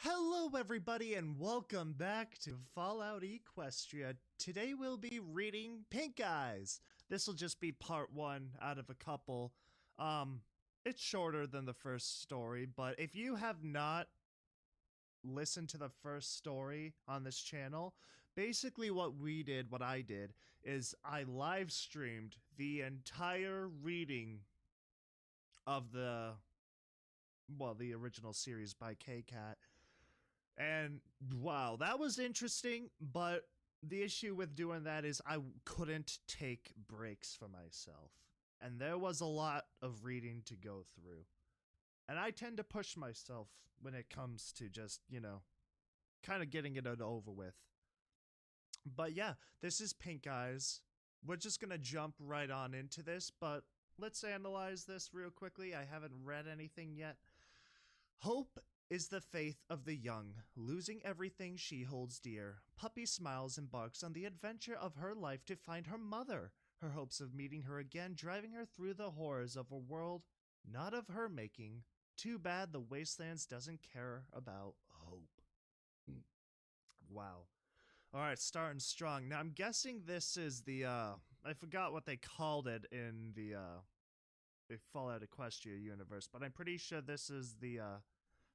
Hello everybody and welcome back to Fallout Equestria. Today we'll be reading Pink Eyes. This will just be part one out of a couple. It's shorter than the first story, but if you have not listened to the first story on this channel, basically what I did, is I live streamed the entire reading of the original series by K-Cat. And wow, that was interesting, but the issue with doing that is I couldn't take breaks for myself. And there was a lot of reading to go through. And I tend to push myself when it comes to just, kind of getting it over with. But yeah, this is Pink Eyes. We're just going to jump right on into this, but let's analyze this real quickly. I haven't read anything yet. Hope is the faith of the young, losing everything she holds dear. Puppysmiles embarks on the adventure of her life to find her mother, her hopes of meeting her again driving her through the horrors of a world not of her making. Too bad the Wastelands doesn't care about hope. Wow. Alright, starting strong. Now I'm guessing this is the, I forgot what they called it in the Fallout Equestria universe, but I'm pretty sure this is the,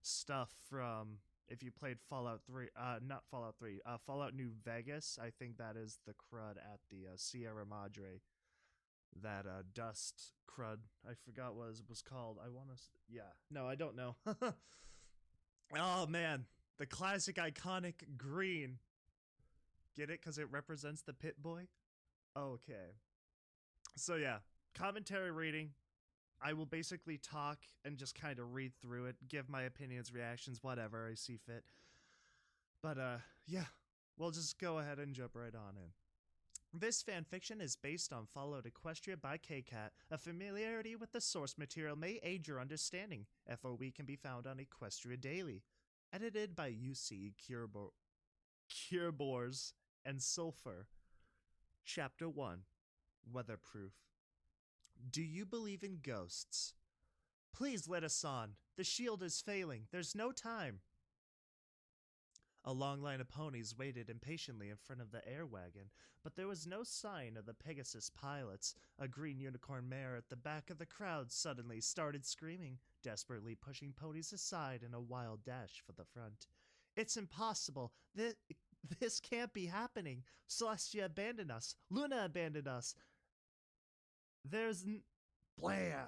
stuff from if you played Fallout 3, not Fallout 3, Fallout New Vegas. I think that is the crud at the Sierra Madre. That dust crud. I forgot what it was called. I want to. Yeah. No, I don't know. Oh man, the classic iconic green. Get it? Because it represents the Pit Boy. Okay. So yeah, commentary reading. I will basically talk and just kind of read through it, give my opinions, reactions, whatever I see fit. But, yeah, we'll just go ahead and jump right on in. This fanfiction is based on Fallout Equestria by K-Cat. A familiarity with the source material may aid your understanding. FOE can be found on Equestria Daily. Edited by UC Curebores and Sulfur. Chapter 1. Weatherproof. Do you believe in ghosts? Please let us on. The shield is failing. There's no time. A long line of ponies waited impatiently in front of the air wagon, but there was no sign of the Pegasus pilots. A green unicorn mare at the back of the crowd suddenly started screaming, desperately pushing ponies aside in a wild dash for the front. It's impossible. This can't be happening. Celestia abandoned us. Luna abandoned us. Blam!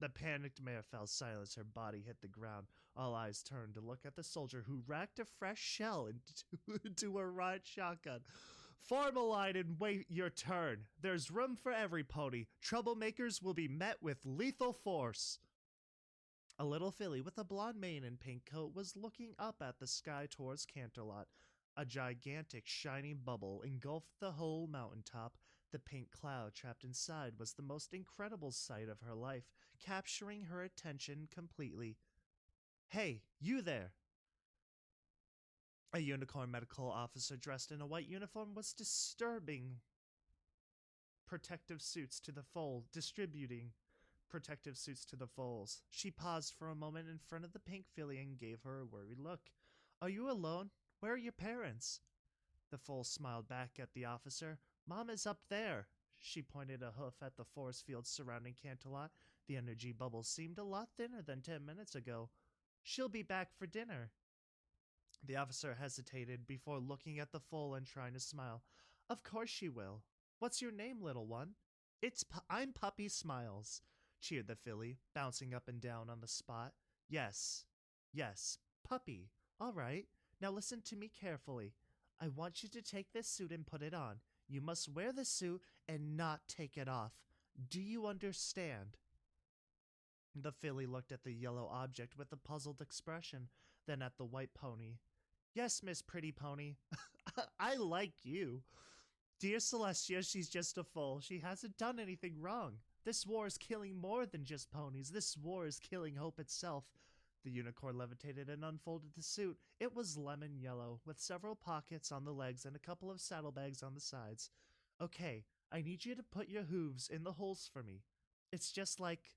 The panicked mare fell silent as her body hit the ground. All eyes turned to look at the soldier who racked a fresh shell into a riot shotgun. Form a line and wait your turn. There's room for every pony. Troublemakers will be met with lethal force. A little filly with a blonde mane and pink coat was looking up at the sky towards Canterlot. A gigantic shining bubble engulfed the whole mountaintop. The pink cloud trapped inside was the most incredible sight of her life, capturing her attention completely. Hey, you there! A unicorn medical officer dressed in a white uniform was distributing protective suits to the foals. She paused for a moment in front of the pink filly and gave her a worried look. Are you alone? Where are your parents? The foal smiled back at the officer. Mom is up there. She pointed a hoof at the forest field surrounding Canterlot. The energy bubble seemed a lot thinner than 10 minutes ago. She'll be back for dinner. The officer hesitated before looking at the foal and trying to smile. Of course she will. What's your name, little one? I'm Puppysmiles, cheered the filly, bouncing up and down on the spot. Yes, Puppy. All right. Now listen to me carefully. I want you to take this suit and put it on. You must wear the suit and not take it off. Do you understand? The filly looked at the yellow object with a puzzled expression, then at the white pony. Yes, Miss Pretty Pony. I like you. Dear Celestia, she's just a foal. She hasn't done anything wrong. This war is killing more than just ponies. This war is killing hope itself. The unicorn levitated and unfolded the suit. It was lemon yellow, with several pockets on the legs and a couple of saddlebags on the sides. Okay, I need you to put your hooves in the holes for me. It's just like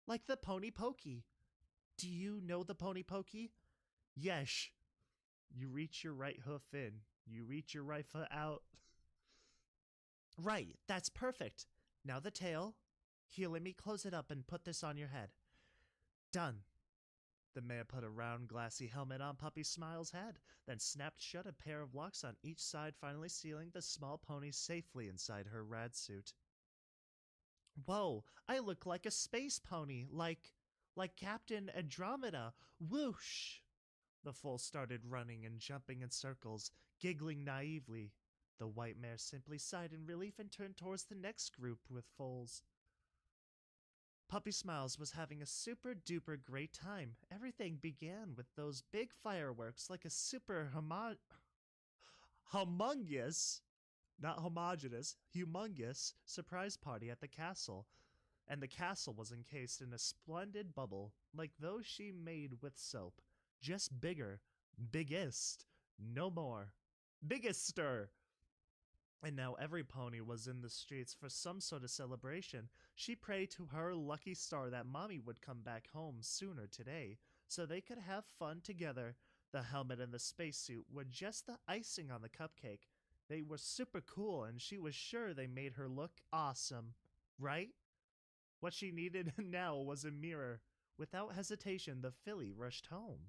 the pony pokey. Do you know the pony pokey? Yes. You reach your right hoof in. You reach your right foot out. Right, that's perfect. Now the tail. Here, let me close it up and put this on your head. Done. The mayor put a round, glassy helmet on Puppysmiles' head, then snapped shut a pair of locks on each side, finally sealing the small pony safely inside her rad suit. Whoa, I look like a space pony, like Captain Andromeda. Whoosh! The foal started running and jumping in circles, giggling naively. The white mare simply sighed in relief and turned towards the next group with foals. Puppysmiles was having a super duper great time. Everything began with those big fireworks like a super humongous, not homogeneous, humongous surprise party at the castle. And the castle was encased in a splendid bubble like those she made with soap. Just bigger, biggest, no more. Biggester! And now every pony was in the streets for some sort of celebration. She prayed to her lucky star that Mommy would come back home sooner today, so they could have fun together. The helmet and the spacesuit were just the icing on the cupcake. They were super cool, and she was sure they made her look awesome. Right? What she needed now was a mirror. Without hesitation, the filly rushed home.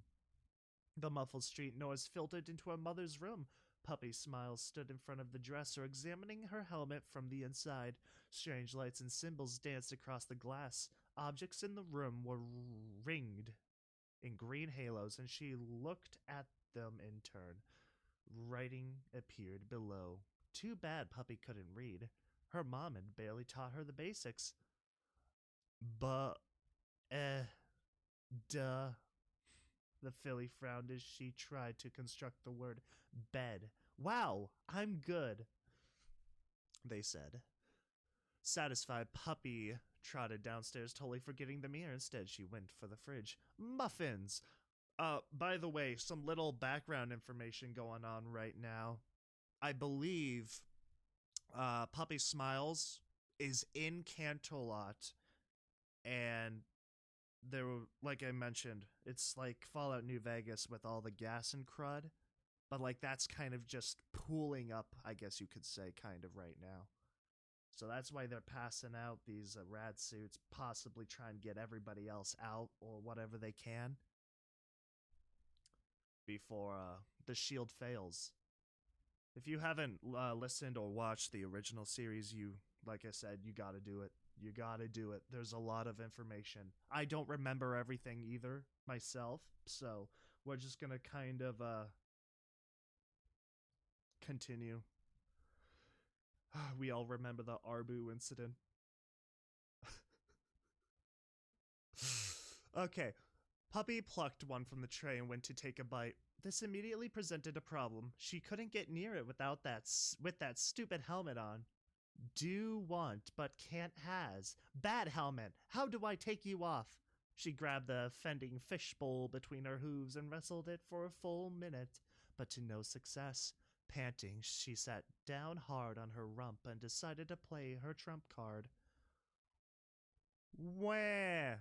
The muffled street noise filtered into her mother's room. Puppysmiles stood in front of the dresser, examining her helmet from the inside. Strange lights and symbols danced across the glass. Objects in the room were ringed in green halos, and she looked at them in turn. Writing appeared below. Too bad Puppy couldn't read. Her mom had barely taught her the basics. But, duh. The filly frowned as she tried to construct the word bed. Wow, I'm good, they said. Satisfied, Puppy trotted downstairs, totally forgetting the mirror. Instead, she went for the fridge. Muffins! By the way, some little background information going on right now. I believe, Puppysmiles is in Canterlot, and there were, like I mentioned, it's like Fallout New Vegas with all the gas and crud, but like that's kind of just pooling up, I guess you could say, kind of right now. So that's why they're passing out these rad suits, possibly try and get everybody else out or whatever they can before the shield fails. If you haven't listened or watched the original series, you, like I said, you gotta do it. You gotta do it. There's a lot of information. I don't remember everything either myself, so we're just gonna kind of continue. We all remember the Arbu incident. Okay, Puppy plucked one from the tray and went to take a bite. This immediately presented a problem. She couldn't get near it without with that stupid helmet on. Do want, but can't has. Bad helmet. How do I take you off? She grabbed the offending fishbowl between her hooves and wrestled it for a full minute, but to no success. Panting, she sat down hard on her rump and decided to play her trump card. Wah!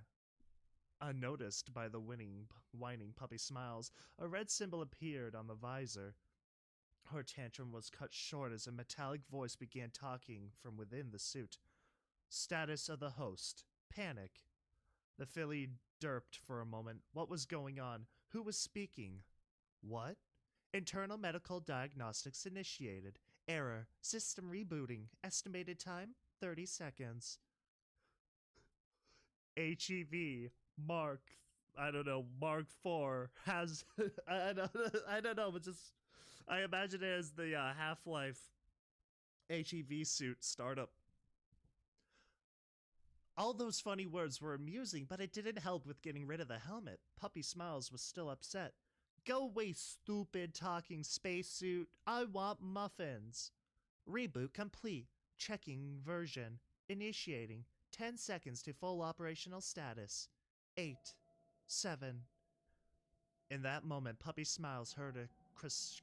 Unnoticed by the whining Puppysmiles, a red symbol appeared on the visor. Her tantrum was cut short as a metallic voice began talking from within the suit. Status of the host. Panic. The filly derped for a moment. What was going on? Who was speaking? What? Internal medical diagnostics initiated. Error. System rebooting. Estimated time? 30 seconds. HEV. Mark 4 has... I don't know, but just... I imagine it as the Half-Life HEV suit startup. All those funny words were amusing, but it didn't help with getting rid of the helmet. Puppysmiles was still upset. Go away, stupid talking spacesuit. I want muffins. Reboot complete. Checking version. Initiating. 10 seconds to full operational status. 8. 7. In that moment, Puppysmiles heard a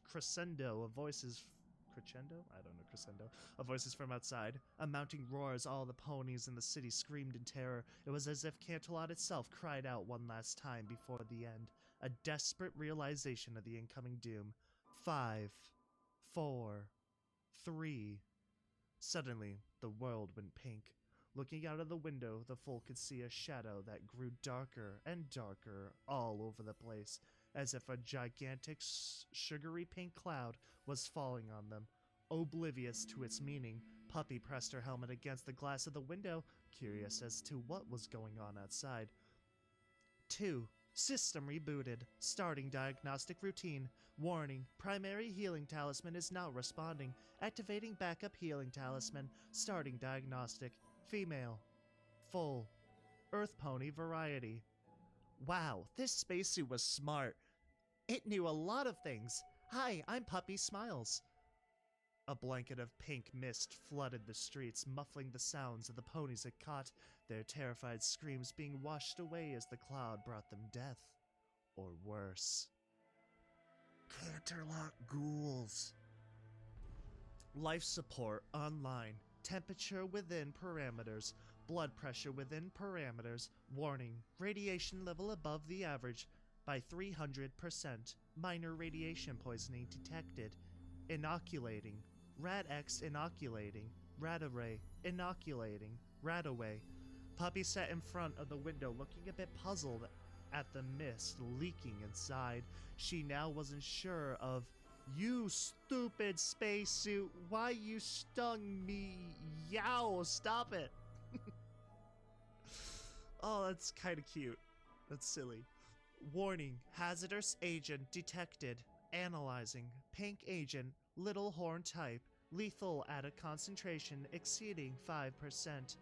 crescendo of voices. Crescendo? I don't know, crescendo. Of voices from outside. A mounting roar as all the ponies in the city screamed in terror. It was as if Canterlot itself cried out one last time before the end. a desperate realization of the incoming doom. 5, 4, 3. Suddenly, the world went pink. Looking out of the window, the fool could see a shadow that grew darker and darker all over the place, as if a gigantic sugary pink cloud was falling on them. Oblivious to its meaning, Puppy pressed her helmet against the glass of the window, curious as to what was going on outside. 2. System rebooted. Starting diagnostic routine. Warning, primary healing talisman is not responding. Activating backup healing talisman. Starting diagnostic. Female. Full. Earth pony variety. Wow, this spacesuit was smart. It knew a lot of things. Hi, I'm Puppysmiles. A blanket of pink mist flooded the streets, muffling the sounds of the ponies it caught, their terrified screams being washed away as the cloud brought them death. Or worse. Canterlot ghouls. Life support online. Temperature within parameters. Blood pressure within parameters. Warning, radiation level above the average by 300%. Minor radiation poisoning detected. Inoculating. Rad-X inoculating. Rad-Array inoculating. Rad-Away. Puppy sat in front of the window looking a bit puzzled at the mist leaking inside. She now wasn't sure of, "You stupid spacesuit, why you stung me? Yow, stop it." Oh, that's kind of cute. That's silly. Warning, hazardous agent detected. Analyzing. Pink agent, little horn type. Lethal at a concentration exceeding 5%.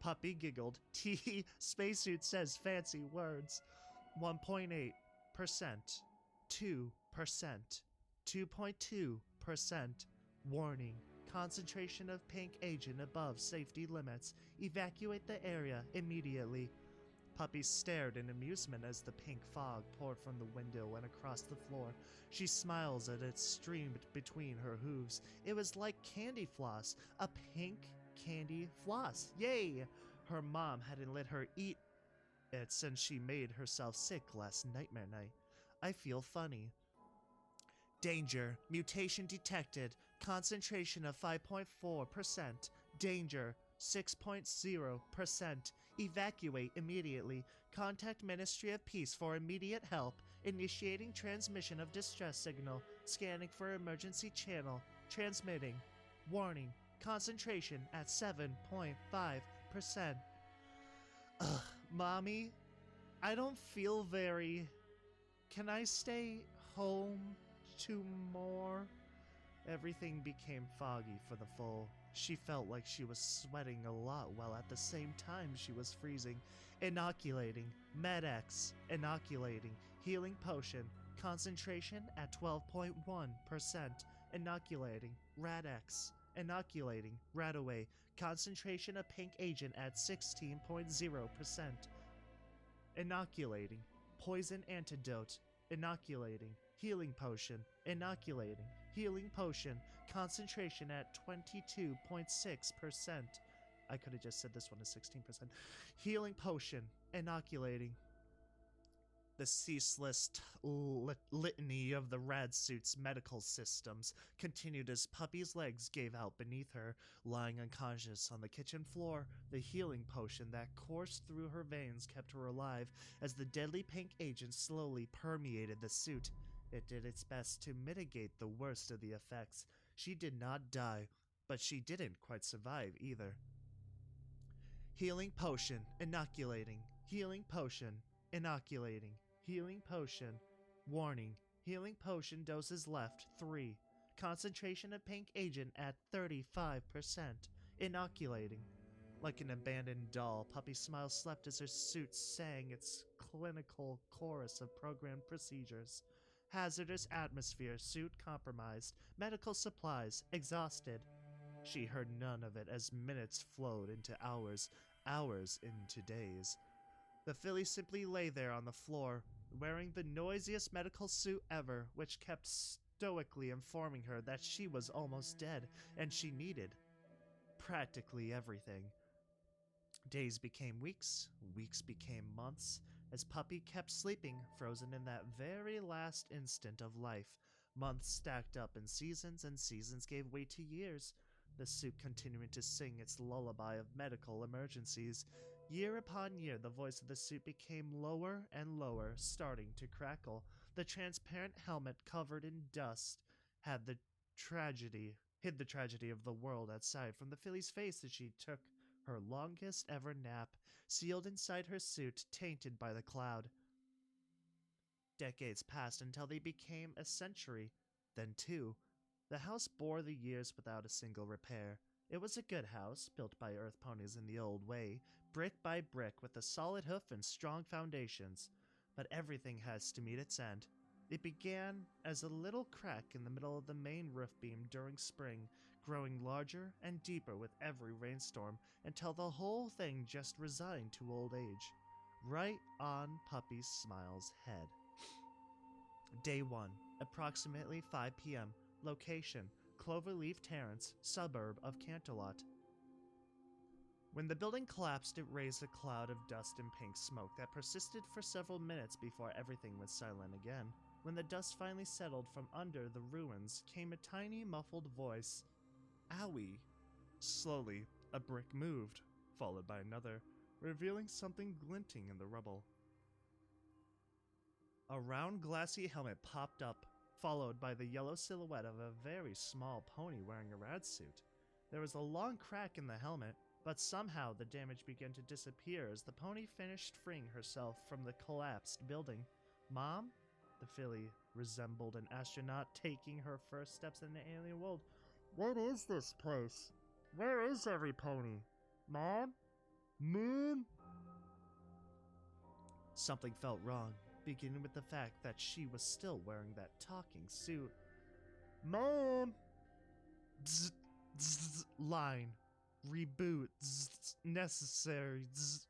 Puppy giggled. Tee, spacesuit says fancy words. 1.8%. 2%. 2.2%. Warning, concentration of pink agent above safety limits. Evacuate the area immediately. Puppy stared in amusement as the pink fog poured from the window and across the floor. She smiles as it streamed between her hooves. It was like candy floss, a pink candy floss. Yay! Her mom hadn't let her eat it since she made herself sick last nightmare night. I feel funny. Danger. Mutation detected. Concentration of 5.4%. Danger. 6.0%. Evacuate immediately. Contact Ministry of Peace for immediate help. Initiating transmission of distress signal. Scanning for emergency channel. Transmitting. Warning. Concentration at 7.5%. Ugh, Mommy, I don't feel very... Can I stay home tomorrow? Everything became foggy for the foal. She felt like she was sweating a lot while at the same time she was freezing. Inoculating. Med-X. Inoculating. Healing potion. Concentration at 12.1%. Inoculating. Rad-X. Inoculating. Rad-Away. Concentration of pink agent at 16.0%. Inoculating. Poison antidote. Inoculating. Healing potion. Inoculating. Healing potion. Concentration at 22.6%. I could have just said this one is 16%. Healing potion. Inoculating. The ceaseless litany of the rad suit's medical systems continued as Puppy's legs gave out beneath her. Lying unconscious on the kitchen floor, the healing potion that coursed through her veins kept her alive as the deadly pink agent slowly permeated the suit. It did its best to mitigate the worst of the effects. She did not die, but she didn't quite survive either. Healing potion. Inoculating. Healing potion. Inoculating. Healing potion. Warning. Healing potion doses left 3. Concentration of pink agent at 35%. Inoculating. Like an abandoned doll, Puppysmiles slept as her suit sang its clinical chorus of programmed procedures. Hazardous atmosphere, suit compromised, medical supplies exhausted. She heard none of it as minutes flowed into hours, hours into days. The filly simply lay there on the floor, wearing the noisiest medical suit ever, which kept stoically informing her that she was almost dead and she needed practically everything. Days became weeks, weeks became months, as Puppy kept sleeping, frozen in that very last instant of life. Months stacked up in seasons, and seasons gave way to years, the suit continuing to sing its lullaby of medical emergencies. Year upon year, the voice of the suit became lower and lower, starting to crackle. The transparent helmet, covered in dust, had the hid the tragedy of the world outside from the filly's face as she took her longest ever nap, sealed inside her suit, tainted by the cloud. Decades passed until they became a century, then two. The house bore the years without a single repair. It was a good house, built by earth ponies in the old way, brick by brick with a solid hoof and strong foundations. But everything has to meet its end. It began as a little crack in the middle of the main roof beam during spring, growing larger and deeper with every rainstorm, until the whole thing just resigned to old age, right on Puppysmiles' head. Day 1, approximately 5 p.m. Location, Cloverleaf Terrace, suburb of Canterlot. When the building collapsed, it raised a cloud of dust and pink smoke that persisted for several minutes before everything went silent again. When the dust finally settled from under the ruins, came a tiny, muffled voice. Owie. Slowly, a brick moved, followed by another, revealing something glinting in the rubble. A round, glassy helmet popped up, followed by the yellow silhouette of a very small pony wearing a rad suit. There was a long crack in the helmet, but somehow the damage began to disappear as the pony finished freeing herself from the collapsed building. Mom? The filly resembled an astronaut taking her first steps in the alien world. What is this place? Where is every pony? Mom? Moon? Something felt wrong, beginning with the fact that she was still wearing that talking suit. Mom! Bzz, bzz, line. Reboot. Bzz, necessary. Bzz.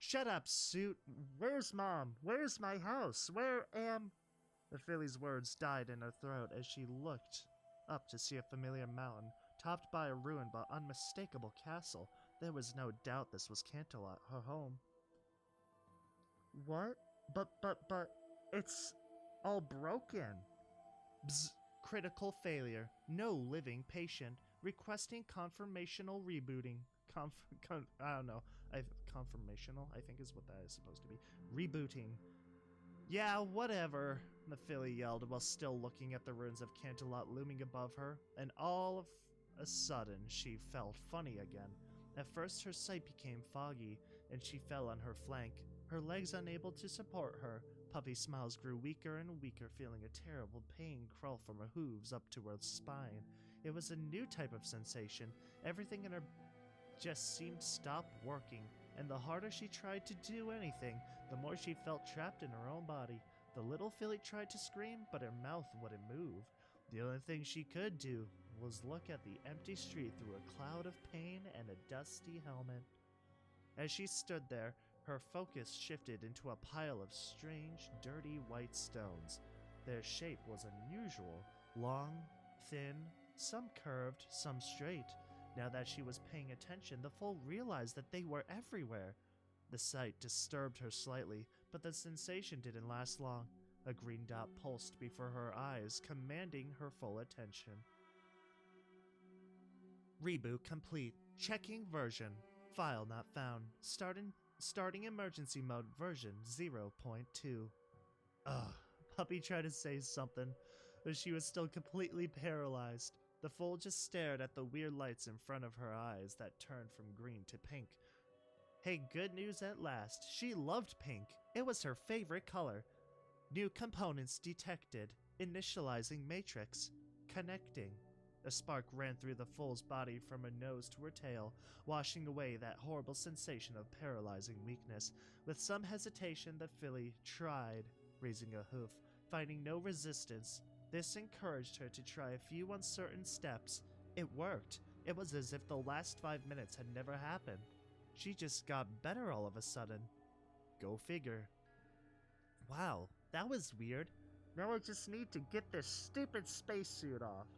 Shut up, suit. Where's Mom? Where's my house? Where am... The filly's words died in her throat as she looked up to see a familiar mountain, topped by a ruined but unmistakable castle. There was no doubt this was Canterlot, her home. What? But, it's all broken. Bzz. Critical failure. No living patient. Requesting confirmational rebooting. I don't know. Confirmational, I think is what that is supposed to be. Rebooting. Yeah, whatever, the filly yelled while still looking at the ruins of Canterlot looming above her, and all of a sudden she felt funny again. At first her sight became foggy, and she fell on her flank, her legs unable to support her. Puppysmiles grew weaker and weaker, feeling a terrible pain crawl from her hooves up to her spine. It was a new type of sensation. Everything in her just seemed to stop working, and the harder she tried to do anything, the more she felt trapped in her own body. The little filly tried to scream, but her mouth wouldn't move. The only thing she could do was look at the empty street through a cloud of pain and a dusty helmet. As she stood there, her focus shifted into a pile of strange, dirty white stones. Their shape was unusual, long, thin, some curved, some straight. Now that she was paying attention, the foal realized that they were everywhere. The sight disturbed her slightly, but the sensation didn't last long. A green dot pulsed before her eyes, commanding her full attention. Reboot complete. Checking version. File not found. Starting emergency mode version 0.2. Ugh. Puppy tried to say something, but she was still completely paralyzed. The foal just stared at the weird lights in front of her eyes that turned from green to pink. Hey, good news at last. She loved pink. It was her favorite color. New components detected. Initializing matrix. Connecting. A spark ran through the foal's body from her nose to her tail, washing away that horrible sensation of paralyzing weakness. With some hesitation, the filly tried raising a hoof, finding no resistance. This encouraged her to try a few uncertain steps. It worked. It was as if the last 5 minutes had never happened. She just got better all of a sudden. Go figure. Wow, that was weird. Now I just need to get this stupid spacesuit off.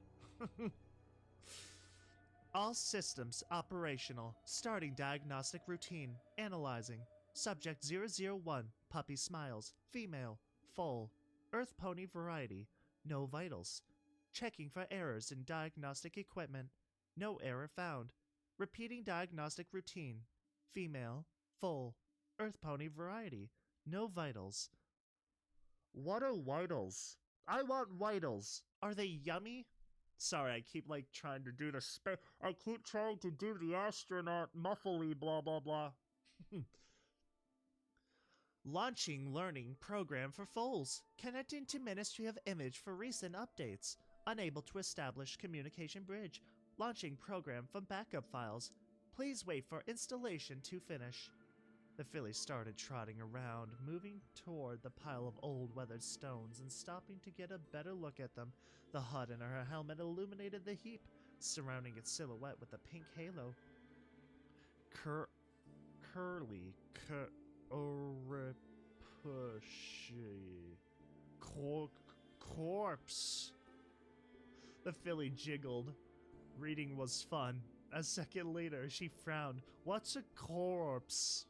All systems operational. Starting diagnostic routine. Analyzing. Subject 001, Puppysmiles, female, full, Earth Pony variety, no vitals. Checking for errors in diagnostic equipment, no error found. Repeating diagnostic routine, female, full, Earth Pony variety, no vitals. What are vitals? I want vitals. Are they yummy? Sorry, I keep trying to do I keep trying to do the astronaut muffly blah blah blah. Launching learning program for foals. Connecting to Ministry of Image for recent updates. Unable to establish communication bridge. Launching program from backup files. Please wait for installation to finish. The filly started trotting around, moving toward the pile of old weathered stones and stopping to get a better look at them. The HUD in her helmet illuminated the heap, surrounding its silhouette with a pink halo. Curly, corpse. The filly jiggled. Reading was fun. A second later, she frowned. What's a corpse?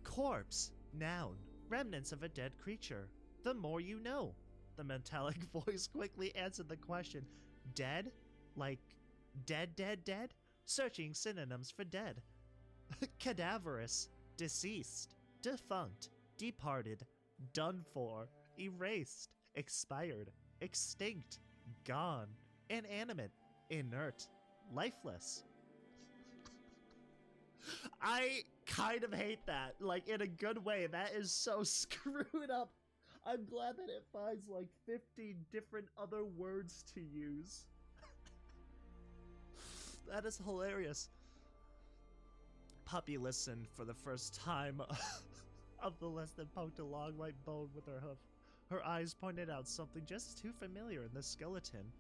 Corpse. Noun. Remnants of a dead creature. The more you know. The metallic voice quickly answered the question. Dead? Like dead? Searching synonyms for dead. Cadaverous. Deceased. Defunct. Departed. Done for. Erased. Expired. Extinct. Gone. Inanimate. Inert. Lifeless. I kind of hate that, in a good way. That is so screwed up. I'm glad that it finds 50 different other words to use. That is hilarious. Puppy listened for the first time of the less than poked a long white bone with her hoof. Her eyes pointed out something just too familiar in the skeleton.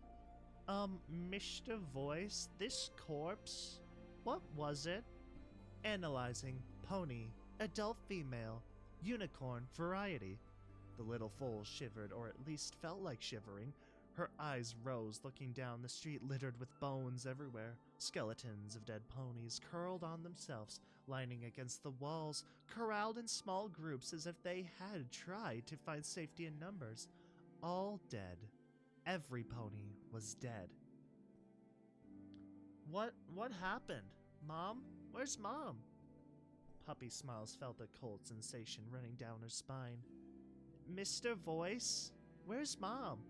Mr. Voice, this corpse, what was it? Analyzing. Pony. Adult female. Unicorn variety. The little foal shivered, or at least felt like shivering. Her eyes rose, looking down the street littered with bones everywhere. Skeletons of dead ponies curled on themselves, lining against the walls, corralled in small groups as if they had tried to find safety in numbers. All dead. Every pony was dead. What happened? Mom? Where's Mom? Puppysmiles felt a cold sensation running down her spine. Mr. Voice? Where's Mom?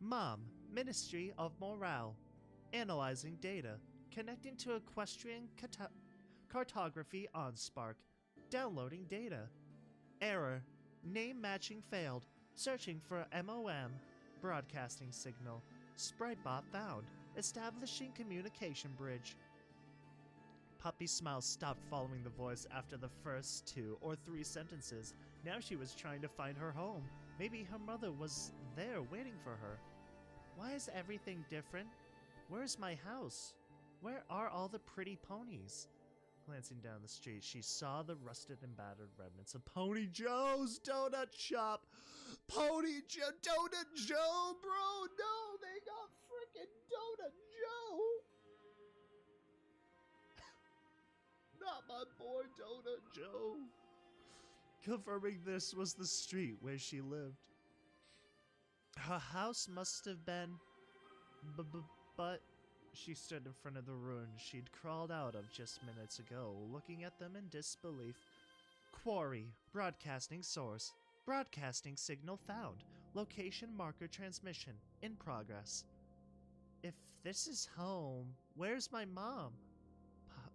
Mom, Ministry of Morale. Analyzing data. Connecting to Equestrian cartography on Spark. Downloading data. Error. Name matching failed. Searching for MOM. Broadcasting signal. Spritebot found. Establishing communication bridge. Puppysmiles stopped following the voice after the first 2 or 3 sentences. Now she was trying to find her home. Maybe her mother was there waiting for her. Why is everything different? Where's my house? Where are all the pretty ponies? Glancing down the street, she saw the rusted and battered remnants of Pony Joe's donut shop. Donut Joe, bro! No, they got frickin' Donut Joe! Not my boy, Donut Joe. Confirming this was the street where she lived. Her house must have been... But... She stood in front of the ruins she'd crawled out of just minutes ago, looking at them in disbelief. Quarry. Broadcasting source. Broadcasting signal found. Location marker transmission. In progress. If this is home, where's my mom?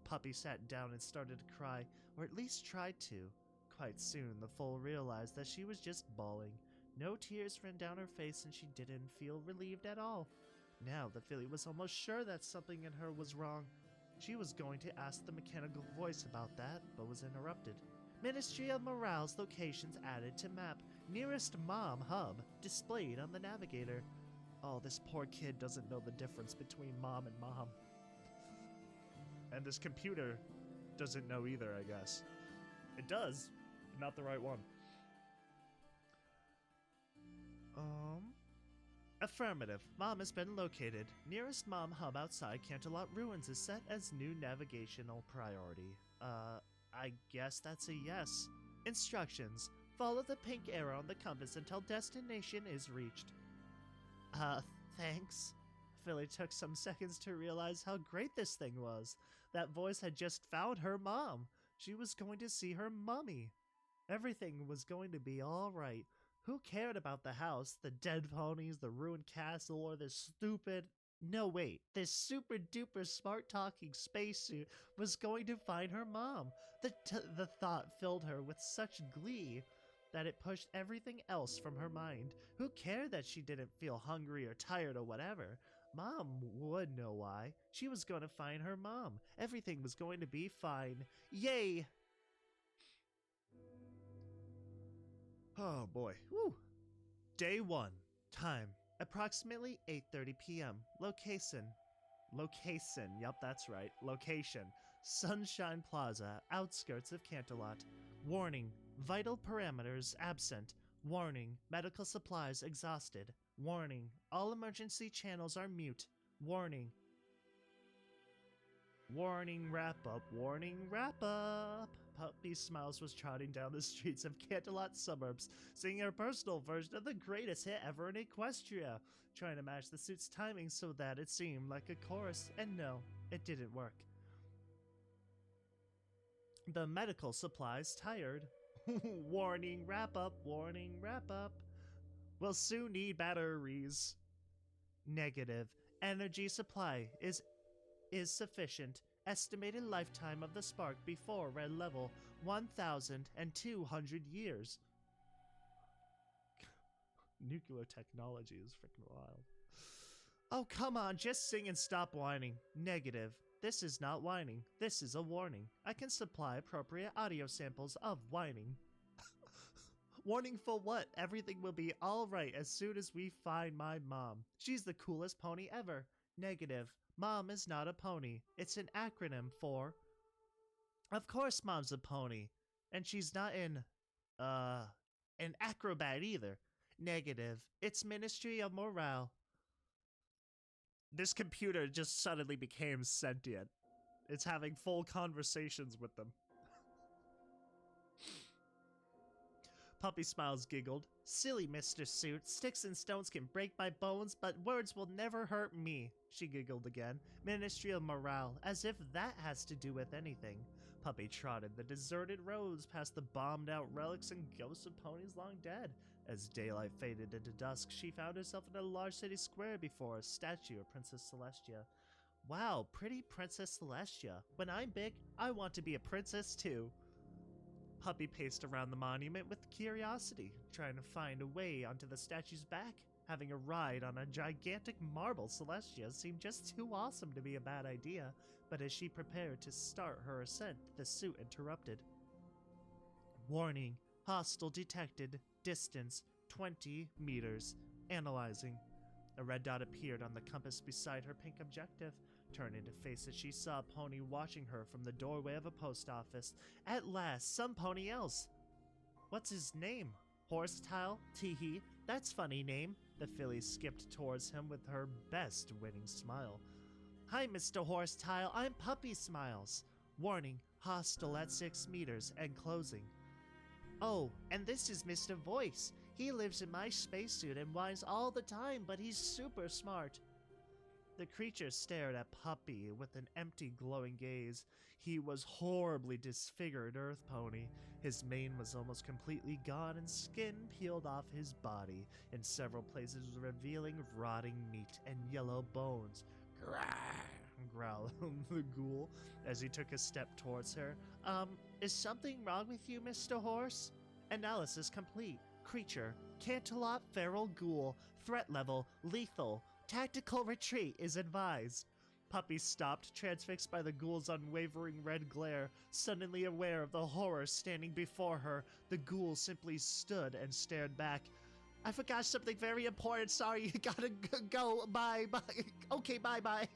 Puppy sat down and started to cry, or at least tried to. Quite soon, the foal realized that she was just bawling. No tears ran down her face and she didn't feel relieved at all. Now, the filly was almost sure that something in her was wrong. She was going to ask the mechanical voice about that, but was interrupted. Ministry of Morale's locations added to map. Nearest mom hub displayed on the navigator. Oh, this poor kid doesn't know the difference between mom and mom. And this computer doesn't know either, I guess. It does, but not the right one. Affirmative. Mom has been located. Nearest mom hub outside Canterlot Ruins is set as new navigational priority. I guess that's a yes. Instructions. Follow the pink arrow on the compass until destination is reached. Thanks. Philly took some seconds to realize how great this thing was. That voice had just found her mom. She was going to see her mummy. Everything was going to be all right. Who cared about the house, the dead ponies, the ruined castle, or this stupid... No, wait. This super duper smart talking spacesuit was going to find her mom. The thought filled her with such glee that it pushed everything else from her mind. Who cared that she didn't feel hungry or tired or whatever? Mom would know why. She was going to find her mom. Everything was going to be fine. Yay! Oh boy. Woo! Day 1. Time. Approximately 8:30 p.m. Location. Yup, that's right. Location. Sunshine Plaza, outskirts of Canterlot. Warning. Vital parameters absent. Warning. Medical supplies exhausted. Warning. All emergency channels are mute. Warning. Warning wrap-up. Warning wrap-up. Puppysmiles was trotting down the streets of Canterlot suburbs, singing her personal version of the greatest hit ever in Equestria, trying to match the suit's timing so that it seemed like a chorus, and no, it didn't work. The medical supplies tired. Warning wrap-up, warning wrap-up. We'll soon need batteries. Negative. Energy supply is sufficient. Estimated lifetime of the spark before red level, 1,200 years. Nuclear technology is freaking wild. Oh, come on, just sing and stop whining. Negative. This is not whining. This is a warning. I can supply appropriate audio samples of whining. Warning for what? Everything will be alright as soon as we find my mom. She's the coolest pony ever. Negative. Mom is not a pony. It's an acronym for... Of course Mom's a pony. And she's not an acrobat either. Negative. It's Ministry of Morale. This computer just suddenly became sentient. It's having full conversations with them. Puppysmiles giggled. Silly Mr. Suit, sticks and stones can break my bones, but words will never hurt me. She giggled again. Ministry of Morale, as if that has to do with anything. Puppy trotted the deserted roads past the bombed out relics and ghosts of ponies long dead. As daylight faded into dusk, she found herself in a large city square before a statue of Princess Celestia. Wow, pretty Princess Celestia. When I'm big, I want to be a princess too. Puppy paced around the monument with curiosity, trying to find a way onto the statue's back. Having a ride on a gigantic marble Celestia seemed just too awesome to be a bad idea, but as she prepared to start her ascent, the suit interrupted. Warning, hostile detected, distance 20 meters, analyzing. A red dot appeared on the compass beside her pink objective. Turning to face it, she saw a pony watching her from the doorway of a post office. At last, some pony else. What's his name? Horsetail? Teehee? That's funny name. The filly skipped towards him with her best winning smile. Hi, Mr. Horsetail. I'm Puppysmiles. Warning, hostile at 6 meters and closing. Oh, and this is Mr. Voice. He lives in my spacesuit and whines all the time, but he's super smart. The creature stared at Puppy with an empty, glowing gaze. He was horribly disfigured earth pony. His mane was almost completely gone and skin peeled off his body, in several places revealing rotting meat and yellow bones. Growled the ghoul as he took a step towards her. Is something wrong with you, Mr. Horse? Analysis complete. Creature, Canterlot feral ghoul. Threat level, lethal. Tactical retreat is advised. Puppy stopped, transfixed by the ghoul's unwavering red glare. Suddenly aware of the horror standing before her, the ghoul simply stood and stared back. I forgot something very important. Sorry, you gotta go. Bye, bye. Okay, bye.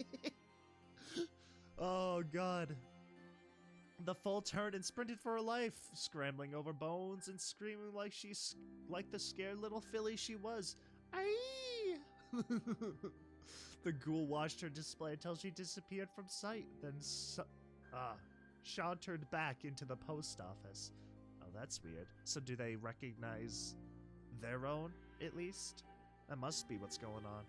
Oh, God. The foal turned and sprinted for her life, scrambling over bones and screaming like the scared little filly she was. Aye! The ghoul watched her display until she disappeared from sight, then Sean turned back into the post office. Oh, that's weird. So do they recognize their own, at least? That must be what's going on.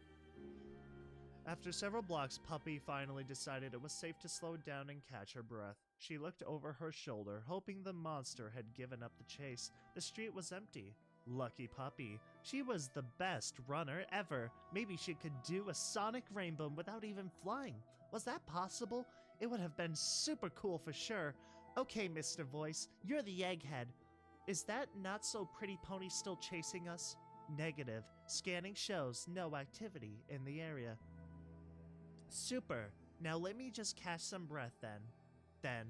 After several blocks, Puppy finally decided it was safe to slow down and catch her breath. She looked over her shoulder, hoping the monster had given up the chase. The street was empty. Lucky Puppy. She was the best runner ever. Maybe she could do a sonic rainbow without even flying. Was that possible? It would have been super cool for sure. Okay, Mr. Voice, you're the egghead. Is that not so pretty pony still chasing us? Negative. Scanning shows no activity in the area. Super. Now let me just catch some breath then. Then,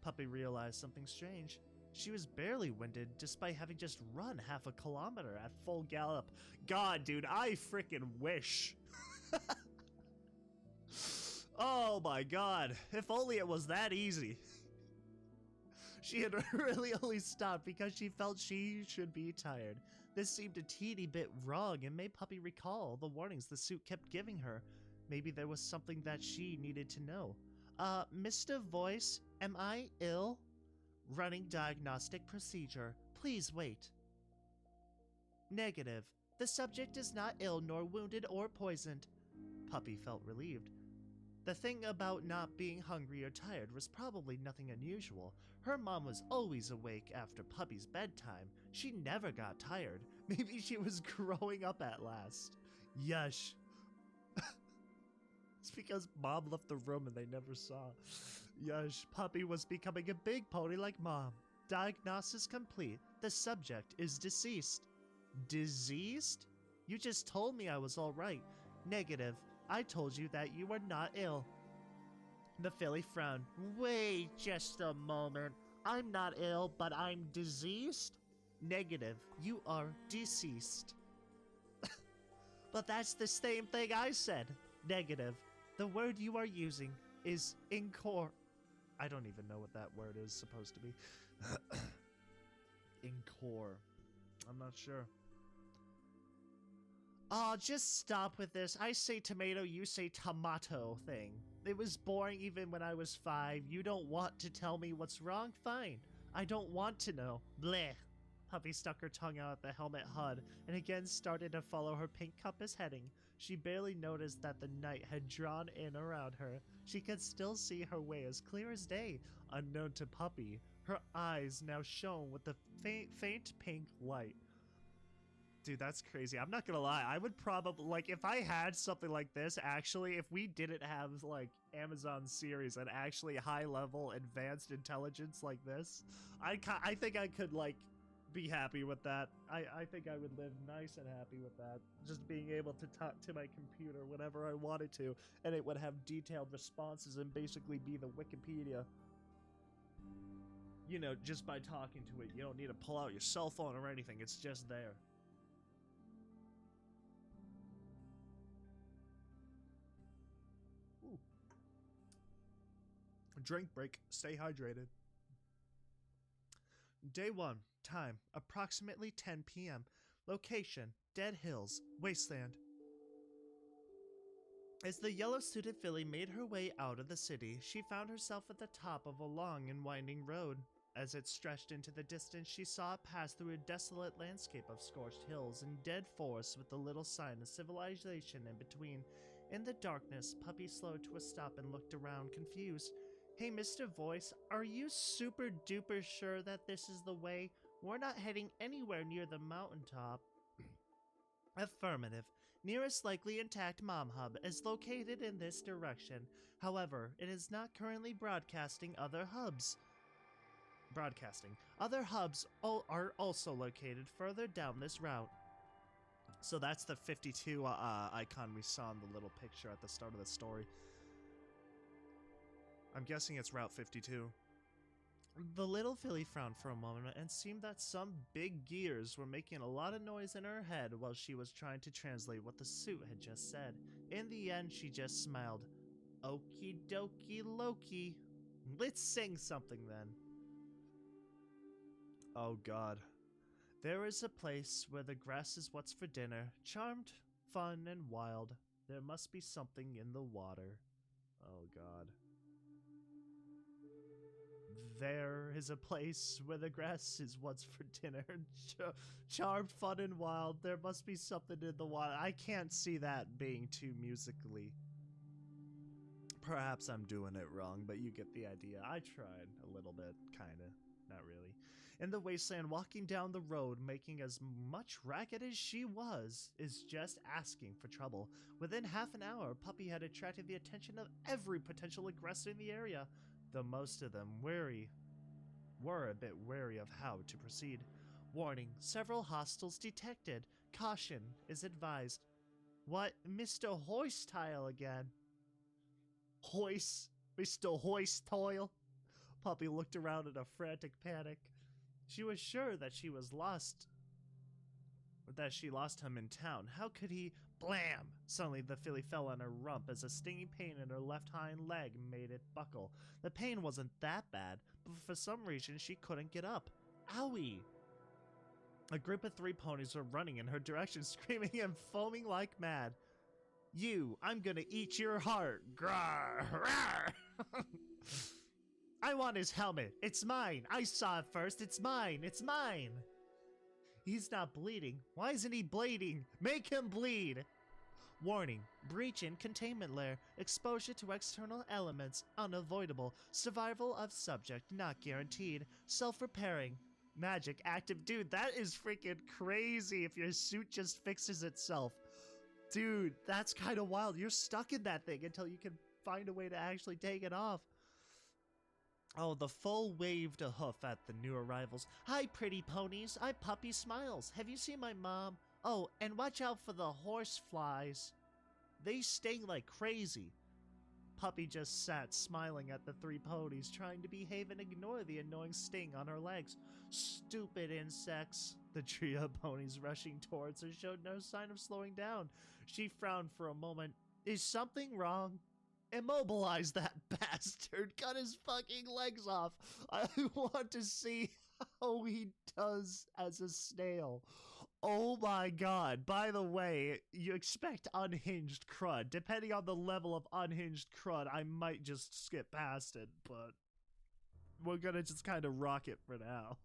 Puppy realized something strange. She was barely winded despite having just run half a kilometer at full gallop. God, dude, I freaking wish. Oh my god, if only it was that easy. She had really only stopped because she felt she should be tired. This seemed a teeny bit wrong and made Puppy recall the warnings the suit kept giving her. Maybe there was something that she needed to know. Mr. Voice, am I ill? Running diagnostic procedure. Please wait. Negative. The subject is not ill nor wounded or poisoned. Puppy felt relieved. The thing about not being hungry or tired was probably nothing unusual. Her mom was always awake after Puppy's bedtime. She never got tired. Maybe she was growing up at last. Yush. It's because Mom left the room and they never saw. Yush, Puppy was becoming a big pony like Mom. Diagnosis complete. The subject is deceased. Diseased? You just told me I was alright. Negative. I told you that you were not ill. The filly frowned. Wait just a moment. I'm not ill, but I'm diseased? Negative. You are deceased. But that's the same thing I said. Negative. The word you are using is incore. I don't even know what that word is supposed to be. Incore. I'm not sure. Oh, just stop with this. I say tomato, you say tomato thing. It was boring even when I was 5. You don't want to tell me what's wrong? Fine. I don't want to know. Bleh. Puppy stuck her tongue out at the helmet HUD and again started to follow her pink compass heading. She barely noticed that the night had drawn in around her. She could still see her way as clear as day, unknown to Puppy. Her eyes now shone with the faint pink light. Dude, that's crazy. I'm not gonna lie. I would probably, like, if I had something like this, actually, if we didn't have, like, Amazon series and actually high-level advanced intelligence like this, I think I could, like, be happy with that. I think I would live nice and happy with that. Just being able to talk to my computer whenever I wanted to, and it would have detailed responses and basically be the Wikipedia. You know, just by talking to it. You don't need to pull out your cell phone or anything. It's just there. Ooh. Drink break. Stay hydrated. Day 1. Time, approximately 10 p.m. Location, Dead Hills, Wasteland. As the yellow-suited filly made her way out of the city, she found herself at the top of a long and winding road. As it stretched into the distance, she saw it pass through a desolate landscape of scorched hills and dead forests with a little sign of civilization in between. In the darkness, Puppy slowed to a stop and looked around, confused. Hey, Mr. Voice, are you super duper sure that this is the way? We're not heading anywhere near the mountaintop. Affirmative. Nearest likely intact Mom Hub is located in this direction. However, it is not currently broadcasting other hubs. Other hubs are also located further down this route. So that's the 52 icon we saw in the little picture at the start of the story. I'm guessing it's Route 52. The little filly frowned for a moment and seemed that some big gears were making a lot of noise in her head while she was trying to translate what the suit had just said. In the end, she just smiled. Okie dokie Loki. Let's sing something then. Oh god. There is a place where the grass is what's for dinner, charmed fun and wild. There must be something in the water. Oh god. There is a place where the grass is what's for dinner. Charmed, fun, and wild. There must be something in the water. I can't see that being too musically. Perhaps I'm doing it wrong, but you get the idea. I tried a little bit, kinda. Not really. In the wasteland, walking down the road, making as much racket as she was, is just asking for trouble. Within half an hour, Puppy had attracted the attention of every potential aggressor in the area, though most of them were a bit wary of how to proceed. Warning, several hostiles detected. Caution is advised. What? Mr. Hoistile again? Hoist? Mr. Hoistile? Puppy looked around in a frantic panic. She was sure that she lost him in town. How could he? Blam! Suddenly the filly fell on her rump as a stinging pain in her left hind leg made it buckle. The pain wasn't that bad, but for some reason she couldn't get up. Owie! A group of 3 ponies were running in her direction, screaming and foaming like mad. You, I'm gonna eat your heart. Grrr! Rawr! I want his helmet. It's mine. I saw it first. It's mine. It's mine. He's not bleeding. Why isn't he bleeding? Make him bleed. Warning. Breach in containment layer. Exposure to external elements. Unavoidable. Survival of subject not guaranteed. Self-repairing. Magic active. Dude, that is freaking crazy if your suit just fixes itself. Dude, that's kind of wild. You're stuck in that thing until you can find a way to actually take it off. Oh, the foal waved a hoof at the new arrivals. Hi, pretty ponies. I'm Puppysmiles. Have you seen my mom? Oh, and watch out for the horse flies. They sting like crazy. Puppy just sat smiling at the 3 ponies, trying to behave and ignore the annoying sting on her legs. Stupid insects. The trio of ponies rushing towards her showed no sign of slowing down. She frowned for a moment. Is something wrong? Immobilize that bastard. Cut his fucking legs off. I want to see how he does as a snail. Oh my god. By the way, you expect unhinged crud. Depending on the level of unhinged crud, I might just skip past it, but we're gonna just kind of rock it for now.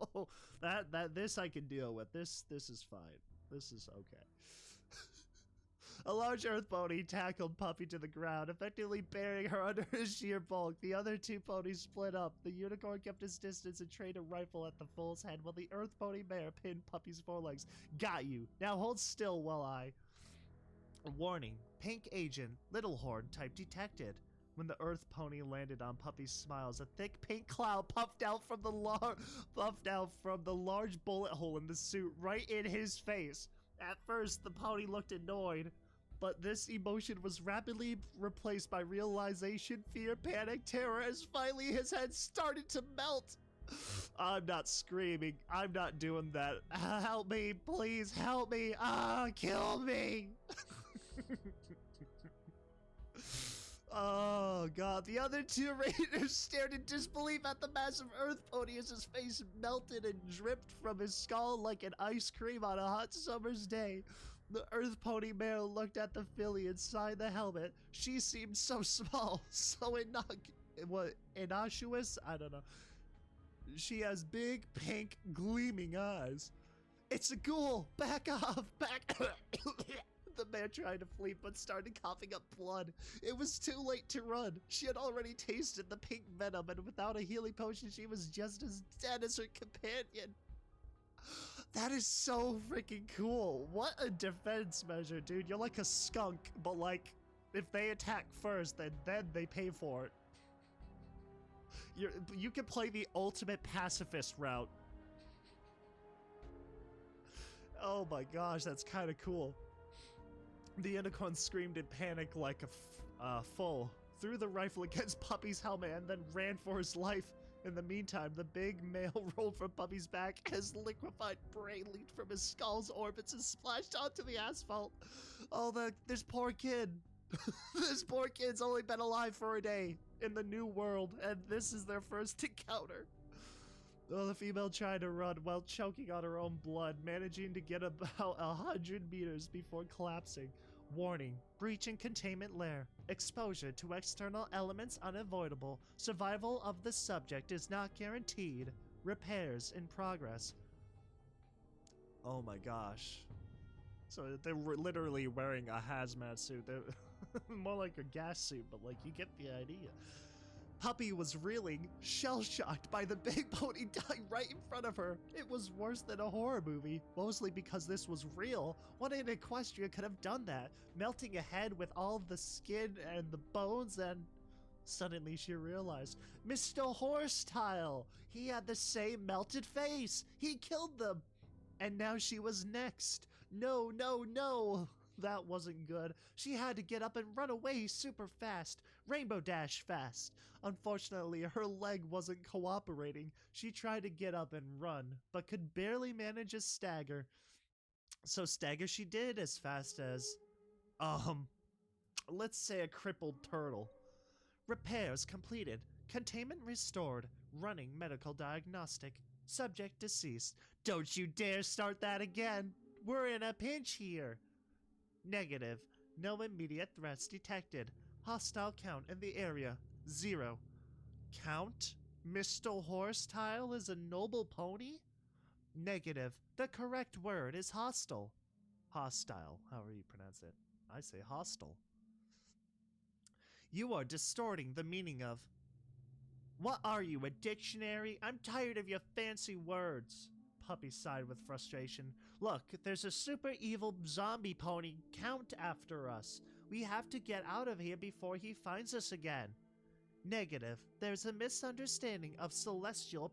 This I can deal with. This is fine. This is okay. A large earth pony tackled Puppy to the ground, effectively burying her under his sheer bulk. The other 2 ponies split up. The unicorn kept his distance and trained a rifle at the foal's head, while the earth pony mare pinned Puppy's forelegs. Got you. Now hold still while I... Warning. Pink agent, little horn type detected. When the earth pony landed on Puppysmiles, a thick pink cloud puffed out from the large bullet hole in the suit right in his face. At first, the pony looked annoyed, but this emotion was rapidly replaced by realization, fear, panic, terror, as finally his head started to melt. I'm not screaming. I'm not doing that. Help me, please help me. Kill me. Oh god, the other 2 raiders stared in disbelief at the massive earth pony as his face melted and dripped from his skull like an ice cream on a hot summer's day. The earth pony mare looked at the filly inside the helmet. She seemed so small, so innocuous? I don't know. She has big, pink, gleaming eyes. It's a ghoul! Back off! Back... The man tried to flee, but started coughing up blood. It was too late to run. She had already tasted the pink venom, and without a healing potion, she was just as dead as her companion. That is so freaking cool. What a defense measure, dude. You're like a skunk, but like, if they attack first, then they pay for it. You can play the ultimate pacifist route. Oh my gosh, that's kind of cool. The unicorn screamed in panic like a foal, threw the rifle against Puppy's helmet, and then ran for his life. In the meantime, the big male rolled from Puppy's back as liquefied brain leaked from his skull's orbits and splashed onto the asphalt. Oh, this poor kid. This poor kid's only been alive for a day in the new world, and this is their first encounter. Oh, the female tried to run while choking on her own blood, managing to get about 100 meters before collapsing. Warning, breach in containment layer. Exposure to external elements unavoidable. Survival of the subject is not guaranteed. Repairs in progress. Oh my gosh. So they were literally wearing a hazmat suit. More like a gas suit, but like you get the idea. Puppy was reeling, shell-shocked by the big pony dying right in front of her. It was worse than a horror movie, mostly because this was real. What in Equestria could have done that? Melting a head with all the skin and the bones, and suddenly she realized, Mr. Horsetail! He had the same melted face! He killed them! And now she was next. No, no, no! That wasn't good. She had to get up and run away super fast. Rainbow dash fast. Unfortunately, her leg wasn't cooperating. She tried to get up and run, but could barely manage a stagger. So stagger she did as fast as, let's say a crippled turtle. Repairs completed. Containment restored. Running medical diagnostic. Subject deceased. Don't you dare start that again. We're in a pinch here. Negative. No immediate threats detected. Hostile count in the area. 0. Count? Mr. Horsetail is a noble pony? Negative. The correct word is hostile. Hostile, however you pronounce it. I say hostile. You are distorting the meaning of... What are you, a dictionary? I'm tired of your fancy words. Puppy sighed with frustration. Look, there's a super evil zombie pony Count after us. We have to get out of here before he finds us again. Negative. There's a misunderstanding of celestial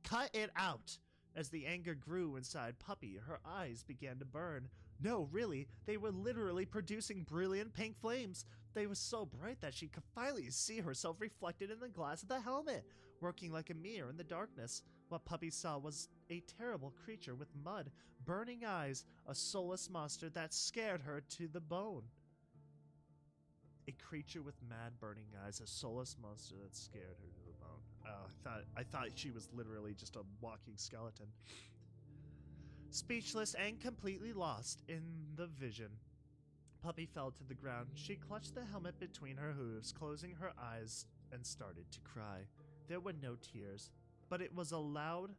Cut it out! As the anger grew inside Puppy, her eyes began to burn. No, really, they were literally producing brilliant pink flames. They were so bright that she could finally see herself reflected in the glass of the helmet, working like a mirror in the darkness. What Puppy saw was a terrible creature with mud, burning eyes, a soulless monster that scared her to the bone. A creature with mad burning eyes, a soulless monster that scared her to the bone. Oh, I thought she was literally just a walking skeleton. Speechless and completely lost in the vision, Puppy fell to the ground. She clutched the helmet between her hooves, closing her eyes, and started to cry. There were no tears, but it was loud.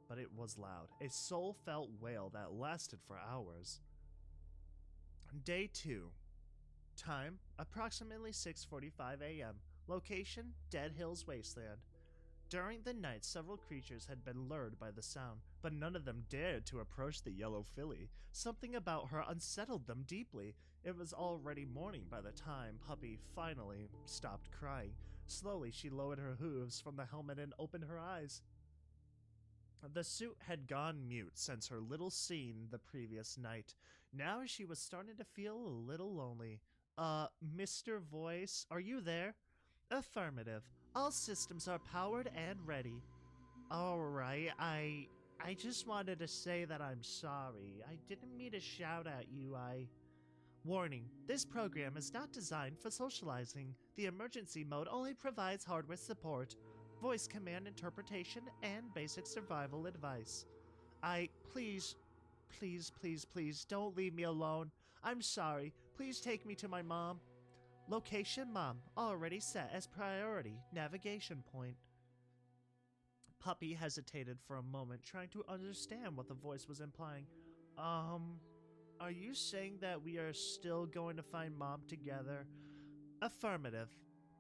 A soul-felt wail that lasted for hours. Day 2. Time, approximately 6:45 a.m. Location, Dead Hills Wasteland. During the night, several creatures had been lured by the sound, but none of them dared to approach the yellow filly. Something about her unsettled them deeply. It was already morning by the time Puppy finally stopped crying. Slowly, she lowered her hooves from the helmet and opened her eyes. The suit had gone mute since her little scene the previous night. Now she was starting to feel a little lonely. Mr. Voice, are you there? Affirmative. All systems are powered and ready. Alright, I just wanted to say that I'm sorry. I didn't mean to shout at you, Warning, this program is not designed for socializing. The emergency mode only provides hardware support, voice command interpretation, and basic survival advice. Please, don't leave me alone. I'm sorry. Please take me to my mom. Location Mom, already set as priority, navigation point. Puppy hesitated for a moment, trying to understand what the voice was implying. Are you saying that we are still going to find Mom together? Affirmative.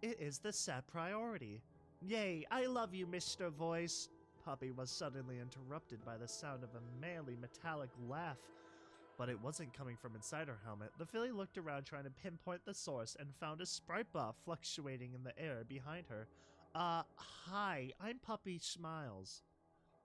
It is the set priority. Yay, I love you, Mr. Voice. Puppy was suddenly interrupted by the sound of a manly metallic laugh. But it wasn't coming from inside her helmet. The filly looked around trying to pinpoint the source and found a sprite buff fluctuating in the air behind her. Hi, I'm Puppysmiles.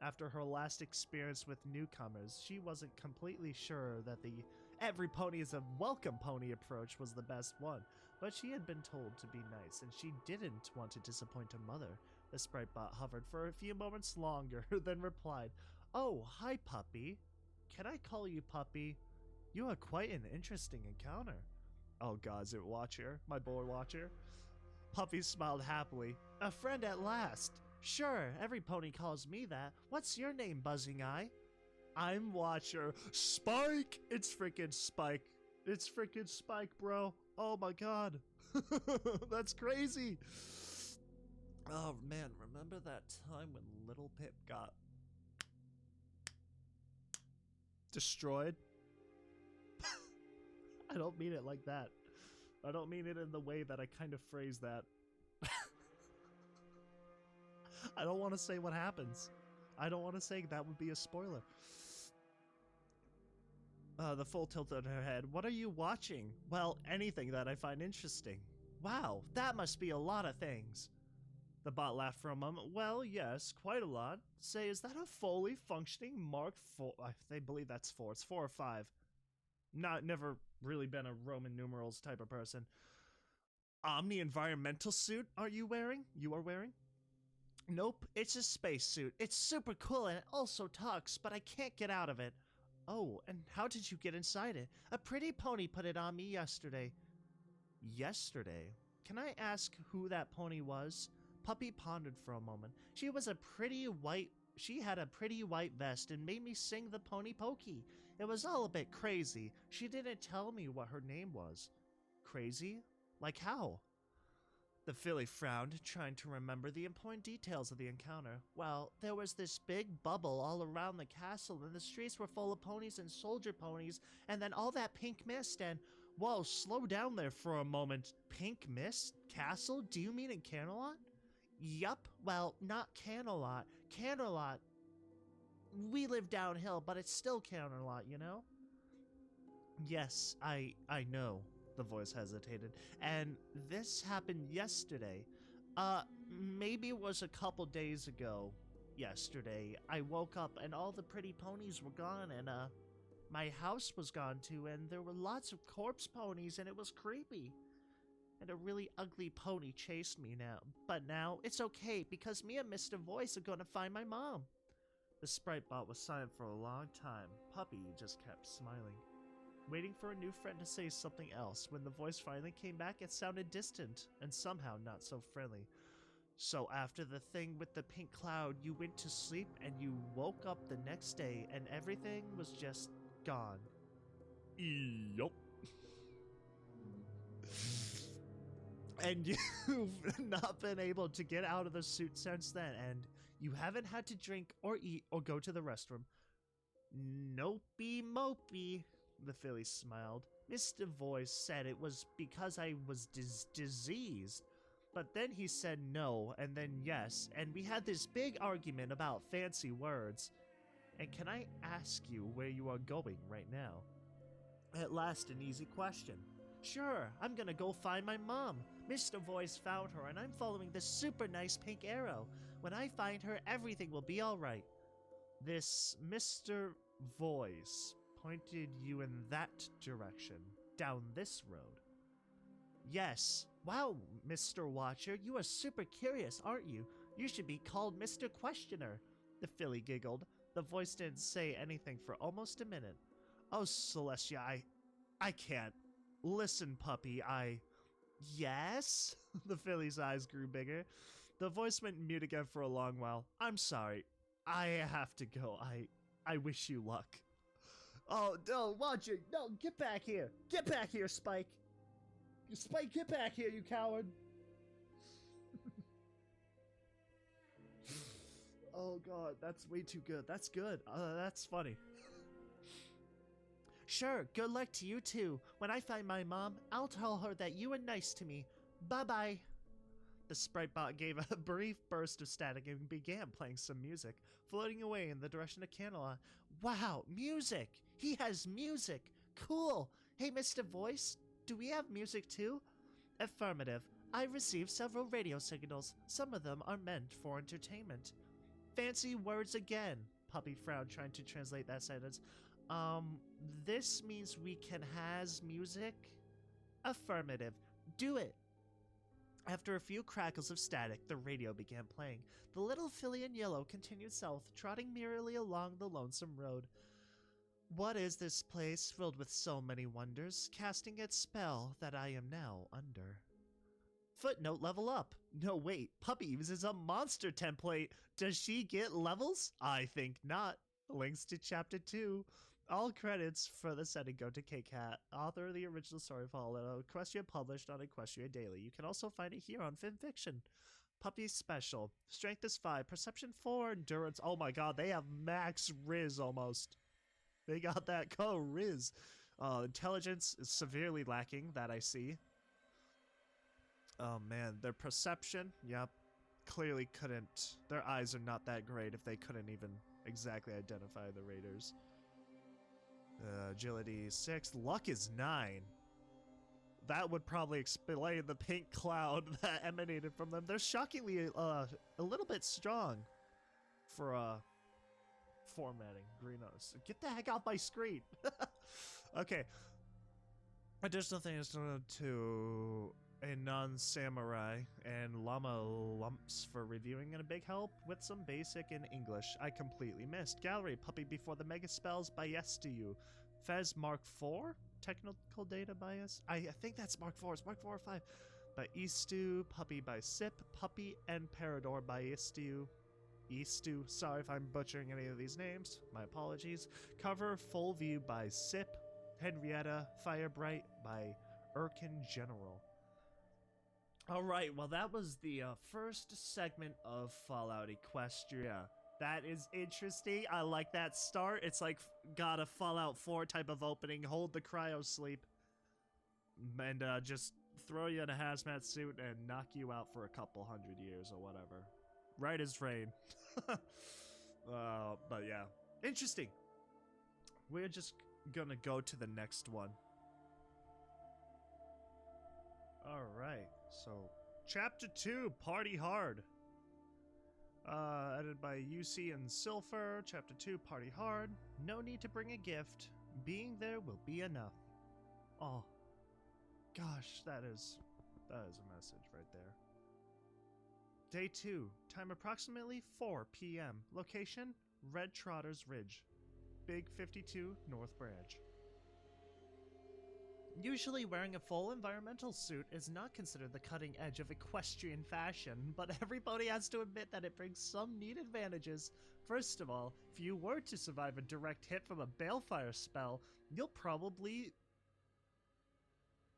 After her last experience with newcomers, she wasn't completely sure that the every pony is a welcome pony approach was the best one, but she had been told to be nice, and she didn't want to disappoint her mother. The sprite bot hovered for a few moments longer, then replied, Oh, hi, Puppy. Can I call you Puppy? You are quite an interesting encounter. Oh god, is it Watcher? My boy Watcher? Puppy smiled happily. A friend at last. Sure, every pony calls me that. What's your name, Buzzing Eye? I'm Watcher. Spike! It's freaking Spike. It's freaking Spike, bro. Oh my god. That's crazy. Oh man, remember that time when little Pip got destroyed? I don't mean it like that. I don't mean it in the way that I kind of phrase that. I don't want to say what happens. I don't want to say that would be a spoiler. The full tilt on her head. What are you watching? Well, anything that I find interesting. Wow, that must be a lot of things. The bot laughed for a moment. Well, yes, quite a lot. Say, is that a fully functioning Mark IV? They believe that's 4. It's 4 or 5. Never really been a Roman numerals type of person. Omni environmental suit are you wearing? You are wearing? Nope, it's a spacesuit. It's super cool and it also talks, but I can't get out of it. Oh, and how did you get inside it? A pretty pony put it on me yesterday. Yesterday? Can I ask who that pony was? Puppy pondered for a moment. She had a pretty white vest and made me sing the Pony Pokey. It was all a bit crazy. She didn't tell me what her name was. Crazy? Like how? The filly frowned, trying to remember the important details of the encounter. Well, there was this big bubble all around the castle, and the streets were full of ponies and soldier ponies, and then all that pink mist, and... Whoa, slow down there for a moment. Pink mist? Castle? Do you mean in Canterlot? Yup. Well, not Canterlot. Canterlot. We live downhill, but it's still Canterlot, you know? Yes, I know. The voice hesitated. And this happened yesterday. Maybe it was a couple days ago. Yesterday, I woke up and all the pretty ponies were gone, and my house was gone too, and there were lots of corpse ponies, and it was creepy. And a really ugly pony chased me now. But now, it's okay, because me and Mr. Voice are gonna find my mom. The sprite bot was silent for a long time. Puppy just kept smiling, waiting for a new friend to say something else. When the voice finally came back, it sounded distant, and somehow not so friendly. So after the thing with the pink cloud, you went to sleep, and you woke up the next day, and everything was just gone. Yup. And you've not been able to get out of the suit since then, and you haven't had to drink or eat or go to the restroom. Nopey mopey, the filly smiled. Mr. Voice said it was because I was diseased, but then he said no, and then yes, and we had this big argument about fancy words. And can I ask you where you are going right now? At last, an easy question. Sure, I'm gonna go find my mom. Mr. Voice found her, and I'm following this super nice pink arrow. When I find her, everything will be alright. This Mr. Voice pointed you in that direction, down this road. Yes. Wow, Mr. Watcher, you are super curious, aren't you? You should be called Mr. Questioner. The filly giggled. The voice didn't say anything for almost a minute. Oh, Celestia, I can't. Listen, puppy, Yes? The filly's eyes grew bigger. The voice went mute again for a long while. I'm sorry. I have to go. I wish you luck. Oh, no, Watcher, no, get back here. Get back here, Spike. Spike, get back here, you coward. Oh, God, that's way too good. That's good. That's funny. Sure, good luck to you too. When I find my mom, I'll tell her that you were nice to me. Bye-bye. The sprite bot gave a brief burst of static and began playing some music, floating away in the direction of Canterlot. Wow, music! He has music! Cool! Hey, Mr. Voice, do we have music too? Affirmative. I received several radio signals. Some of them are meant for entertainment. Fancy words again. Puppy frowned, trying to translate that sentence. This means we can has music? Affirmative. Do it. After a few crackles of static, the radio began playing. The little filly in yellow continued south, trotting merrily along the lonesome road. What is this place filled with so many wonders, casting its spell that I am now under? Footnote level up. No, wait, Puppy uses a monster template. Does she get levels? I think not. Links to chapter 2. All credits for the setting go to K-Cat, author of the original story of Fallout Equestria, published on Equestria Daily. You can also find it here on FinFiction. Puppy Special. Strength is 5, Perception 4, Endurance. Oh my god, they have max Riz almost. They got that Riz. Intelligence is severely lacking, that I see. Oh man, their perception, yep, clearly couldn't. Their eyes are not that great if they couldn't even exactly identify the raiders. Agility 6, luck is 9. That would probably explain the pink cloud that emanated from them. They're shockingly a little bit strong for formatting. Greenhouse. Get the heck off my screen. Okay. Additional things to a non-samurai and llama lumps for reviewing, and a big help with some basic in English I completely missed. Gallery, Puppy Before the Mega Spells by Yestu. Fez Mark 4? Technical data bias? I think that's Mark 4. It's Mark 4 or 5. By Eastu, Puppy by Sip, Puppy and Parador by Eastu. Eastu, sorry if I'm butchering any of these names. My apologies. Cover Full View by Sip. Henrietta Firebright by Erkin General. Alright, well that was the first segment of Fallout Equestria. That is interesting. I like that start. It's like got a Fallout 4 type of opening. Hold the cryo sleep. And just throw you in a hazmat suit and knock you out for a couple hundred years or whatever. Right as rain. But yeah. Interesting. We're just gonna go to the next one. Alright, so Chapter 2, Party Hard. Edited by UC and Silver. Chapter 2, Party Hard. No need to bring a gift. Being there will be enough. Oh, gosh, that is a message right there. Day 2, time approximately 4 p.m. Location, Red Trotters Ridge. Big 52, North Branch. Usually wearing a full environmental suit is not considered the cutting edge of equestrian fashion, but everybody has to admit that it brings some neat advantages. First of all, if you were to survive a direct hit from a balefire spell, you'll probably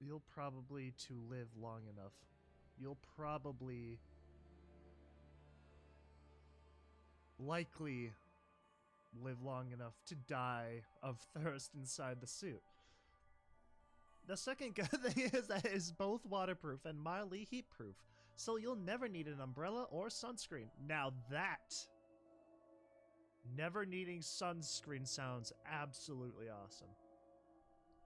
to live long enough. You'll probably likely live long enough to die of thirst inside the suit. The second good thing is that it is both waterproof and mildly heat-proof, so you'll never need an umbrella or sunscreen. Now that, never needing sunscreen sounds absolutely awesome.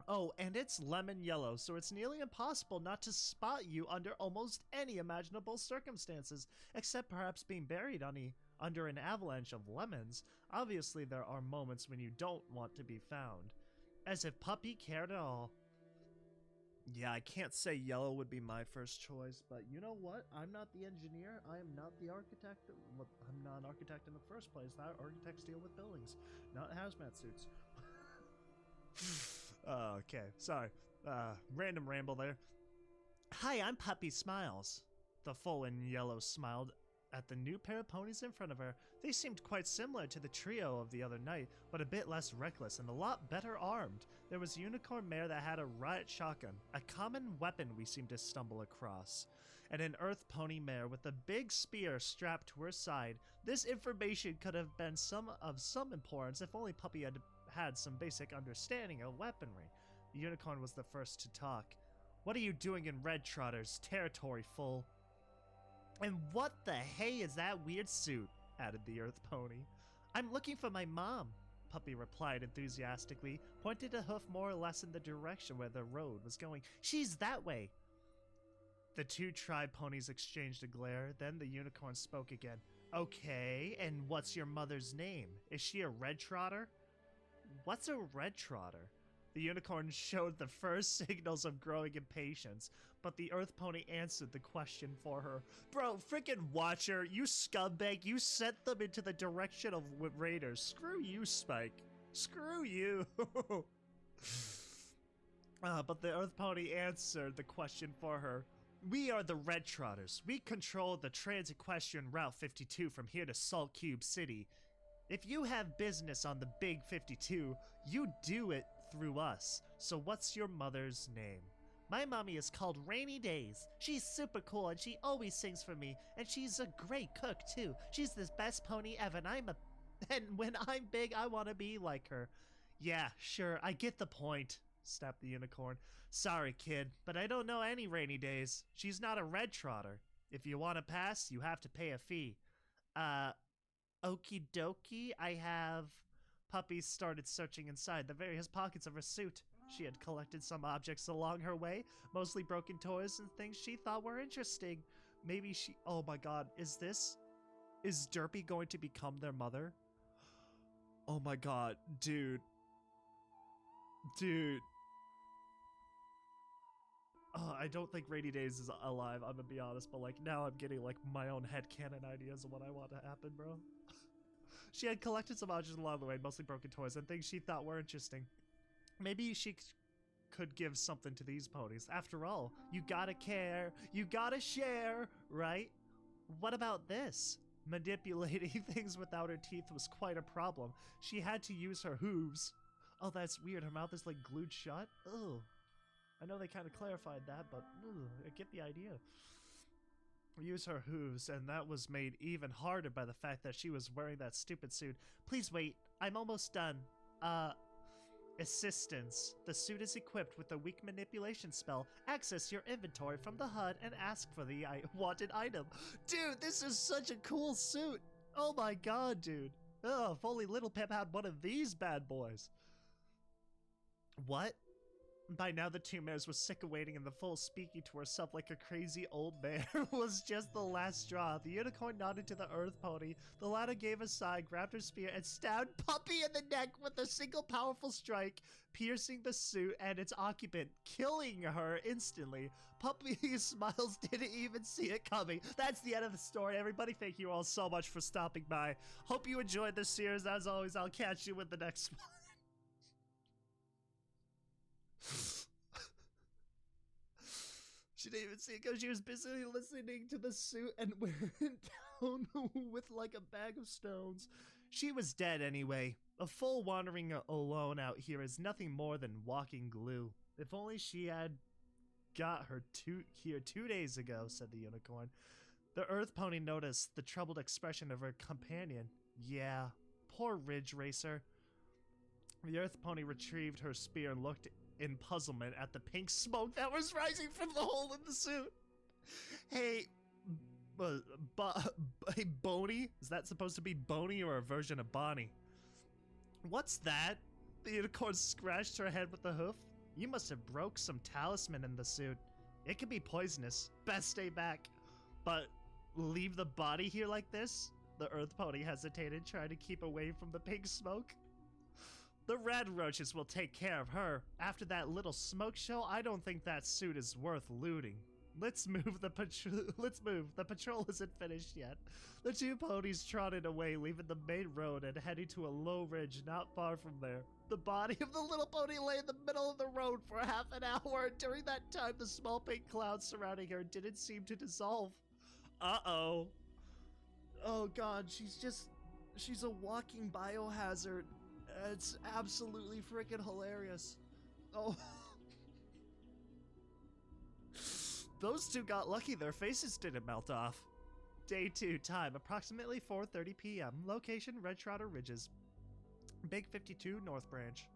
Oh, and it's lemon yellow, so it's nearly impossible not to spot you under almost any imaginable circumstances, except perhaps being buried under an avalanche of lemons. Obviously, there are moments when you don't want to be found. As if Puppy cared at all. Yeah, I can't say yellow would be my first choice, but you know what? I'm not the engineer. I am not the architect. I'm not an architect in the first place. That architects deal with buildings, not hazmat suits. Okay, sorry. Random ramble there. Hi, I'm Puppysmiles. The full and yellow smiled at the new pair of ponies in front of her. They seemed quite similar to the trio of the other night, but a bit less reckless and a lot better armed. There was a unicorn mare that had a riot shotgun, a common weapon we seemed to stumble across, and an earth pony mare with a big spear strapped to her side. This information could have been of some importance if only Puppy had some basic understanding of weaponry. The unicorn was the first to talk. What are you doing in Red Trotter's territory, fool? And what the hey is that weird suit? Added the earth pony. I'm looking for my mom, Puppy replied enthusiastically, pointed a hoof more or less in the direction where the road was going. She's that way. The two tribe ponies exchanged a glare, then the unicorn spoke again. Okay, and what's your mother's name? Is she a red trotter? What's a red trotter? The unicorn showed the first signals of growing impatience, but the earth pony answered the question for her. Bro, frickin' Watcher, you scumbag, you sent them into the direction of raiders. Screw you, Spike. Screw you. But the earth pony answered the question for her. We are the Red Trotters. We control the Trans-Equestrian Route 52 from here to Salt Cube City. If you have business on the Big 52, you do it through us. So what's your mother's name? My mommy is called Rainy Days. She's super cool and she always sings for me. And she's a great cook too. She's the best pony ever and when I'm big, I want to be like her. Yeah, sure, I get the point, snapped the unicorn. Sorry, kid, but I don't know any Rainy Days. She's not a red trotter. If you want to pass, you have to pay a fee. Okie dokie, I have... Puppy started searching inside the various pockets of her suit. She had collected some objects along her way, mostly broken toys and things she thought were interesting. Maybe she... Oh my god, is Derpy going to become their mother? Oh my god, dude. Dude. I don't think Rainy Days is alive, I'm gonna be honest, but like now I'm getting like my own headcanon ideas of what I want to happen, bro. She had collected some objects along the way, mostly broken toys and things she thought were interesting. Maybe she could give something to these ponies. After all, you gotta care, you gotta share, right? What about this? Manipulating things without her teeth was quite a problem. She had to use her hooves. Oh, that's weird. Her mouth is like glued shut. Ugh. I know they kind of clarified that, but I get the idea. Use her hooves, and that was made even harder by the fact that she was wearing that stupid suit. Please wait. I'm almost done. Assistance. The suit is equipped with a weak manipulation spell. Access your inventory from the HUD and ask for the wanted item. Dude, this is such a cool suit. Oh my god, dude. Oh, if only Little Pip had one of these bad boys. What? By now the two mares were sick of waiting, and the foal, speaking to herself like a crazy old mare, was just the last straw. The unicorn nodded to the earth pony. The latter gave a sigh, grabbed her spear, and stabbed Puppy in the neck with a single powerful strike, piercing the suit and its occupant, killing her instantly. Puppysmiles didn't even see it coming. That's the end of the story, everybody. Thank you all so much for stopping by. Hope you enjoyed this series. As always, I'll catch you with the next one. She didn't even see it because she was busy listening to the suit and went down with like a bag of stones. She was dead anyway. A foal wandering alone out here is nothing more than walking glue. If only she had got her here 2 days ago, said the unicorn. The earth pony noticed the troubled expression of her companion. Yeah, poor Ridge Racer. The earth pony retrieved her spear and looked in puzzlement at the pink smoke that was rising from the hole in the suit. Hey, hey, Boney? Is that supposed to be Boney or a version of Bonnie? What's that? The unicorn scratched her head with a hoof. You must have broke some talisman in the suit. It could be poisonous. Best stay back. But leave the body here like this? The earth pony hesitated, trying to keep away from the pink smoke. The red roaches will take care of her. After that little smoke show, I don't think that suit is worth looting. Let's move. The patrol isn't finished yet. The two ponies trotted away, leaving the main road and heading to a low ridge not far from there. The body of the little pony lay in the middle of the road for half an hour. During that time, the small pink clouds surrounding her didn't seem to dissolve. Uh-oh. Oh god, she's a walking biohazard. It's absolutely freaking hilarious. Oh. Those two got lucky their faces didn't melt off. Day 2, time approximately 4:30 p.m. Location Red Trotter Ridges. Big 52 North Branch.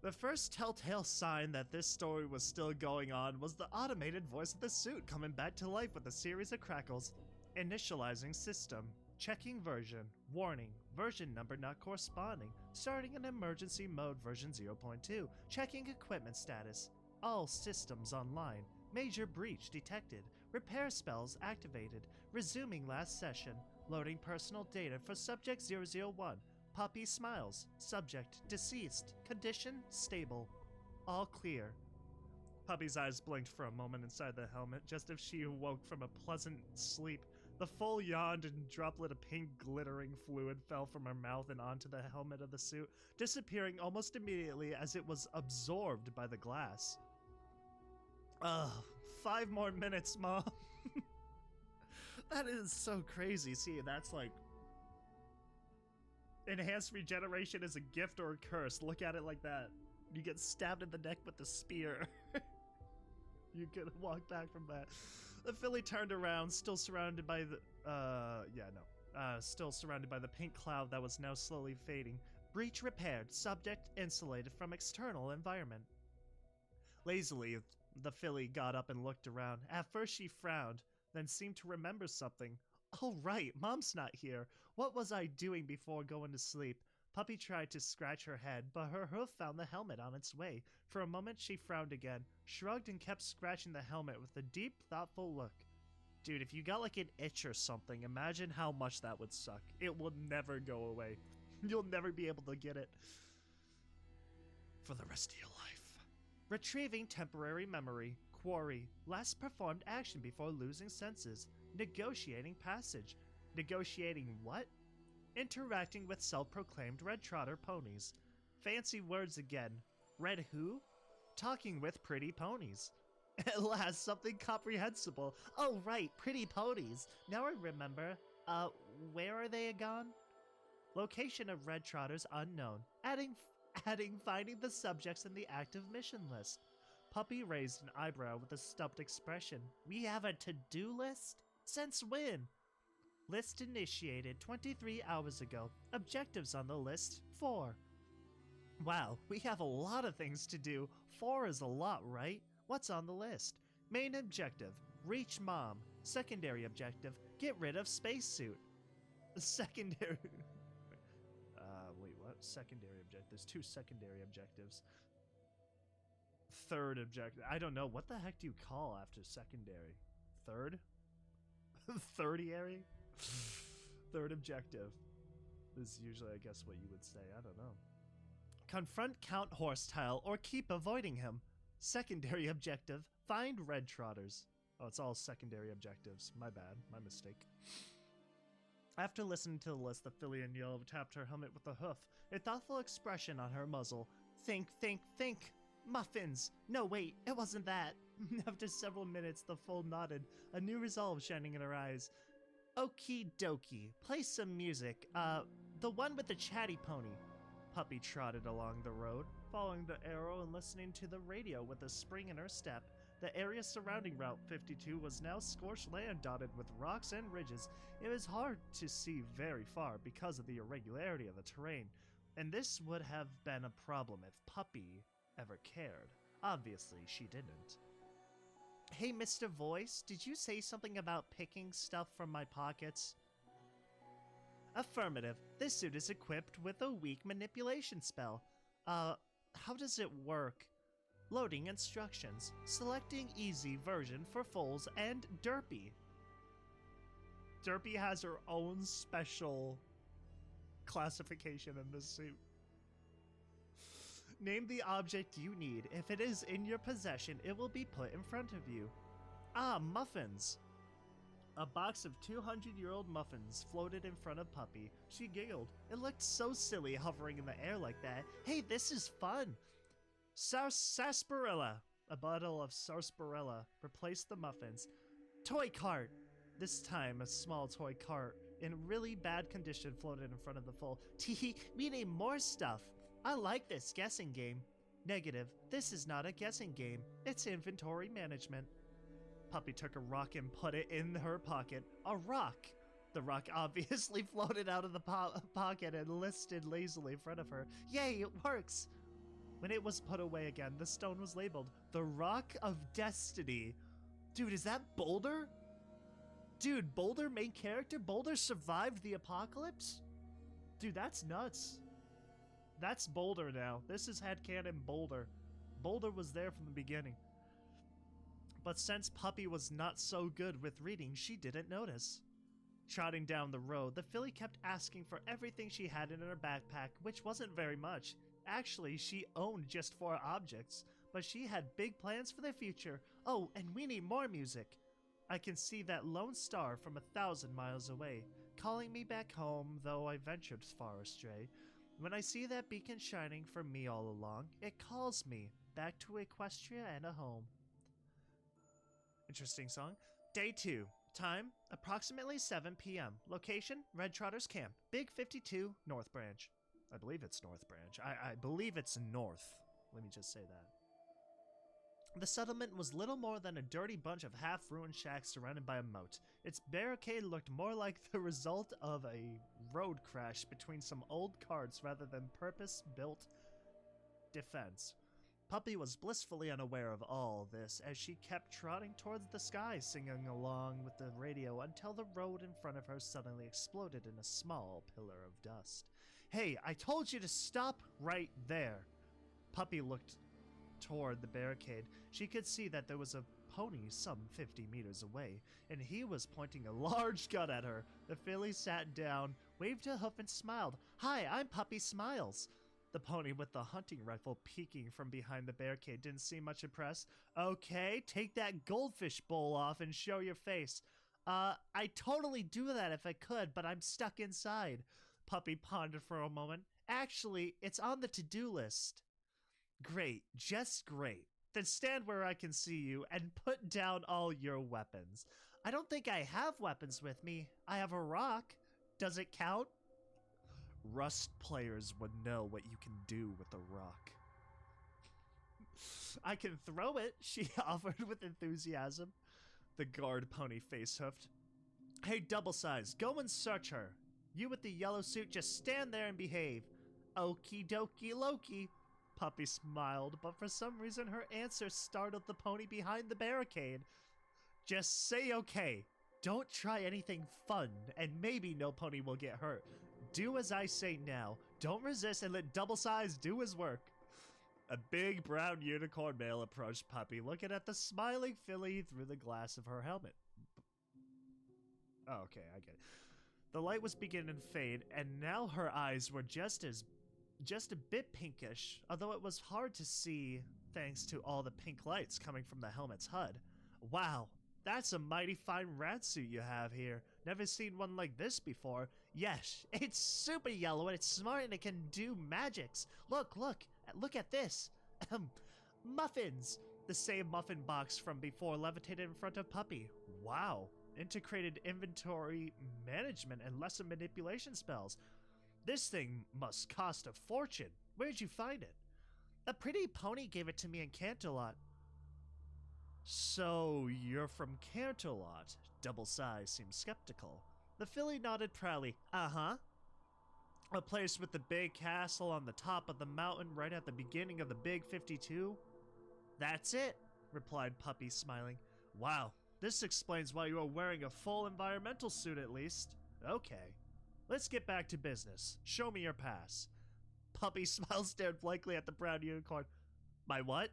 The first telltale sign that this story was still going on was the automated voice of the suit coming back to life with a series of crackles. Initializing system. Checking version. Warning. Version number not corresponding. Starting in emergency mode version 0.2. Checking equipment status. All systems online. Major breach detected. Repair spells activated. Resuming last session. Loading personal data for subject 001. Puppysmiles. Subject deceased. Condition stable. All clear. Puppy's eyes blinked for a moment inside the helmet, just as she awoke from a pleasant sleep. The foal yawned and a droplet of pink glittering fluid fell from her mouth and onto the helmet of the suit, disappearing almost immediately as it was absorbed by the glass. Ugh, 5 more minutes, Mom. That is so crazy. See, that's like Enhanced regeneration is a gift or a curse. Look at it like that. You get stabbed in the neck with the spear. You can walk back from that. The filly turned around, still surrounded by the, still surrounded by the pink cloud that was now slowly fading. Breach repaired, subject insulated from external environment. Lazily, the filly got up and looked around. At first she frowned, then seemed to remember something. Oh right, Mom's not here. What was I doing before going to sleep? Puppy tried to scratch her head, but her hoof found the helmet on its way. For a moment she frowned again, shrugged and kept scratching the helmet with a deep, thoughtful look. Dude, if you got like an itch or something, imagine how much that would suck. It will never go away. You'll never be able to get it for the rest of your life. Retrieving temporary memory. Quarry. Last performed action before losing senses. Negotiating passage. Negotiating what? Interacting with self-proclaimed red trotter ponies. Fancy words again. Red who? Talking with pretty ponies. At last, something comprehensible. Oh right, pretty ponies. Now I remember. Where are they gone? Location of red trotters unknown. Adding finding the subjects in the active mission list. Puppy raised an eyebrow with a stumped expression. We have a to-do list? Since when? List initiated 23 hours ago. Objectives on the list, 4. Wow, we have a lot of things to do. 4 is a lot, right? What's on the list? Main objective, reach Mom. Secondary objective, get rid of spacesuit. Secondary... wait, what? Secondary objective. There's 2 secondary objectives. Third objective. I don't know. What the heck do you call after secondary? Third? Thirdiary? Third objective is usually, I guess, what you would say. I don't know. Confront Count Horsetail or keep avoiding him. Secondary objective, find red trotters. Oh, it's all secondary objectives. My bad. My mistake. After listening to the list, the filly in yellow tapped her helmet with a hoof, a thoughtful expression on her muzzle. Think, think, think. Muffins! No, wait, it wasn't that. After several minutes, the foal nodded, a new resolve shining in her eyes. Okie dokie, play some music. The one with the chatty pony. Puppy trotted along the road, following the arrow and listening to the radio with a spring in her step. The area surrounding Route 52 was now scorched land dotted with rocks and ridges. It was hard to see very far because of the irregularity of the terrain, and this would have been a problem if Puppy ever cared. Obviously, she didn't. Hey, Mr. Voice, did you say something about picking stuff from my pockets? Affirmative. This suit is equipped with a weak manipulation spell. How does it work? Loading instructions. Selecting easy version for foals and Derpy. Derpy has her own special classification in this suit. Name the object you need. If it is in your possession, it will be put in front of you. Ah, muffins. A box of 200-year-old muffins floated in front of Puppy. She giggled. It looked so silly hovering in the air like that. Hey, this is fun. Sarsaparilla. A bottle of sarsaparilla replaced the muffins. Toy cart. This time, a small toy cart in really bad condition floated in front of the foal. Tee, we need more stuff. I like this guessing game. Negative. This is not a guessing game. It's inventory management. Puppy took a rock and put it in her pocket. A rock! The rock obviously floated out of the pocket and listed lazily in front of her. Yay, it works! When it was put away again, the stone was labeled the Rock of Destiny. Dude, is that Boulder? Dude, Boulder, main character? Boulder survived the apocalypse? Dude, that's nuts. That's Boulder now. This is headcanon Boulder. Boulder was there from the beginning. But since Puppy was not so good with reading, she didn't notice. Trotting down the road, the filly kept asking for everything she had in her backpack, which wasn't very much. Actually, she owned just 4 objects, but she had big plans for the future. Oh, and we need more music. I can see that lone star from 1,000 miles away, calling me back home, though I ventured far astray. When I see that beacon shining for me all along, it calls me back to Equestria and a home. Interesting song. Day 2. Time, approximately 7 p.m. Location, Red Trotters Camp, Big 52, North Branch. I believe it's North Branch. I believe it's north. Let me just say that. The settlement was little more than a dirty bunch of half-ruined shacks surrounded by a moat. Its barricade looked more like the result of a road crash between some old carts rather than purpose-built defense. Puppy was blissfully unaware of all this as she kept trotting towards the sky, singing along with the radio until the road in front of her suddenly exploded in a small pillar of dust. Hey, I told you to stop right there! Puppy looked toward the barricade. She could see that there was a pony some 50 meters away, and he was pointing a large gun at her. The filly sat down, waved a hoof, and smiled. Hi, I'm Puppysmiles. The pony with the hunting rifle peeking from behind the barricade didn't seem much impressed. Okay, take that goldfish bowl off and show your face. I'd totally do that if I could, but I'm stuck inside. Puppy pondered for a moment. Actually, it's on the to-do list. Great, just great. Then stand where I can see you and put down all your weapons. I don't think I have weapons with me. I have a rock. Does it count? Rust players would know what you can do with a rock. I can throw it, she offered with enthusiasm. The guard pony face hoofed. Hey, double size, go and search her. You with the yellow suit, just stand there and behave. Okie dokie Loki. Puppy smiled, but for some reason her answer startled the pony behind the barricade. Just say okay. Don't try anything fun, and maybe no pony will get hurt. Do as I say now. Don't resist and let Double Size do his work. A big brown unicorn male approached Puppy, looking at the smiling filly through the glass of her helmet. Oh, okay, I get it. The light was beginning to fade, and now her eyes were just a bit pinkish, although it was hard to see thanks to all the pink lights coming from the helmet's HUD. Wow, that's a mighty fine rat suit you have here. Never seen one like this before. Yes, it's super yellow and it's smart and it can do magics. Look at this. Muffins. The same muffin box from before levitated in front of Puppy. Wow, integrated inventory management and lesson manipulation spells. This thing must cost a fortune. Where'd you find it? A pretty pony gave it to me in Canterlot. So, you're from Canterlot? Double Size seemed skeptical. The filly nodded proudly. Uh-huh. A place with the big castle on the top of the mountain right at the beginning of the Big 52? That's it, replied Puppy, smiling. Wow, this explains why you are wearing a full environmental suit at least. Okay. Let's get back to business. Show me your pass. Puppysmiles stared blankly at the brown unicorn. My what?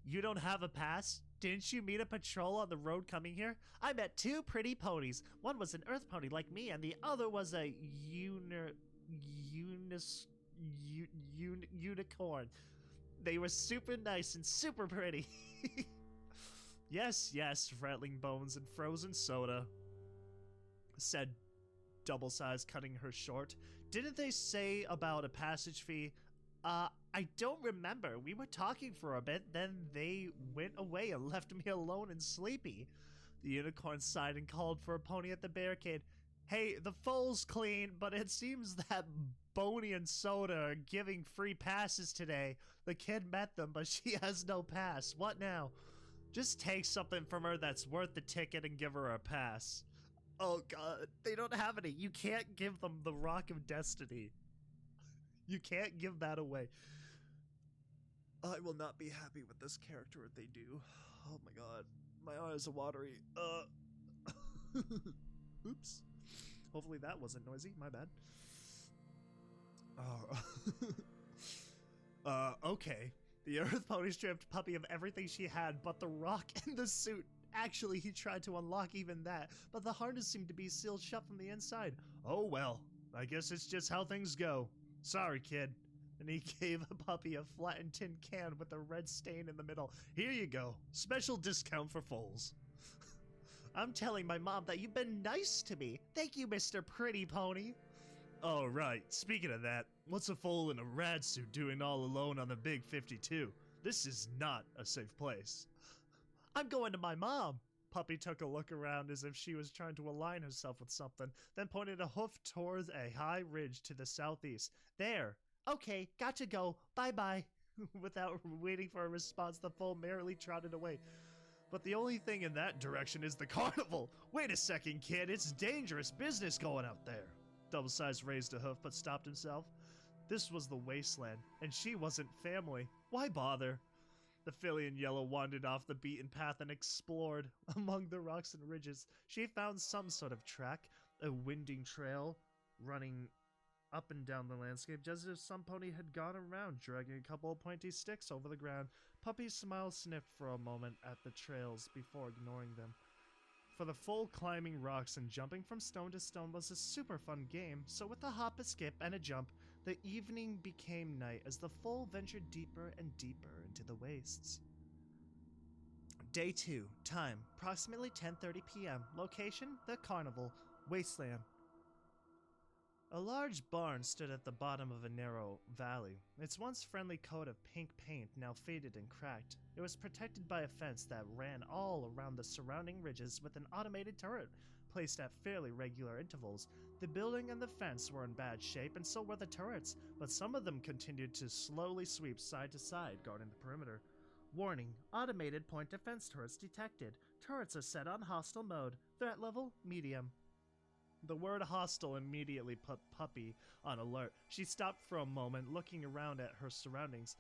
You don't have a pass? Didn't you meet a patrol on the road coming here? I met two pretty ponies. One was an earth pony like me, and the other was a unicorn. They were super nice and super pretty. Yes, rattling bones and frozen soda, said Double Size, cutting her short. Didn't they say about a passage fee? I don't remember. We were talking for a bit, then they went away and left me alone and sleepy. The unicorn sighed and called for a pony at the barricade. Hey, the foal's clean, but it seems that Boney and Soda are giving free passes today. The kid met them, but she has no pass. What now? Just take something from her that's worth the ticket and give her a pass. Oh god, they don't have any. You can't give them the Rock of Destiny. You can't give that away. I will not be happy with this character if they do. Oh my god. My eyes are watery. Oops. Hopefully that wasn't noisy. My bad. Okay. The Earth Pony stripped Puppy of everything she had but the rock and the suit. Actually, he tried to unlock even that, but the harness seemed to be sealed shut from the inside. Oh well, I guess it's just how things go. Sorry, kid. And he gave a Puppy a flattened tin can with a red stain in the middle. Here you go. Special discount for foals. I'm telling my mom that you've been nice to me. Thank you, Mr. Pretty Pony. Oh, right. Speaking of that, what's a foal in a rad suit doing all alone on the Big 52? This is not a safe place. I'm going to my mom. Puppy took a look around as if she was trying to align herself with something, then pointed a hoof towards a high ridge to the southeast. There. Okay, got to go. Bye-bye. Without waiting for a response, the foal merrily trotted away. But the only thing in that direction is the carnival. Wait a second, kid. It's dangerous business going out there. Double Size raised a hoof but stopped himself. This was the Wasteland, and she wasn't family. Why bother? The filly in yellow wandered off the beaten path and explored. Among the rocks and ridges, she found some sort of track, a winding trail running up and down the landscape, just as if some pony had gone around, dragging a couple of pointy sticks over the ground. Puppysmiles sniffed for a moment at the trails before ignoring them. For the foal, climbing rocks and jumping from stone to stone was a super fun game, so with a hop, a skip, and a jump, the evening became night as the foal ventured deeper and deeper into the wastes. Day 2. Time, approximately 10:30 p.m. Location, the carnival, Wasteland. A large barn stood at the bottom of a narrow valley, its once friendly coat of pink paint now faded and cracked. It was protected by a fence that ran all around the surrounding ridges with an automated turret placed at fairly regular intervals. The building and the fence were in bad shape, and so were the turrets, but some of them continued to slowly sweep side to side, guarding the perimeter. Warning: automated point defense turrets detected. Turrets are set on hostile mode. Threat level: medium. The word hostile immediately put Puppy on alert. She stopped for a moment, looking around at her surroundings.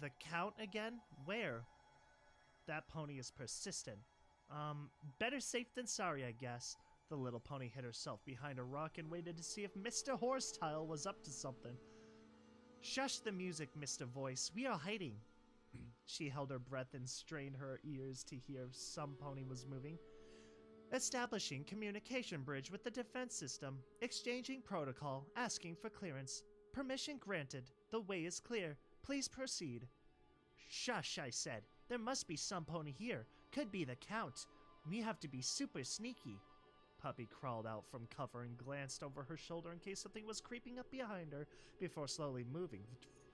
The count again? Where? That pony is persistent. Better safe than sorry, I guess. The little pony hid herself behind a rock and waited to see if Mr. Horsetail was up to something. Shush the music, Mr. Voice. We are hiding. She held her breath and strained her ears to hear if some pony was moving. Establishing communication bridge with the defense system. Exchanging protocol. Asking for clearance. Permission granted. The way is clear. Please proceed. Shush, I said. There must be some pony here. Could be the Count. We have to be super sneaky. Puppy crawled out from cover and glanced over her shoulder in case something was creeping up behind her before slowly moving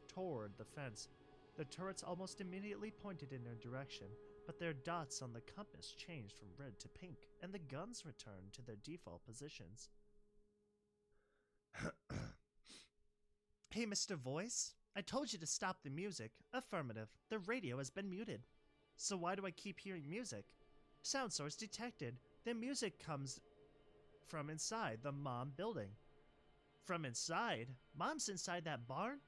toward the fence. The turrets almost immediately pointed in their direction, but their dots on the compass changed from red to pink, and the guns returned to their default positions. Hey, Mr. Voice? I told you to stop the music. Affirmative. The radio has been muted. So why do I keep hearing music? Sound source detected. The music comes from inside the Mom building. From inside? Mom's inside that barn?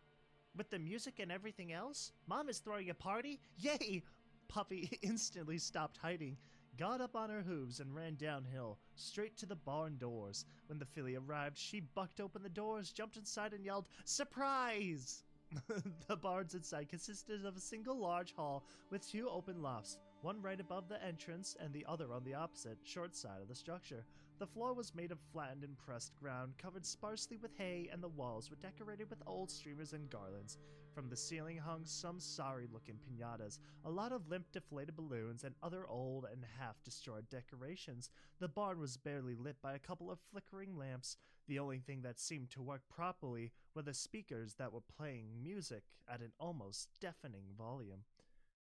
With the music and everything else? Mom is throwing a party? Yay! Puppy instantly stopped hiding, got up on her hooves, and ran downhill, straight to the barn doors. When the filly arrived, she bucked open the doors, jumped inside, and yelled, "Surprise!" The barns inside consisted of a single large hall with two open lofts, one right above the entrance and the other on the opposite, short side of the structure. The floor was made of flattened and pressed ground, covered sparsely with hay, and the walls were decorated with old streamers and garlands. From the ceiling hung some sorry-looking piñatas, a lot of limp deflated balloons, and other old and half-destroyed decorations. The barn was barely lit by a couple of flickering lamps. The only thing that seemed to work properly were the speakers that were playing music at an almost deafening volume.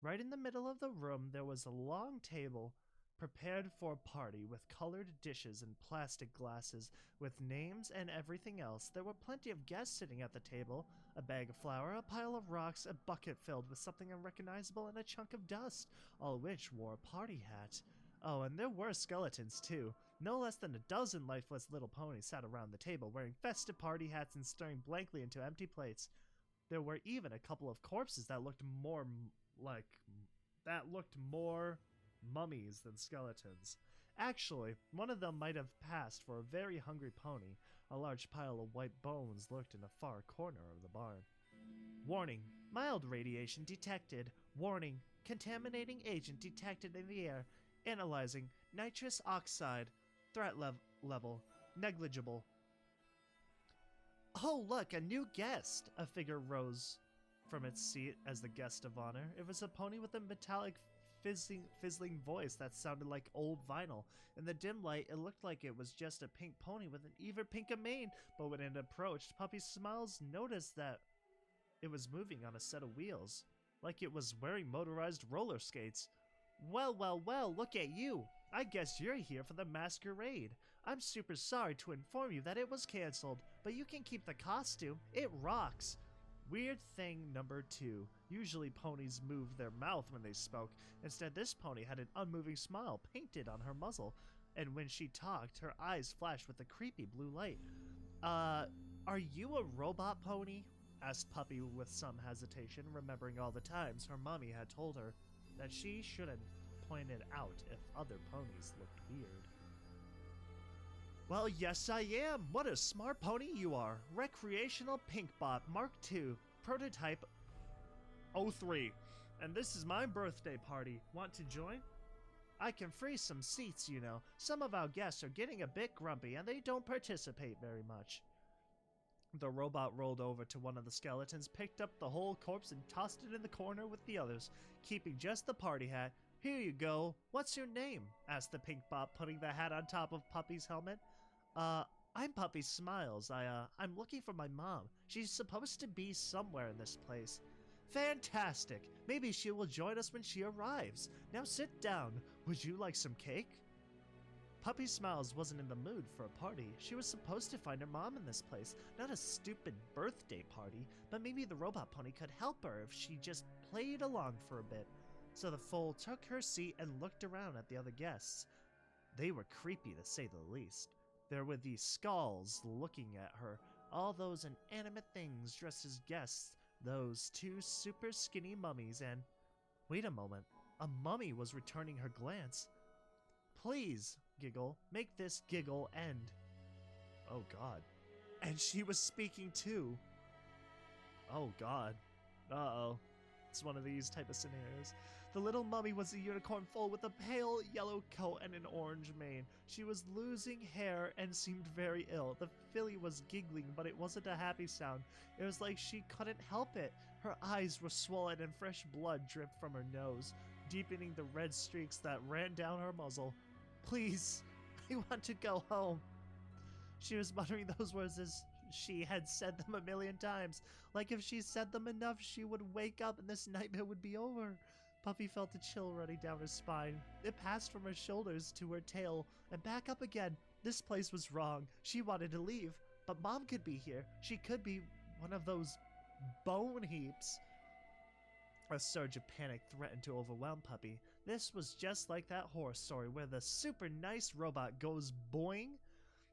Right in the middle of the room there was a long table prepared for a party with colored dishes and plastic glasses with names and everything else. There were plenty of guests sitting at the table, a bag of flour, a pile of rocks, a bucket filled with something unrecognizable, and a chunk of dust, all of which wore a party hat. Oh, and there were skeletons too. No less than a dozen lifeless little ponies sat around the table wearing festive party hats and staring blankly into empty plates. There were even a couple of corpses that looked more mummies than skeletons. Actually, one of them might have passed for a very hungry pony. A large pile of white bones lurked in a far corner of the barn. Warning: mild radiation detected. Warning: contaminating agent detected in the air. Analyzing: nitrous oxide. Threat level negligible. Oh, look, a new guest! A figure rose from its seat as the guest of honor. It was a pony with a metallic fizzling voice that sounded like old vinyl. In the dim light, it looked like it was just a pink pony with an even pinker mane, but when it approached, Puppysmiles noticed that it was moving on a set of wheels, like it was wearing motorized roller skates. Well, well, well, look at you! I guess you're here for the masquerade. I'm super sorry to inform you that it was canceled, but you can keep the costume. It rocks. Weird thing number 2. Usually ponies moved their mouth when they spoke. Instead, this pony had an unmoving smile painted on her muzzle, and when she talked, her eyes flashed with a creepy blue light. Are you a robot pony? Asked Puppy with some hesitation, remembering all the times her mommy had told her that she shouldn't point it out if other ponies looked weird. Well, yes I am. What a smart pony you are. Recreational Pink Bot Mark II, prototype 03. And this is my birthday party. Want to join? I can freeze some seats, you know. Some of our guests are getting a bit grumpy and they don't participate very much. The robot rolled over to one of the skeletons, picked up the whole corpse and tossed it in the corner with the others, keeping just the party hat. Here you go. What's your name? Asked the pink bot, putting the hat on top of Puppy's helmet. I'm Puppysmiles. I'm looking for my mom. She's supposed to be somewhere in this place. Fantastic. Maybe she will join us when she arrives. Now sit down. Would you like some cake? Puppysmiles wasn't in the mood for a party. She was supposed to find her mom in this place, not a stupid birthday party, but maybe the robot pony could help her if she just played along for a bit. So the foal took her seat and looked around at the other guests. They were creepy to say the least. There were these skulls looking at her, all those inanimate things dressed as guests, those 2 super skinny mummies, and... Wait a moment, a mummy was returning her glance. Please, Giggle, make this giggle end. Oh god. And she was speaking too. Oh god. Uh-oh. It's one of these type of scenarios. The little mummy was a unicorn foal with a pale yellow coat and an orange mane. She was losing hair and seemed very ill. The filly was giggling, but it wasn't a happy sound. It was like she couldn't help it. Her eyes were swollen and fresh blood dripped from her nose, deepening the red streaks that ran down her muzzle. Please, I want to go home. She was muttering those words as she had said them a million times. Like if she said them enough, she would wake up and this nightmare would be over. Puppy felt a chill running down her spine. It passed from her shoulders to her tail and back up again. This place was wrong. She wanted to leave, but Mom could be here. She could be one of those bone heaps. A surge of panic threatened to overwhelm Puppy. This was just like that horror story where the super nice robot goes boing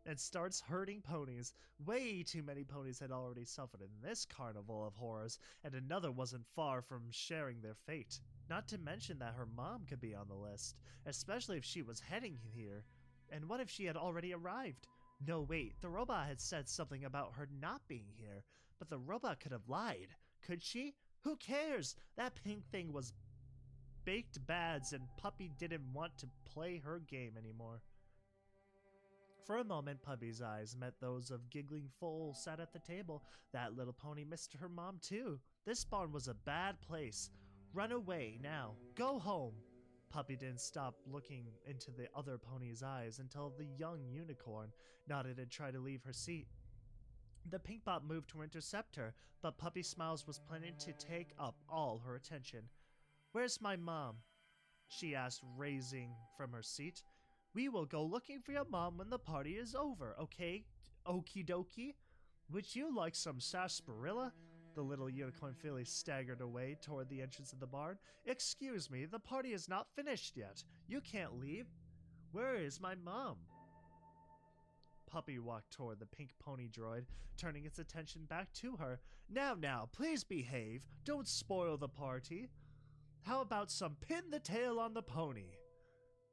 and starts hurting ponies. Way too many ponies had already suffered in this carnival of horrors, and another wasn't far from sharing their fate. Not to mention that her mom could be on the list, especially if she was heading here. And what if she had already arrived? No, wait, the robot had said something about her not being here, but the robot could have lied. Could she? Who cares? That pink thing was baked bads and Puppy didn't want to play her game anymore. For a moment, Puppy's eyes met those of giggling foal sat at the table. That little pony missed her mom too. This barn was a bad place. Run away now. Go home. Puppy didn't stop looking into the other pony's eyes until the young unicorn nodded and tried to leave her seat. The pink bot moved to intercept her, but Puppysmiles was planning to take up all her attention. Where's my mom? She asked, raising from her seat. We will go looking for your mom when the party is over, okay? Okie dokie? Would you like some sarsaparilla? The little unicorn filly staggered away toward the entrance of the barn. Excuse me, the party is not finished yet. You can't leave. Where is my mom? Puppy walked toward the pink pony droid, turning its attention back to her. Now, please behave. Don't spoil the party. How about some pin the tail on the pony?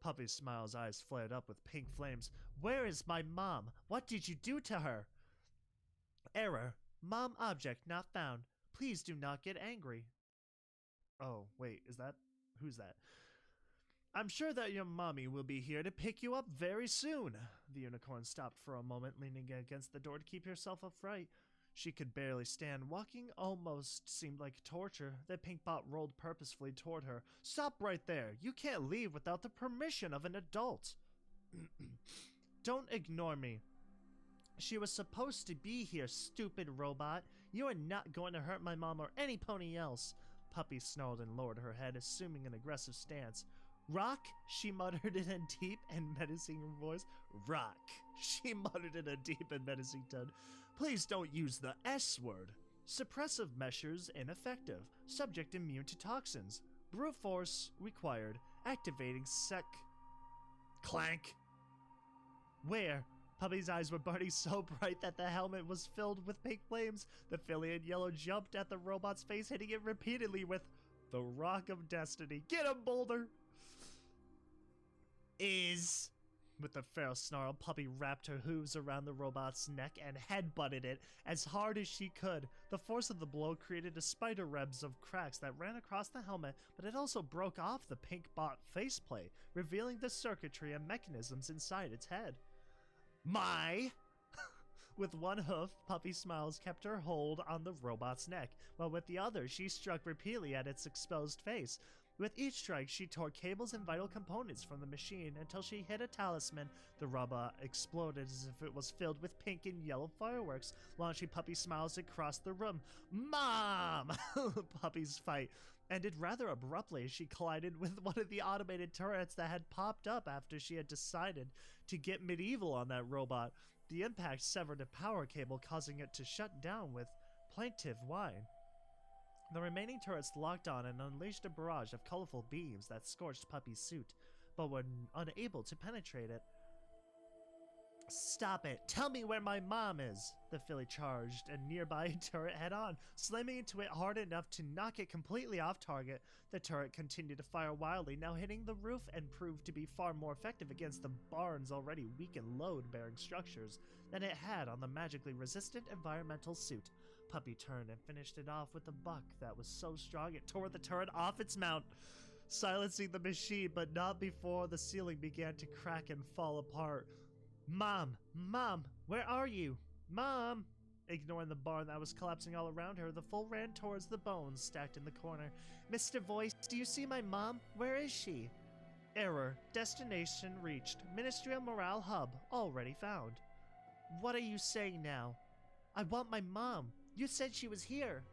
Puppysmiles' eyes flared up with pink flames. Where is my mom? What did you do to her? Error. Mom object not found. Please do not get angry. Oh, wait, who's that? I'm sure that your mommy will be here to pick you up very soon. The unicorn stopped for a moment, leaning against the door to keep herself upright. She could barely stand. Walking almost seemed like torture. The pink bot rolled purposefully toward her. Stop right there. You can't leave without the permission of an adult. Don't ignore me. She was supposed to be here, stupid robot. You are not going to hurt my mom or any pony else. Puppy snarled and lowered her head, assuming an aggressive stance. Rock, she muttered in a deep and menacing voice. Rock, she muttered in a deep and menacing tone. Please don't use the S word. Suppressive measures ineffective. Subject immune to toxins. Brute force required. Activating Clank. Where? Puppy's eyes were burning so bright that the helmet was filled with pink flames. The filly in yellow jumped at the robot's face, hitting it repeatedly with the Rock of Destiny. Get him, Boulder! With a feral snarl, Puppy wrapped her hooves around the robot's neck and headbutted it as hard as she could. The force of the blow created a spider webs of cracks that ran across the helmet, but it also broke off the pink bot faceplate, revealing the circuitry and mechanisms inside its head. With one hoof, Puppysmiles kept her hold on the robot's neck, while with the other she struck repeatedly at its exposed face. With each strike, she tore cables and vital components from the machine until she hit a talisman. The robot exploded as if it was filled with pink and yellow fireworks, launching Puppysmiles across the room. Mom! Puppy's fight ended rather abruptly as she collided with one of the automated turrets that had popped up after she had decided to get medieval on that robot. The impact severed a power cable, causing it to shut down with plaintive whine. The remaining turrets locked on and unleashed a barrage of colorful beams that scorched Puppy's suit, but were unable to penetrate it. Stop it! Tell me where my mom is! The filly charged a nearby turret head-on, slamming into it hard enough to knock it completely off target. The turret continued to fire wildly, now hitting the roof, and proved to be far more effective against the barn's already weak and load-bearing structures than it had on the magically resistant environmental suit. Puppy turned and finished it off with a buck that was so strong it tore the turret off its mount, silencing the machine, but not before the ceiling began to crack and fall apart. Mom! Where are you? Mom! Ignoring the barn that was collapsing all around her, the foal ran towards the bones stacked in the corner. Mr. Voice, do you see my mom? Where is she? Error. Destination reached. Ministerial Morale Hub already found. What are you saying now? I want my mom. You said she was here.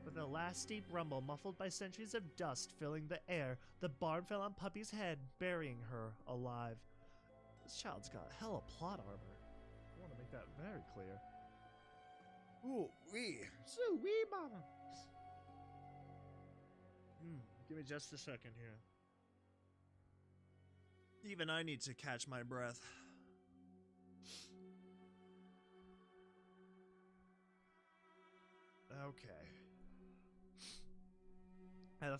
With a last deep rumble muffled by centuries of dust filling the air, the barn fell on Puppy's head, burying her alive. This child's got hella plot armor. I want to make that very clear. Ooh, wee. So wee, mama. Give me just a second here. Even I need to catch my breath. Okay. As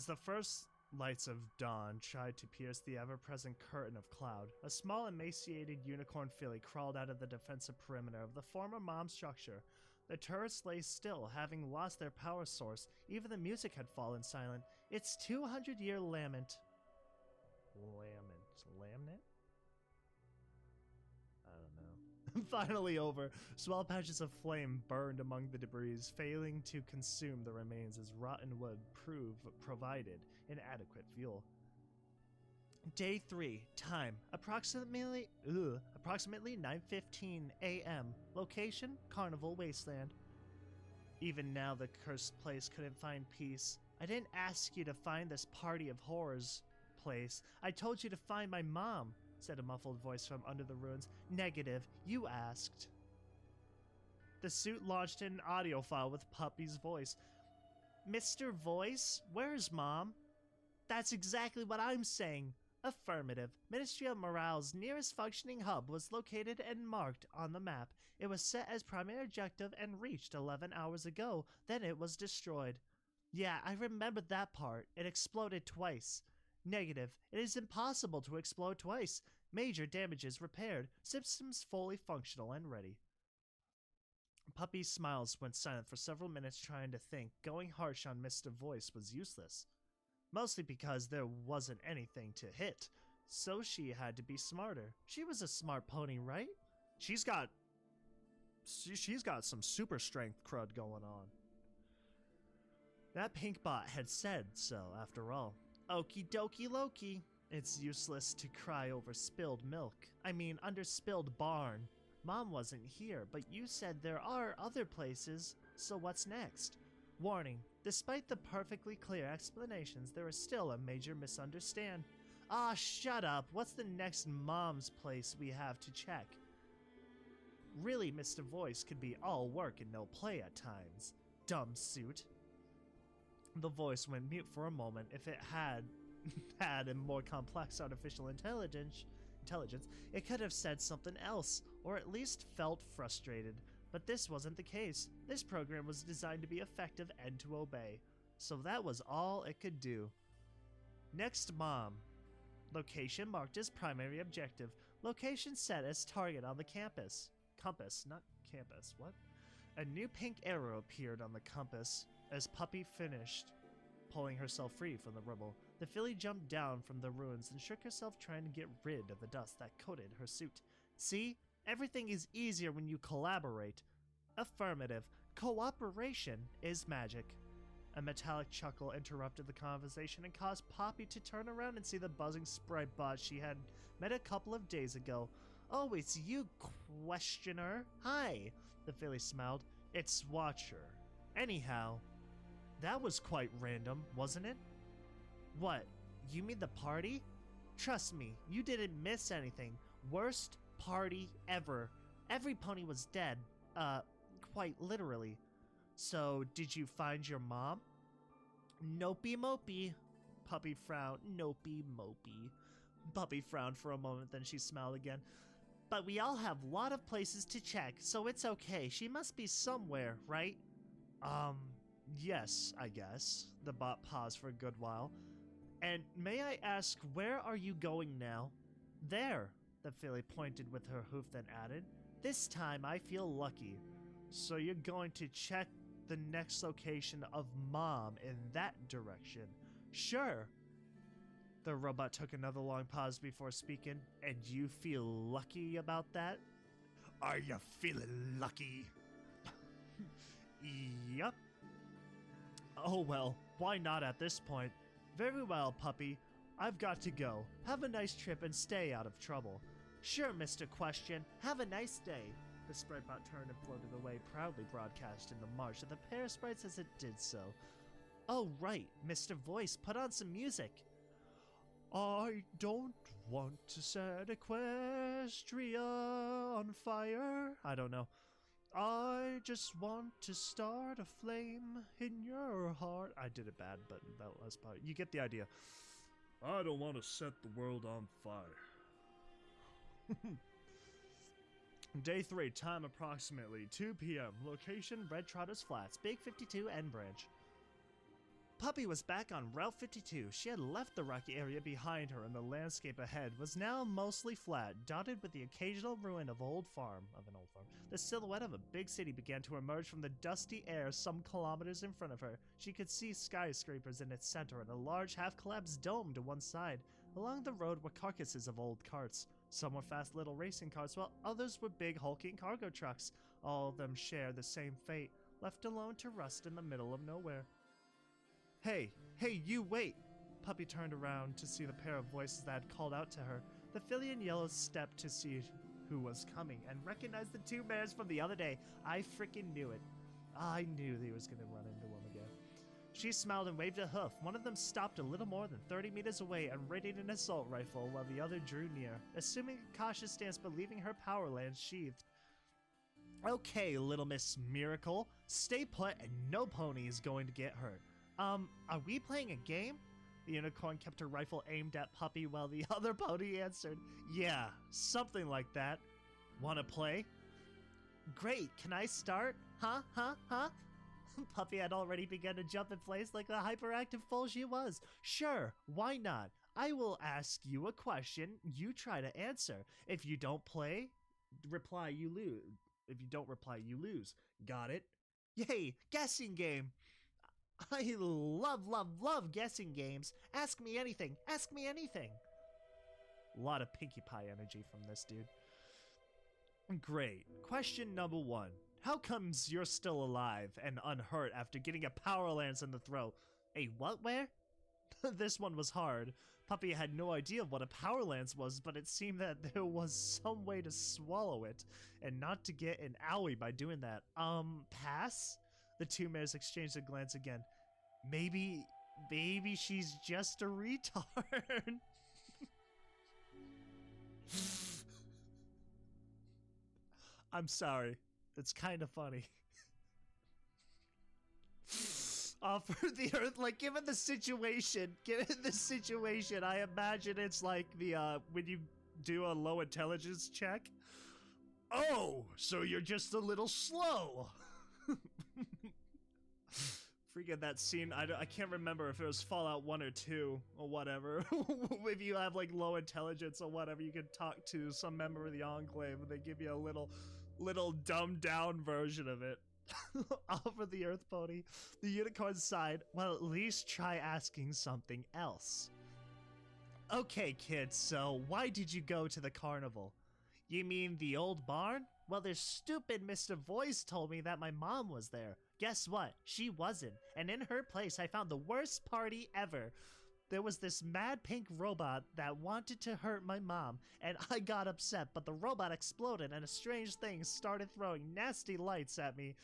the first lights of dawn tried to pierce the ever-present curtain of cloud, a small emaciated unicorn filly crawled out of the defensive perimeter of the former mom structure. The turrets lay still, having lost their power source. Even the music had fallen silent. Its 200-year lament? I don't know. Finally over. Small patches of flame burned among the debris, failing to consume the remains as rotten wood provided inadequate fuel. Day 3. Time. Approximately 9:15 a.m. Location, Carnival Wasteland. Even now the cursed place couldn't find peace. I didn't ask you to find this party of horrors place. I told you to find my mom, said a muffled voice from under the ruins. Negative. You asked. The suit launched an audio file with Puppy's voice. Mr. Voice, where's Mom? That's exactly what I'm saying. Affirmative. Ministry of Morale's nearest functioning hub was located and marked on the map. It was set as primary objective and reached 11 hours ago. Then it was destroyed. Yeah, I remembered that part. It exploded twice. Negative. It is impossible to explode twice. Major damages repaired. Systems fully functional and ready. Puppysmiles went silent for several minutes trying to think. Going harsh on Mr. Voice was useless. Mostly because there wasn't anything to hit. So she had to be smarter. She was a smart pony, right? She's got some super strength crud going on. That pink bot had said so, after all. Okie dokie Loki. It's useless to cry over spilled milk. I mean, under spilled barn. Mom wasn't here, but you said there are other places, so what's next? Warning, despite the perfectly clear explanations, there is still a major misunderstand. Ah, shut up. What's the next mom's place we have to check? Really, Mr. Voice could be all work and no play at times. Dumb suit. The voice went mute for a moment. If it had had a more complex artificial intelligence, it could have said something else, or at least felt frustrated. But this wasn't the case. This program was designed to be effective and to obey. So that was all it could do. Next mom. Location marked as primary objective. Location set as target on the campus. Compass, not campus. What? A new pink arrow appeared on the compass as Puppy finished pulling herself free from the rubble. The filly jumped down from the ruins and shook herself trying to get rid of the dust that coated her suit. See? Everything is easier when you collaborate. Affirmative. Cooperation is magic. A metallic chuckle interrupted the conversation and caused Poppy to turn around and see the buzzing sprite bot she had met a couple of days ago. Oh, it's you, questioner. Hi. The filly smiled. It's Watcher. Anyhow, that was quite random, wasn't it? What? You mean the party? Trust me, you didn't miss anything. Worst party ever. Every pony was dead. Quite literally. So, did you find your mom? Nopey mopey. Puppy frowned. Nopey mopey. Puppy frowned for a moment, then she smiled again. But we all have a lot of places to check, so it's okay. She must be somewhere, right? Yes, I guess. The bot paused for a good while. And may I ask, where are you going now? There, the filly pointed with her hoof, then added. This time I feel lucky. So you're going to check the next location of Mom in that direction? Sure. The robot took another long pause before speaking. And you feel lucky about that? Are you feeling lucky? Yup. Oh well, why not at this point? Very well, Puppy. I've got to go. Have a nice trip and stay out of trouble. Sure, Mr. Question. Have a nice day. The sprite bot turned and floated away, proudly broadcasting the march of the pair of sprites as it did so. Oh right, Mr. Voice, put on some music. I don't want to set Equestria on fire. I don't know. I just want to start a flame in your heart. I did it bad, but that was part. You get the idea. I don't want to set the world on fire. Day 3, time approximately 2 p.m. Location, Red Trotters Flats, Big 52 N Branch. Puppy was back on Route 52. She had left the rocky area behind her, and the landscape ahead was now mostly flat, dotted with the occasional ruin of an old farm. The silhouette of a big city began to emerge from the dusty air some kilometers in front of her. She could see skyscrapers in its center and a large half-collapsed dome to one side. Along the road were carcasses of old carts. Some were fast little racing carts, while others were big hulking cargo trucks. All of them shared the same fate, left alone to rust in the middle of nowhere. Hey, you wait! Puppy turned around to see the pair of voices that had called out to her. The filly in yellow stepped to see who was coming and recognized the two mares from the other day. I freaking knew it. I knew they was gonna run into them again. She smiled and waved a hoof. One of them stopped a little more than 30 meters away and readied an assault rifle while the other drew near, assuming a cautious stance but leaving her power lance sheathed. Okay, little Miss Miracle, stay put and no pony is going to get hurt. Are we playing a game? The unicorn kept her rifle aimed at Puppy while the other pony answered, yeah, something like that. Wanna play? Great, can I start? Huh? Puppy had already begun to jump in place like the hyperactive foal she was. Sure, why not? I will ask you a question, you try to answer. If you don't reply, you lose. If you don't reply, you lose. Got it? Yay, guessing game! I love guessing games. Ask me anything. Ask me anything. A lot of Pinkie Pie energy from this dude. Great. Question number 1. How comes you're still alive and unhurt after getting a power lance in the throat? A what where? This one was hard. Puppy had no idea what a power lance was, but it seemed that there was some way to swallow it and not to get an owie by doing that. Pass? The two mares exchanged a glance again. Maybe she's just a retard. I'm sorry. It's kind of funny. For the earth, like, given the situation, I imagine it's like the, when you do a low intelligence check. Oh, so you're just a little slow. Freaking that scene, I can't remember if it was Fallout 1 or 2 or whatever. If you have like low intelligence or whatever, you can talk to some member of the Enclave and they give you a little dumbed down version of it. Offer the Earth Pony. The unicorn sighed. Well, at least try asking something else. Okay, kids, so why did you go to the carnival? You mean the old barn? Well, their stupid Mr. Voice told me that my mom was there. Guess what? She wasn't. And in her place, I found the worst party ever. There was this mad pink robot that wanted to hurt my mom, and I got upset, but the robot exploded and a strange thing started throwing nasty lights at me.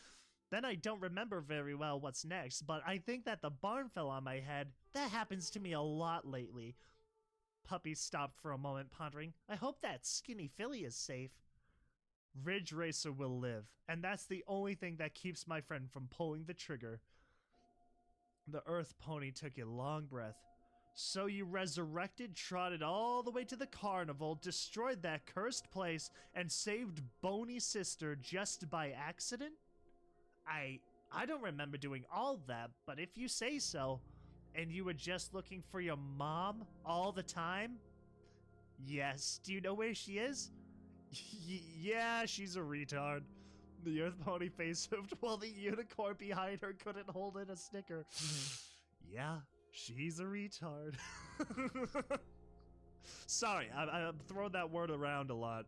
Then I don't remember very well what's next, but I think that the barn fell on my head. That happens to me a lot lately. Puppy stopped for a moment, pondering. I hope that skinny filly is safe. Ridge Racer will live, and that's the only thing that keeps my friend from pulling the trigger. The Earth Pony took a long breath. So you resurrected, trotted all the way to the carnival, destroyed that cursed place, and saved Boney's sister just by accident? I don't remember doing all that, but if you say so, and you were just looking for your mom all the time? Yes. Do you know where she is? Yeah, she's a retard. The Earth Pony face hoofed while the unicorn behind her couldn't hold in a snicker. Yeah, she's a retard. Sorry, I'm throwing that word around a lot.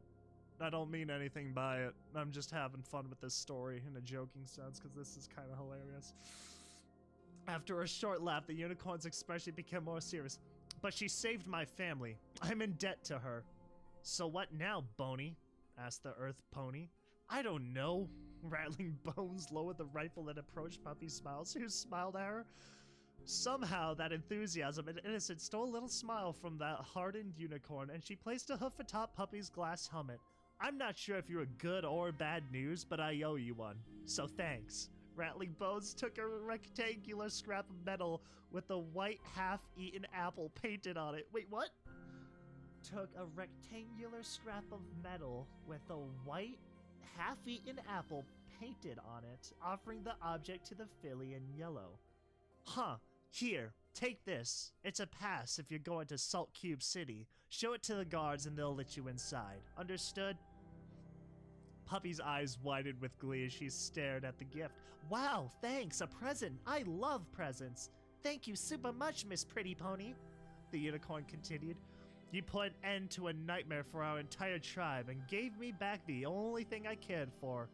I don't mean anything by it. I'm just having fun with this story in a joking sense because this is kind of hilarious. After a short laugh, the unicorn's expression became more serious. But she saved my family. I'm in debt to her. So what now, Boney? Asked the Earth Pony. I don't know. Rattling Bones lowered the rifle and approached Puppysmiles, who smiled at her. Somehow, that enthusiasm and innocence stole a little smile from that hardened unicorn, and she placed a hoof atop Puppy's glass helmet. I'm not sure if you're good or bad news, but I owe you one. So thanks. Rattling Bones took a rectangular scrap of metal with a white half-eaten apple painted on it. Wait, what? Took a rectangular scrap of metal with a white half-eaten apple painted on it, offering the object to the filly in yellow. Huh. Here, take this. It's a pass if you're going to Salt Cube City. Show it to the guards and they'll let you inside. Understood? Puppy's eyes widened with glee as she stared at the gift. Wow, thanks, a present. I love presents. Thank you super much, Miss Pretty Pony. The unicorn continued. You put an end to a nightmare for our entire tribe and gave me back the only thing I cared for.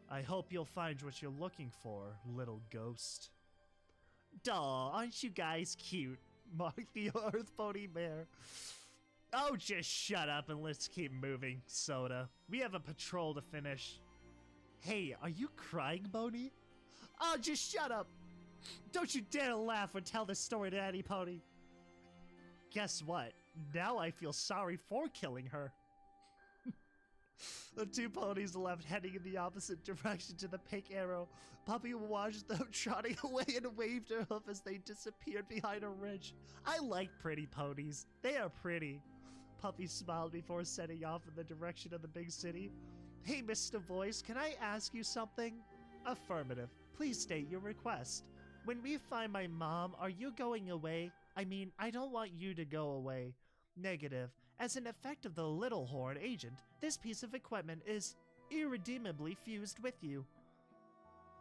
I hope you'll find what you're looking for, little ghost. Duh, aren't you guys cute? Mocked the Earth Pony Bear. Oh, just shut up and let's keep moving, Soda. We have a patrol to finish. Hey, are you crying, Boney? Oh, just shut up! Don't you dare laugh or tell this story to any pony. Guess what? Now I feel sorry for killing her. The two ponies left, heading in the opposite direction to the pink arrow. Puppy watched them trotting away and waved her hoof as they disappeared behind a ridge. I like pretty ponies. They are pretty. Puppy smiled before setting off in the direction of the big city. Hey, Mr. Voice, can I ask you something? Affirmative. Please state your request. When we find my mom, are you going away? I mean, I don't want you to go away. Negative. As an effect of the Little Horn agent, this piece of equipment is irredeemably fused with you.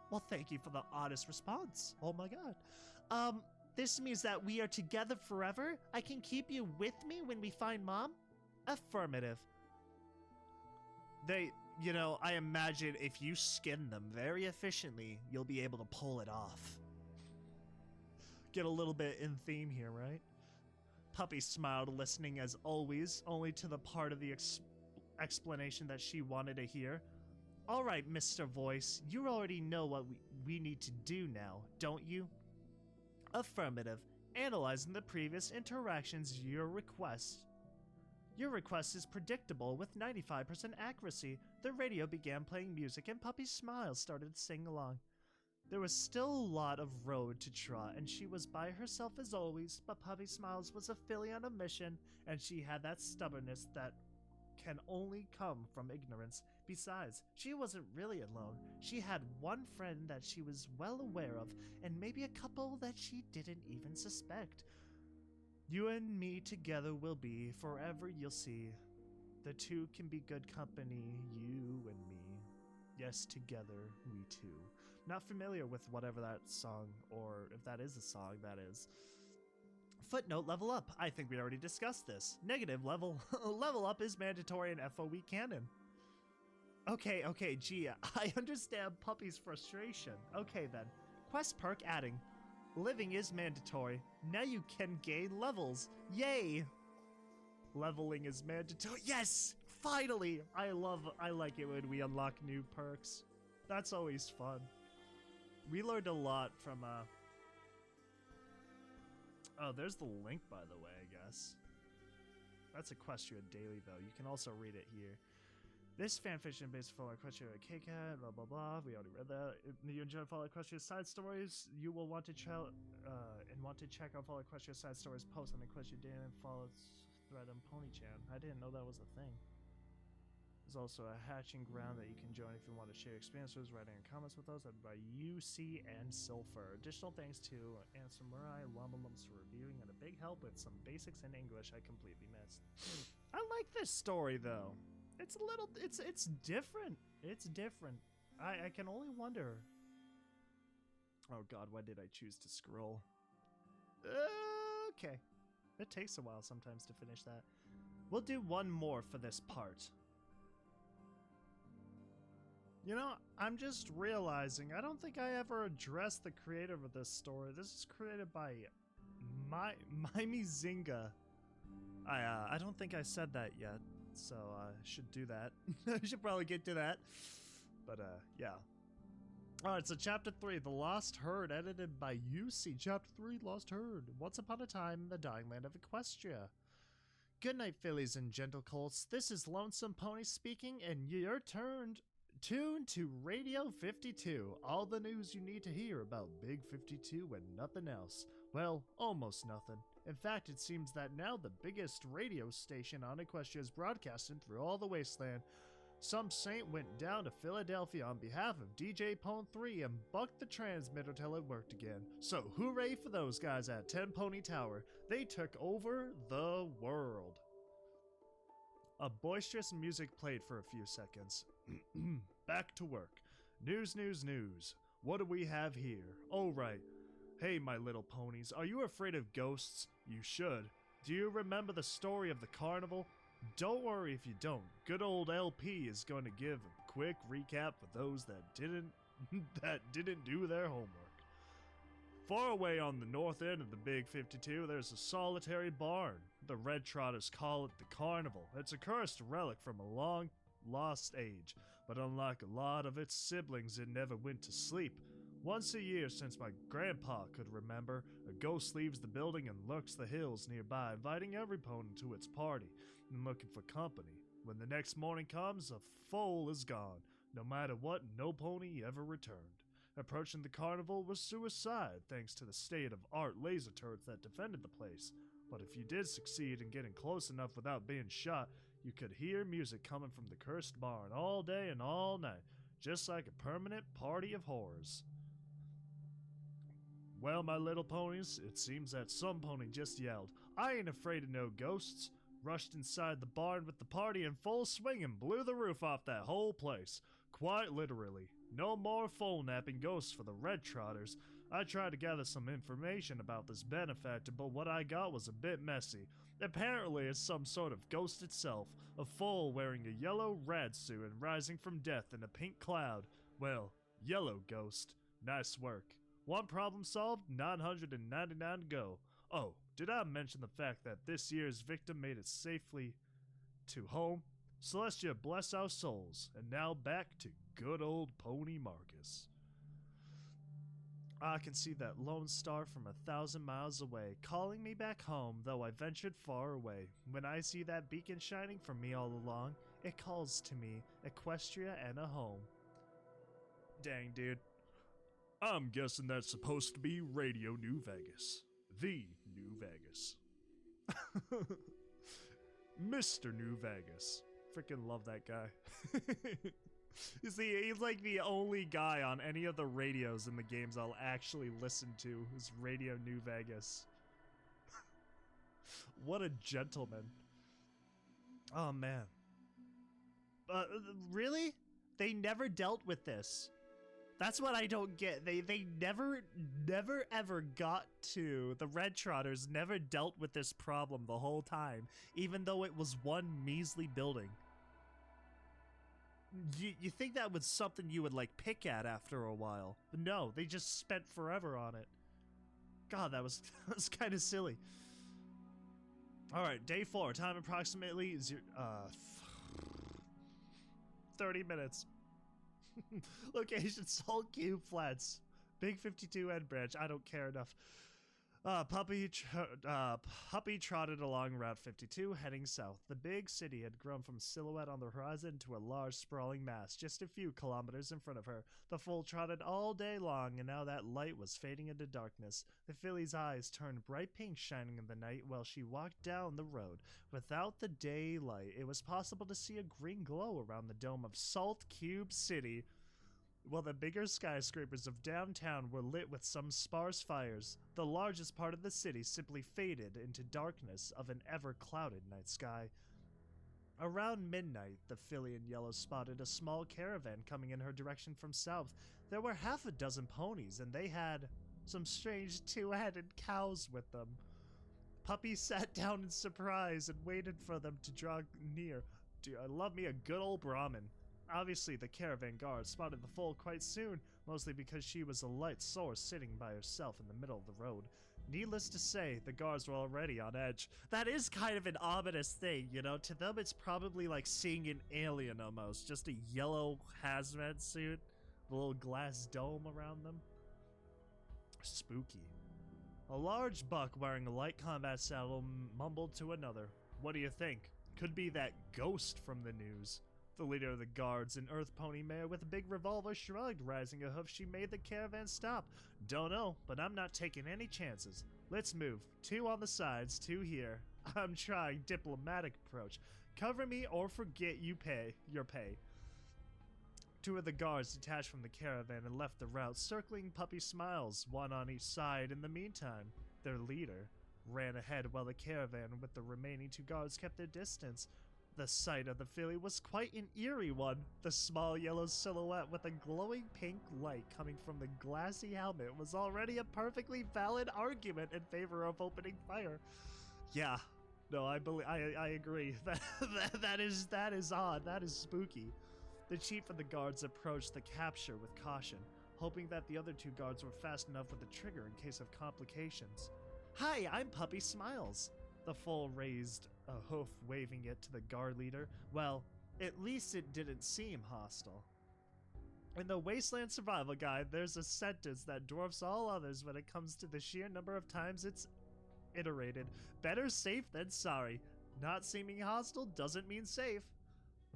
Well, thank you for the honest response. Oh my god. This means that we are together forever? I can keep you with me when we find Mom? Affirmative. I imagine if you skin them very efficiently, you'll be able to pull it off. Get a little bit in theme here, right? Puppy smiled, listening as always, only to the part of the explanation that she wanted to hear. Alright, Mr. Voice, you already know what we need to do now, don't you? Affirmative. Analyzing the previous interactions, your request is predictable with 95% accuracy. The radio began playing music and Puppysmiles started to sing along. There was still a lot of road to trot, and she was by herself as always, but Puppysmiles was a filly on a mission, and she had that stubbornness that can only come from ignorance. Besides, she wasn't really alone. She had one friend that she was well aware of, and maybe a couple that she didn't even suspect. You and me together will be, forever you'll see. The two can be good company, you and me. Yes, together, we two. Not familiar with whatever that song, or if that is a song, that is. Footnote, level up. I think we already discussed this. Negative, level up is mandatory in FOE canon. Okay, gee, I understand Puppy's frustration. Okay then. Quest perk adding. Living is mandatory. Now you can gain levels. Yay! Leveling is mandatory. Yes! Finally! I like it when we unlock new perks. That's always fun. We learned a lot from, oh, there's the link, by the way, I guess. That's Equestria Daily, though. You can also read it here. This fanfiction based on Equestria K-Cat, blah blah blah. We already read that. If you enjoy Fall Equestria side stories, you will want to check out Fall Equestria side stories post on Equestria Daily and follow thread on PonyChan. I didn't know that was a thing. There's also a hatching ground that you can join if you want to share experiences, writing and comments with us by UC and Sulfur. Additional thanks to Samurai Lumbalumps for reviewing, and a big help with some basics in English I completely missed. I like this story though. It's a little, it's different. It's different. I can only wonder. Oh god, why did I choose to scroll? Okay. It takes a while sometimes to finish that. We'll do one more for this part. You know, I'm just realizing, I don't think I ever addressed the creator of this story. This is created by Mimezinga. I don't think I said that yet, so I should do that. I should probably get to that. But, yeah. Alright, so Chapter 3, The Lost Herd, edited by UC. Chapter 3, Lost Herd. Once upon a time in the dying land of Equestria. Good night, fillies and gentle colts. This is Lonesome Pony speaking, and you're tuned to Radio 52. All the news you need to hear about Big 52 and nothing else. Well, almost nothing. In fact, it seems that now the biggest radio station on Equestria is broadcasting through all the Wasteland. Some saint went down to Philadelphia on behalf of DJ Pone 3 and bucked the transmitter till it worked again. So hooray for those guys at 10 Pony Tower. They took over the world. A boisterous music played for a few seconds. Back to work. News. What do we have here? Oh, right. Hey, my little ponies, are you afraid of ghosts? You should. Do you remember the story of the carnival? Don't worry if you don't. Good old LP is going to give a quick recap for those that didn't do their homework. Far away on the north end of the Big 52, there's a solitary barn. The Red Trotters call it the Carnival. It's a cursed relic from a long lost age, but unlike a lot of its siblings, it never went to sleep. Once a year, since my grandpa could remember, a ghost leaves the building and lurks the hills nearby, inviting every pony to its party and looking for company. When the next morning comes, a foal is gone. No matter what, no pony ever returned. Approaching the carnival was suicide, thanks to the state-of-art laser turrets that defended the place. But if you did succeed in getting close enough without being shot, you could hear music coming from the cursed barn all day and all night, just like a permanent party of horrors. Well, my little ponies, it seems that some pony just yelled, "I ain't afraid of no ghosts," rushed inside the barn with the party in full swing and blew the roof off that whole place. Quite literally. No more foal-napping ghosts for the Red Trotters. I tried to gather some information about this benefactor, but what I got was a bit messy. Apparently it's some sort of ghost itself, a foal wearing a yellow rad suit and rising from death in a pink cloud. Well, yellow ghost. Nice work. One problem solved, 999 to go. Oh, did I mention the fact that this year's victim made it safely to home? Celestia bless our souls. And now back to good old Pony Marcus. I can see that lone star from 1,000 miles away, calling me back home, though I ventured far away. When I see that beacon shining for me all along, it calls to me Equestria and a home. Dang, dude. I'm guessing that's supposed to be Radio New Vegas. The New Vegas. Mr. New Vegas. Freaking love that guy. You see, he's like the only guy on any of the radios in the games I'll actually listen to is Radio New Vegas. What a gentleman. Oh, man. Really? They never dealt with this. That's what I don't get. They never ever got to, the Red Trotters never dealt with this problem the whole time, even though it was one measly building. You think that was something you would like pick at after a while, but no, they just spent forever on it. God, that was kind of silly. All right, day 4, time approximately 30 minutes. Location Salt Cube Flats. Big 52 End Branch. I don't care enough. Puppy trotted along Route 52, heading south. The big city had grown from silhouette on the horizon to a large sprawling mass, just a few kilometers in front of her. The foal trotted all day long, and now that light was fading into darkness. The filly's eyes turned bright pink, shining in the night while she walked down the road. Without the daylight, it was possible to see a green glow around the dome of Salt Cube City, while the bigger skyscrapers of downtown were lit with some sparse fires. The largest part of the city simply faded into darkness of an ever-clouded night sky. Around midnight, the filly in yellow spotted a small caravan coming in her direction from south. There were half a dozen ponies, and they had some strange two-headed cows with them. Puppy sat down in surprise and waited for them to draw near. Dude, I love me a good old Brahmin. Obviously, the caravan guard spotted the foal quite soon, mostly because she was a light source sitting by herself in the middle of the road. Needless to say, the guards were already on edge. That is kind of an ominous thing, you know? To them, it's probably like seeing an alien almost. Just a yellow hazmat suit, a little glass dome around them. Spooky. A large buck wearing a light combat saddle mumbled to another. What do you think? Could be that ghost from the news. The leader of the guards, an earth pony mare with a big revolver, shrugged. Rising a hoof, she made the caravan stop. Don't know, but I'm not taking any chances. Let's move. 2 on the sides, 2 here. I'm trying diplomatic approach. Cover me or forget your pay. 2 of the guards detached from the caravan and left the route, circling Puppysmiles, 1 on each side. In the meantime, their leader ran ahead while the caravan with the remaining 2 guards kept their distance. The sight of the filly was quite an eerie one. The small yellow silhouette with a glowing pink light coming from the glassy helmet was already a perfectly valid argument in favor of opening fire. Yeah, no, I agree. That is odd. That is spooky. The chief of the guards approached the capture with caution, hoping that the other 2 guards were fast enough with the trigger in case of complications. Hi, I'm Puppysmiles. The foal raised a hoof, waving it to the guard leader. Well, at least it didn't seem hostile. In the Wastelands survival guide, there's a sentence that dwarfs all others when it comes to the sheer number of times it's iterated. Better safe than sorry. Not seeming hostile doesn't mean safe.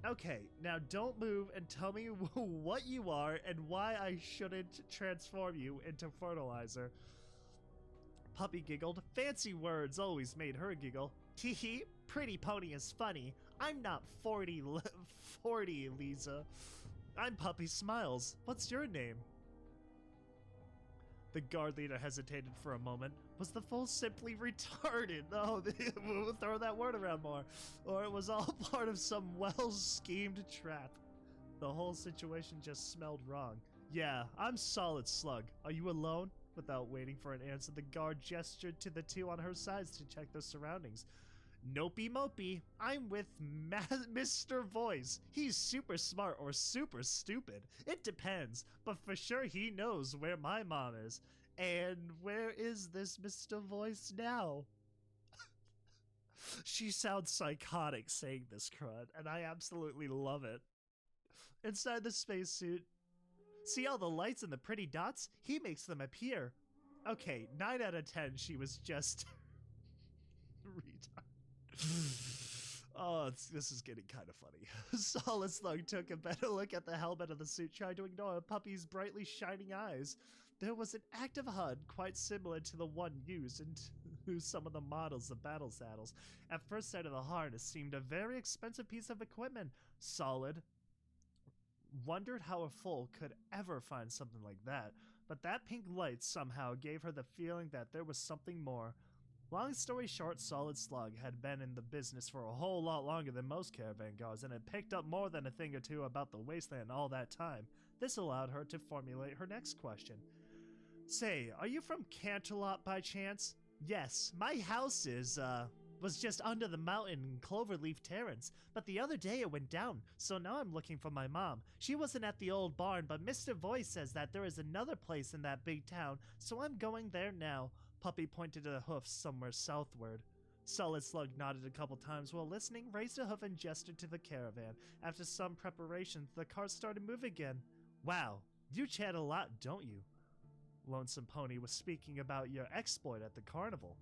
Okay, now don't move and tell me what you are and why I shouldn't transform you into fertilizer. Puppy giggled. Fancy words always made her giggle. Teehee, pretty pony is funny. I'm not 40, Lisa. I'm Puppysmiles. What's your name? The guard leader hesitated for a moment. Was the fool simply retarded? Oh, we'll throw that word around more. Or it was all part of some well-schemed trap. The whole situation just smelled wrong. Yeah, I'm Solid Slug. Are you alone? Without waiting for an answer, the guard gestured to the 2 on her sides to check their surroundings. Nopey mopey, I'm with Mr. Voice. He's super smart or super stupid. It depends, but for sure he knows where my mom is. And where is this Mr. Voice now? She sounds psychotic saying this crud, and I absolutely love it. inside the spacesuit. See all the lights and the pretty dots? He makes them appear. Okay, 9 out of 10, she was just retard. Oh, this is getting kind of funny. Solid Slug took a better look at the helmet of the suit, trying to ignore Puppy's brightly shining eyes. There was an active HUD quite similar to the one used in some of the models of battle saddles. At first sight of the harness seemed a very expensive piece of equipment. Solid wondered how a fool could ever find something like that, but that pink light somehow gave her the feeling that there was something more. Long story short, Solid Slug had been in the business for a whole lot longer than most caravan guards and had picked up more than a thing or two about the Wasteland all that time. This allowed her to formulate her next question. Say, are you from Canterlot by chance? Yes, my house was just under the mountain in Cloverleaf Terrace, but the other day it went down, so now I'm looking for my mom. She wasn't at the old barn, but Mr. Voice says that there is another place in that big town, so I'm going there now. Puppy pointed to the hoofs somewhere southward. Solid Slug nodded a couple times while listening, raised a hoof and gestured to the caravan. After some preparations, the car started moving again. Wow, you chat a lot, don't you? Lonesome Pony was speaking about your exploit at the carnival.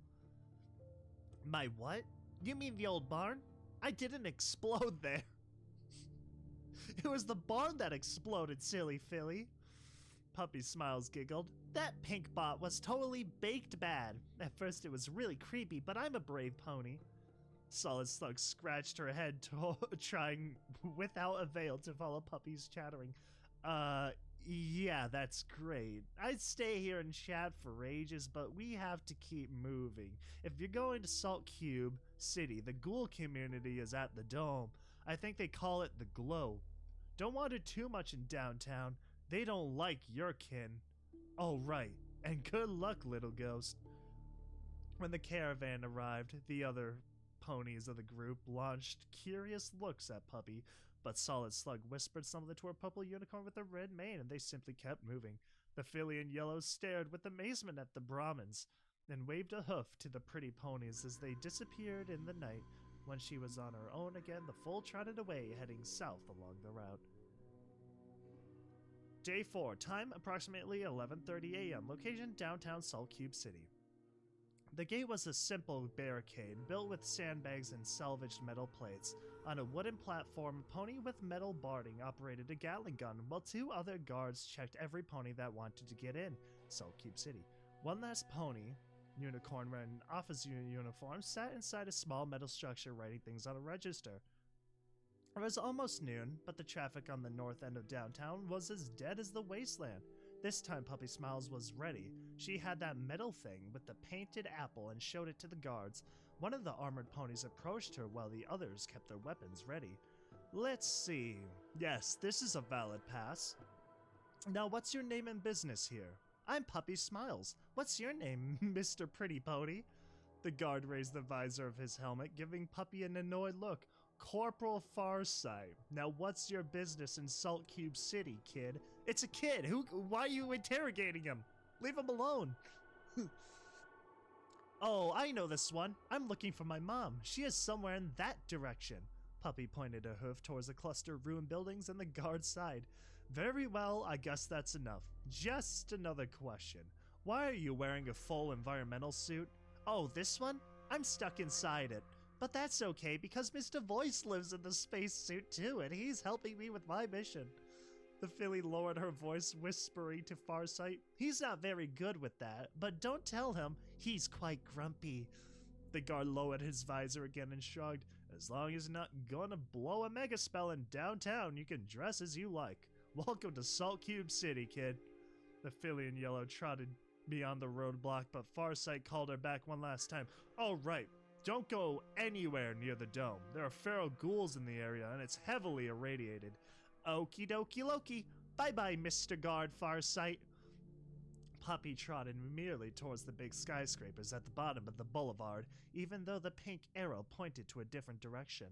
My what? You mean the old barn? I didn't explode there. It was the barn that exploded, silly filly. Puppysmiles giggled. That pink bot was totally baked bad. At first it was really creepy, but I'm a brave pony. Solid Slug scratched her head, trying without avail to follow Puppy's chattering. Yeah, that's great. I'd stay here and chat for ages, but we have to keep moving. If you're going to Salt Cube City, the ghoul community is at the Dome. I think they call it the Glow. Don't wander too much in downtown. They don't like your kin. Oh, right. And good luck, little ghost. When the caravan arrived, the other ponies of the group launched curious looks at Puppy, but Solid Slug whispered something to her purple unicorn with a red mane, and they simply kept moving. The filly in yellow stared with amazement at the Brahmins, and waved a hoof to the pretty ponies as they disappeared in the night. When she was on her own again, the foal trotted away, heading south along the route. Day 4, time approximately 11:30 a.m., location downtown Salt Cube City. The gate was a simple barricade built with sandbags and salvaged metal plates. On a wooden platform, a pony with metal barding operated a Gatling gun, while 2 other guards checked every pony that wanted to get in Salt Cube City. One last pony, unicorn wearing an officer uniform, sat inside a small metal structure writing things on a register. It was almost noon, but the traffic on the north end of downtown was as dead as the Wasteland. This time Puppysmiles was ready. She had that metal thing with the painted apple and showed it to the guards. One of the armored ponies approached her while the others kept their weapons ready. Let's see. Yes, this is a valid pass. Now what's your name and business here? I'm Puppysmiles. What's your name, Mr. Pretty Pony? The guard raised the visor of his helmet, giving Puppy an annoyed look. Corporal Farsight. Now what's your business in Salt Cube City, kid? It's a kid. Why are you interrogating him? Leave him alone. Oh, I know this one. I'm looking for my mom. She is somewhere in that direction. Puppy pointed a hoof towards a cluster of ruined buildings and the guard sighed. Very well, I guess that's enough. Just another question. Why are you wearing a full environmental suit? Oh, this one? I'm stuck inside it. But that's okay, because Mr. Voice lives in the spacesuit too, and he's helping me with my mission. The filly lowered her voice, whispering to Farsight, He's not very good with that, but don't tell him. He's quite grumpy. The guard lowered his visor again and shrugged. As long as you're not gonna blow a mega spell in downtown, you can dress as you like. Welcome to Salt Cube City, kid. The filly in yellow trotted beyond the roadblock, but Farsight called her back one last time. All right. Don't go anywhere near the dome. There are feral ghouls in the area, and it's heavily irradiated. Okie dokie Loki. Bye-bye, Mr. Guard Farsight. Puppy trotted merely towards the big skyscrapers at the bottom of the boulevard, even though the pink arrow pointed to a different direction.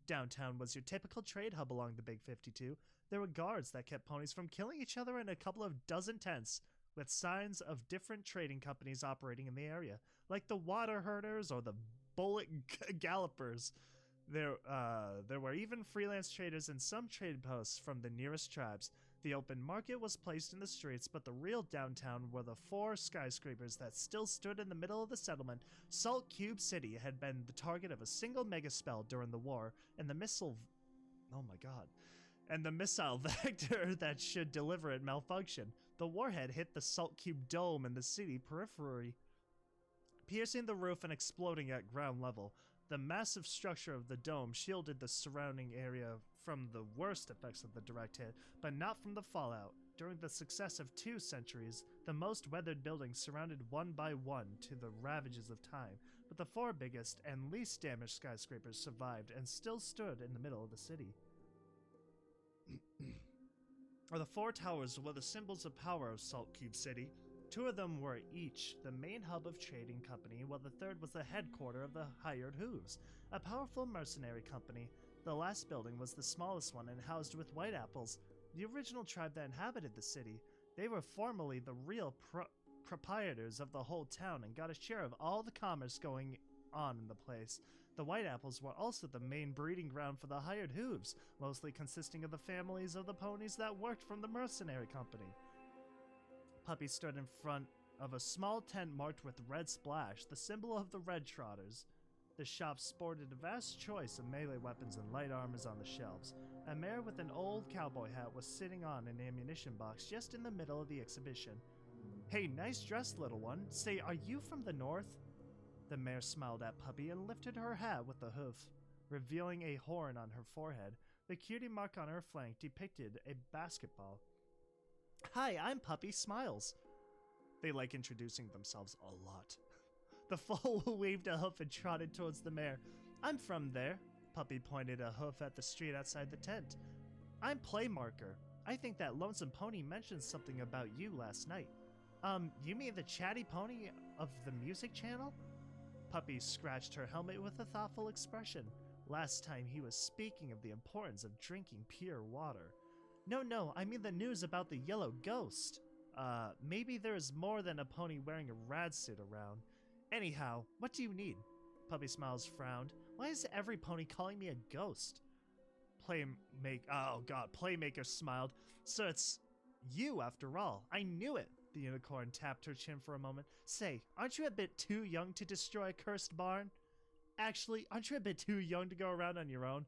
Downtown was your typical trade hub along the Big 52. There were guards that kept ponies from killing each other in a couple of dozen tents, with signs of different trading companies operating in the area, like the Water Herders or the Bullet Gallopers. There were even freelance traders and some trade posts from the nearest tribes. The open market was placed in the streets, but the real downtown were the 4 skyscrapers that still stood in the middle of the settlement. Salt Cube City had been the target of a single mega spell during the war, and the missile... Oh my god. And the missile vector that should deliver it malfunctioned. The warhead hit the Salt Cube dome in the city periphery, piercing the roof and exploding at ground level. The massive structure of the dome shielded the surrounding area from the worst effects of the direct hit, but not from the fallout. During the success of 2 centuries, the most weathered buildings surrounded one by one to the ravages of time, but the 4 biggest and least damaged skyscrapers survived and still stood in the middle of the city. The 4 towers were the symbols of power of Salt Cube City. 2 of them were each the main hub of trading company, while the 3rd was the headquarters of the Hired Hooves, a powerful mercenary company. The last building was the smallest one and housed with white apples, the original tribe that inhabited the city. They were formerly the real proprietors of the whole town and got a share of all the commerce going on in the place. The White Apples were also the main breeding ground for the Hired Hooves, mostly consisting of the families of the ponies that worked from the mercenary company. Puppy stood in front of a small tent marked with red splash, the symbol of the Red Trotters. The shop sported a vast choice of melee weapons and light armors on the shelves. A mare with an old cowboy hat was sitting on an ammunition box just in the middle of the exhibition. "Hey, nice dress, little one. Say, are you from the north?" The mare smiled at Puppy and lifted her hat with a hoof, revealing a horn on her forehead. The cutie mark on her flank depicted a basketball. "Hi, I'm Puppysmiles." They like introducing themselves a lot. The foal waved a hoof and trotted towards the mare. "I'm from there." Puppy pointed a hoof at the street outside the tent. "I'm Playmarker. I think that lonesome pony mentioned something about you last night." You mean the chatty pony of the music channel?" Puppy scratched her helmet with a thoughtful expression. Last time he was speaking of the importance of drinking pure water. No, I mean the news about the yellow ghost." Maybe there is more than a pony wearing a rad suit around. Anyhow, what do you need?" Puppysmiles frowned. "Why is every pony calling me a ghost?" Playmaker smiled. "So it's you after all. I knew it." The unicorn tapped her chin for a moment. "Say, aren't you a bit too young to destroy a cursed barn? Actually, aren't you a bit too young to go around on your own?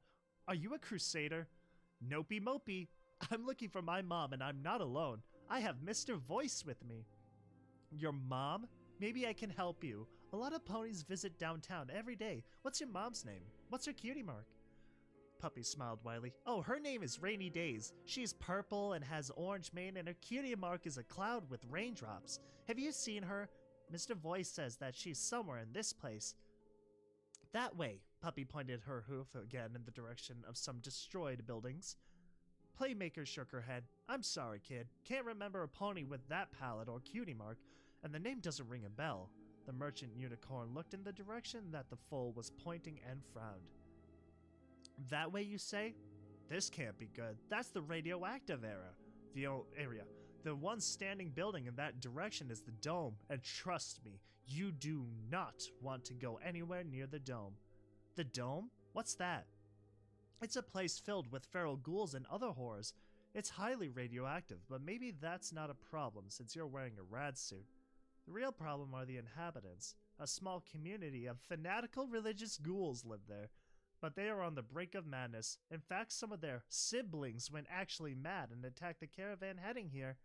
Are you a crusader?" "Nopey mopey. I'm looking for my mom and I'm not alone. I have Mr. Voice with me." "Your mom? Maybe I can help you. A lot of ponies visit downtown every day. What's your mom's name? What's her cutie mark?" Puppy smiled widely. "Oh, her name is Rainy Days. She's purple and has orange mane, and her cutie mark is a cloud with raindrops. Have you seen her? Mr. Voice says that she's somewhere in this place." "That way." Puppy pointed her hoof again in the direction of some destroyed buildings. Playmaker shook her head. "I'm sorry, kid. Can't remember a pony with that palette or cutie mark, and the name doesn't ring a bell." The merchant unicorn looked in the direction that the foal was pointing and frowned. "That way, you say? This can't be good. That's the radioactive area. The one standing building in that direction is the dome, and trust me, you do not want to go anywhere near the dome." "The dome? What's that?" "It's a place filled with feral ghouls and other horrors. It's highly radioactive, but maybe that's not a problem since you're wearing a rad suit. The real problem are the inhabitants. A small community of fanatical religious ghouls live there, but they are on the brink of madness. In fact, some of their siblings went actually mad and attacked the caravan heading here.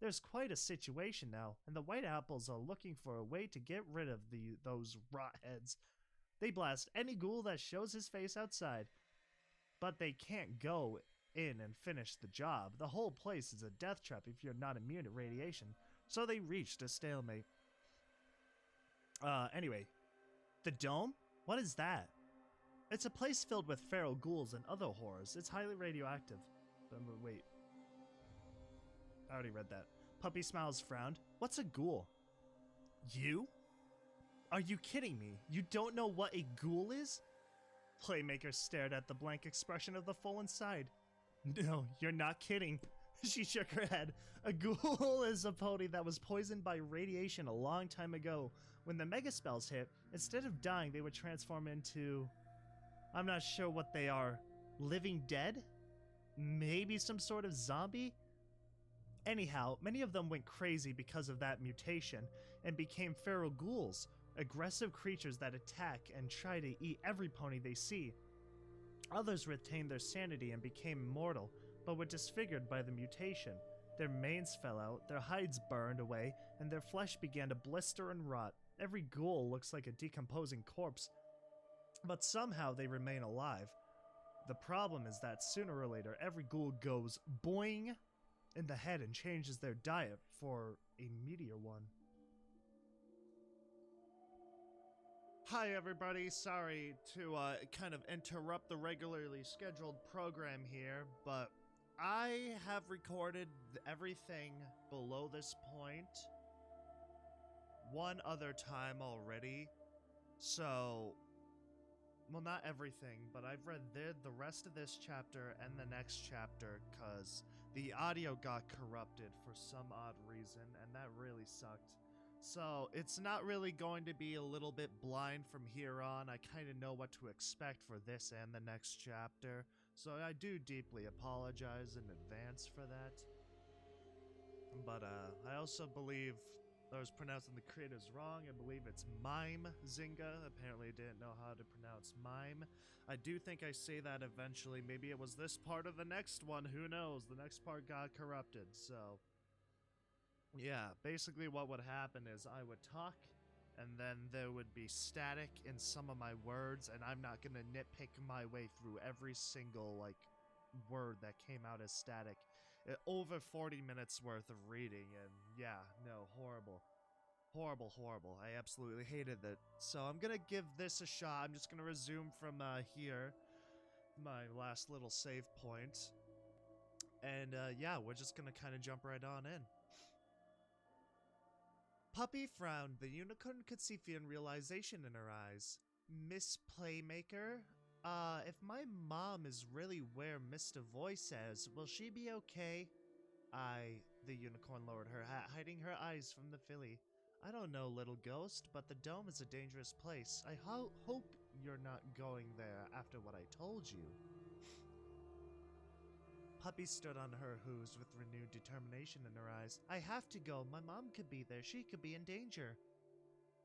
There's quite a situation now, and the White Apples are looking for a way to get rid of those rot heads. They blast any ghoul that shows his face outside, but they can't go in and finish the job. The whole place is a death trap if you're not immune to radiation, so they reached a stalemate." Anyway, the dome? What is that?" "It's a place filled with feral ghouls and other horrors. It's highly radioactive." Wait. I already read that. Puppysmiles frowned. "What's a ghoul?" "You? Are you kidding me? You don't know what a ghoul is?" Playmaker stared at the blank expression of the foal inside. "No, you're not kidding." She shook her head. "A ghoul is a pony that was poisoned by radiation a long time ago. When the mega spells hit, instead of dying, they would transform into..." I'm not sure what they are. Living dead? Maybe some sort of zombie? Anyhow, many of them went crazy because of that mutation and became feral ghouls, aggressive creatures that attack and try to eat every pony they see. Others retained their sanity and became immortal, but were disfigured by the mutation. Their manes fell out, their hides burned away, and their flesh began to blister and rot. Every ghoul looks like a decomposing corpse, but somehow they remain alive. The problem is that sooner or later, every ghoul goes boing in the head and changes their diet for a meteor one. Hi everybody, sorry to kind of interrupt the regularly scheduled program here, but I have recorded everything below this point one other time already, so, well, not everything, but I've read the rest of this chapter and the next chapter because the audio got corrupted for some odd reason, and that really sucked. So, it's not really going to be a little bit blind from here on. I kind of know what to expect for this and the next chapter, so I do deeply apologize in advance for that. But, I also believe I was pronouncing the creators wrong. I believe it's Mimezinga. Apparently I didn't know how to pronounce mime. I do think I say that eventually. Maybe it was this part of the next one. Who knows? The next part got corrupted, so... yeah, basically what would happen is I would talk, and then there would be static in some of my words, and I'm not gonna nitpick my way through every single, like, word that came out as static. Over 40 minutes worth of reading, and yeah, no, horrible. Horrible, horrible. I absolutely hated it. So I'm gonna give this a shot. I'm just gonna resume from here, my last little save point. And yeah, we're just gonna kind of jump right on in. Puppy frowned. The unicorn could see fear and realization in her eyes. Miss Playmaker? If my mom is really where Mr. Voice says, will she be okay? The unicorn lowered her hat, hiding her eyes from the filly. I don't know, little ghost, but the dome is a dangerous place. I hope you're not going there after what I told you. Puppy stood on her hooves with renewed determination in her eyes. I have to go. My mom could be there. She could be in danger.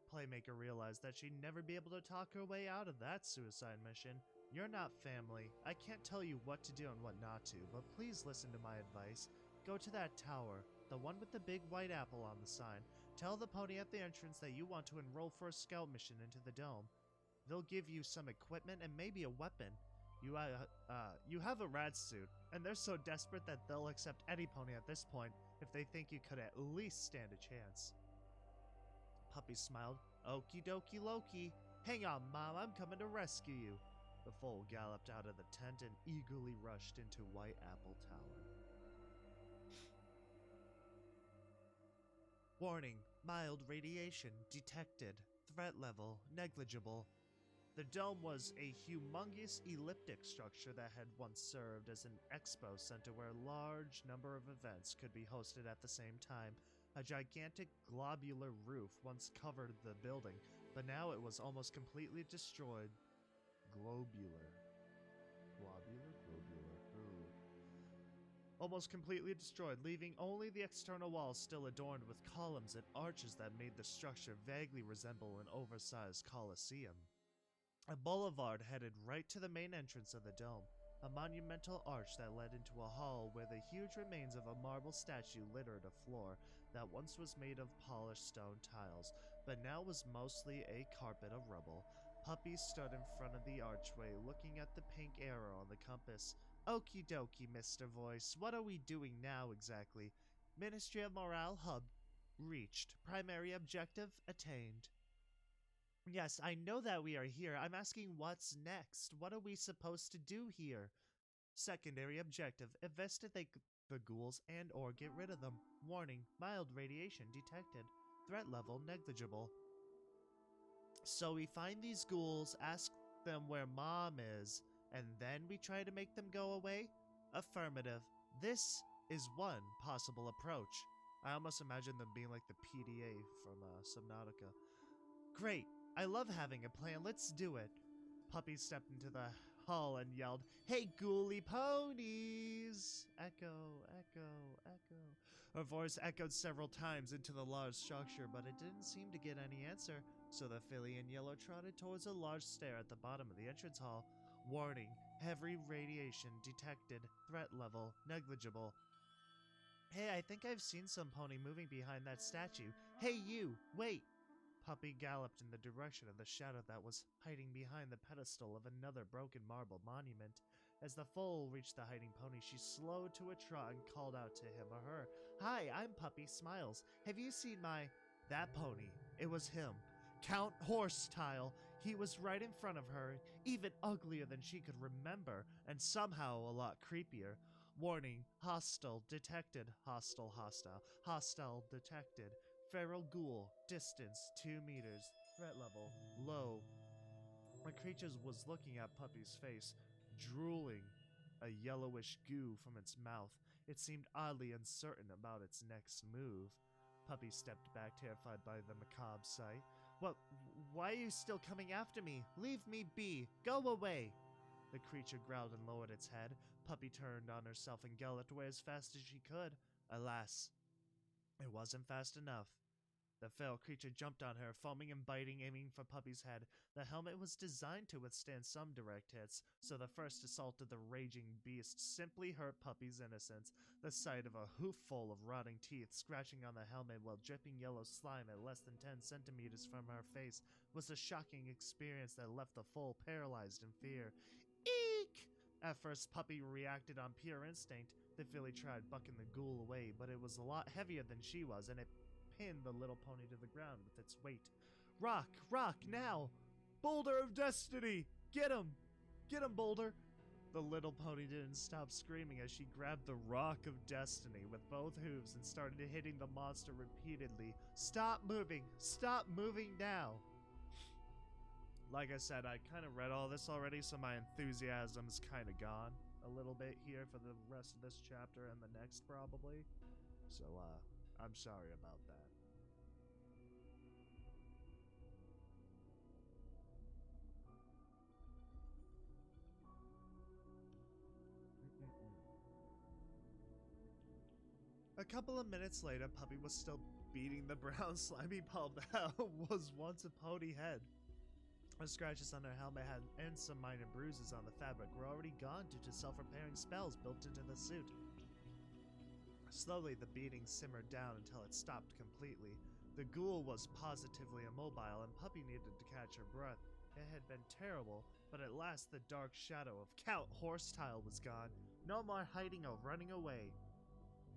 Playmaker realized that she'd never be able to talk her way out of that suicide mission. You're not family. I can't tell you what to do and what not to, but please listen to my advice. Go to that tower, the one with the big white apple on the sign. Tell the pony at the entrance that you want to enroll for a scout mission into the dome. They'll give you some equipment and maybe a weapon. You have a rad suit, and they're so desperate that they'll accept any pony at this point if they think you could at least stand a chance. Puppy smiled. Okie dokie Loki. Hang on, Mom, I'm coming to rescue you. The foal galloped out of the tent and eagerly rushed into White Apple Tower. Warning, mild radiation detected. Threat level negligible. The dome was a humongous elliptic structure that had once served as an expo center where a large number of events could be hosted at the same time. A gigantic globular roof once covered the building, but now it was almost completely destroyed. Globular. Ooh. Almost completely destroyed, leaving only the external walls still adorned with columns and arches that made the structure vaguely resemble an oversized coliseum. A boulevard headed right to the main entrance of the dome, a monumental arch that led into a hall where the huge remains of a marble statue littered a floor that once was made of polished stone tiles, but now was mostly a carpet of rubble. Puppy stood in front of the archway, looking at the pink arrow on the compass. Okie dokie, Mr. Voice, what are we doing now exactly? Ministry of Morale Hub reached. Primary objective attained. Yes, I know that we are here. I'm asking what's next. What are we supposed to do here? Secondary objective, investigate the ghouls and or get rid of them. Warning, mild radiation detected. Threat level negligible. So we find these ghouls, ask them where Mom is, and then we try to make them go away? Affirmative. This is one possible approach. I almost imagine them being like the PDA from Subnautica. Great. I love having a plan. Let's do it. Puppy stepped into the hull and yelled, "Hey, ghouly ponies!" Echo, echo, echo. Her voice echoed several times into the large structure, but it didn't seem to get any answer, so the filly in yellow trotted towards a large stair at the bottom of the entrance hall. Warning, heavy radiation detected, threat level negligible. Hey, I think I've seen some pony moving behind that statue. Hey, you, wait! Puppy galloped in the direction of the shadow that was hiding behind the pedestal of another broken marble monument. As the foal reached the hiding pony, she slowed to a trot and called out to him or her. "Hi, I'm Puppysmiles. Have you seen my—" That pony. It was him. Count Horsetail. He was right in front of her, even uglier than she could remember, and somehow a lot creepier. Warning, hostile detected. Hostile, hostile. Hostile detected. Feral ghoul, distance 2 meters, threat level low. The creature was looking at Puppy's face, drooling a yellowish goo from its mouth. It seemed oddly uncertain about its next move. Puppy stepped back, terrified by the macabre sight. "What? Why are you still coming after me? Leave me be! Go away!" The creature growled and lowered its head. Puppy turned on herself and galloped away as fast as she could. Alas, it wasn't fast enough. The feral creature jumped on her, foaming and biting, aiming for Puppy's head. The helmet was designed to withstand some direct hits, so the first assault of the raging beast simply hurt Puppy's innocence. The sight of a hoofful of rotting teeth scratching on the helmet while dripping yellow slime at less than 10 centimeters from her face was a shocking experience that left the foal paralyzed in fear. Eek! At first, Puppy reacted on pure instinct. The filly tried bucking the ghoul away, but it was a lot heavier than she was, and it pinned the little pony to the ground with its weight. "Rock! Rock, now! Boulder of Destiny! Get him! Get him, Boulder!" The little pony didn't stop screaming as she grabbed the Rock of Destiny with both hooves and started hitting the monster repeatedly. "Stop moving! Stop moving now!" Like I said, I kind of read all this already, so my enthusiasm's kind of gone a little bit here for the rest of this chapter and the next, probably. So, I'm sorry about that. A couple of minutes later, Puppy was still beating the brown slimy pulp that was once a pony head. The scratches on her helmet and some minor bruises on the fabric were already gone due to self-repairing spells built into the suit. Slowly, the beating simmered down until it stopped completely. The ghoul was positively immobile, and Puppy needed to catch her breath. It had been terrible, but at last the dark shadow of Count Horsetail was gone. No more hiding or running away.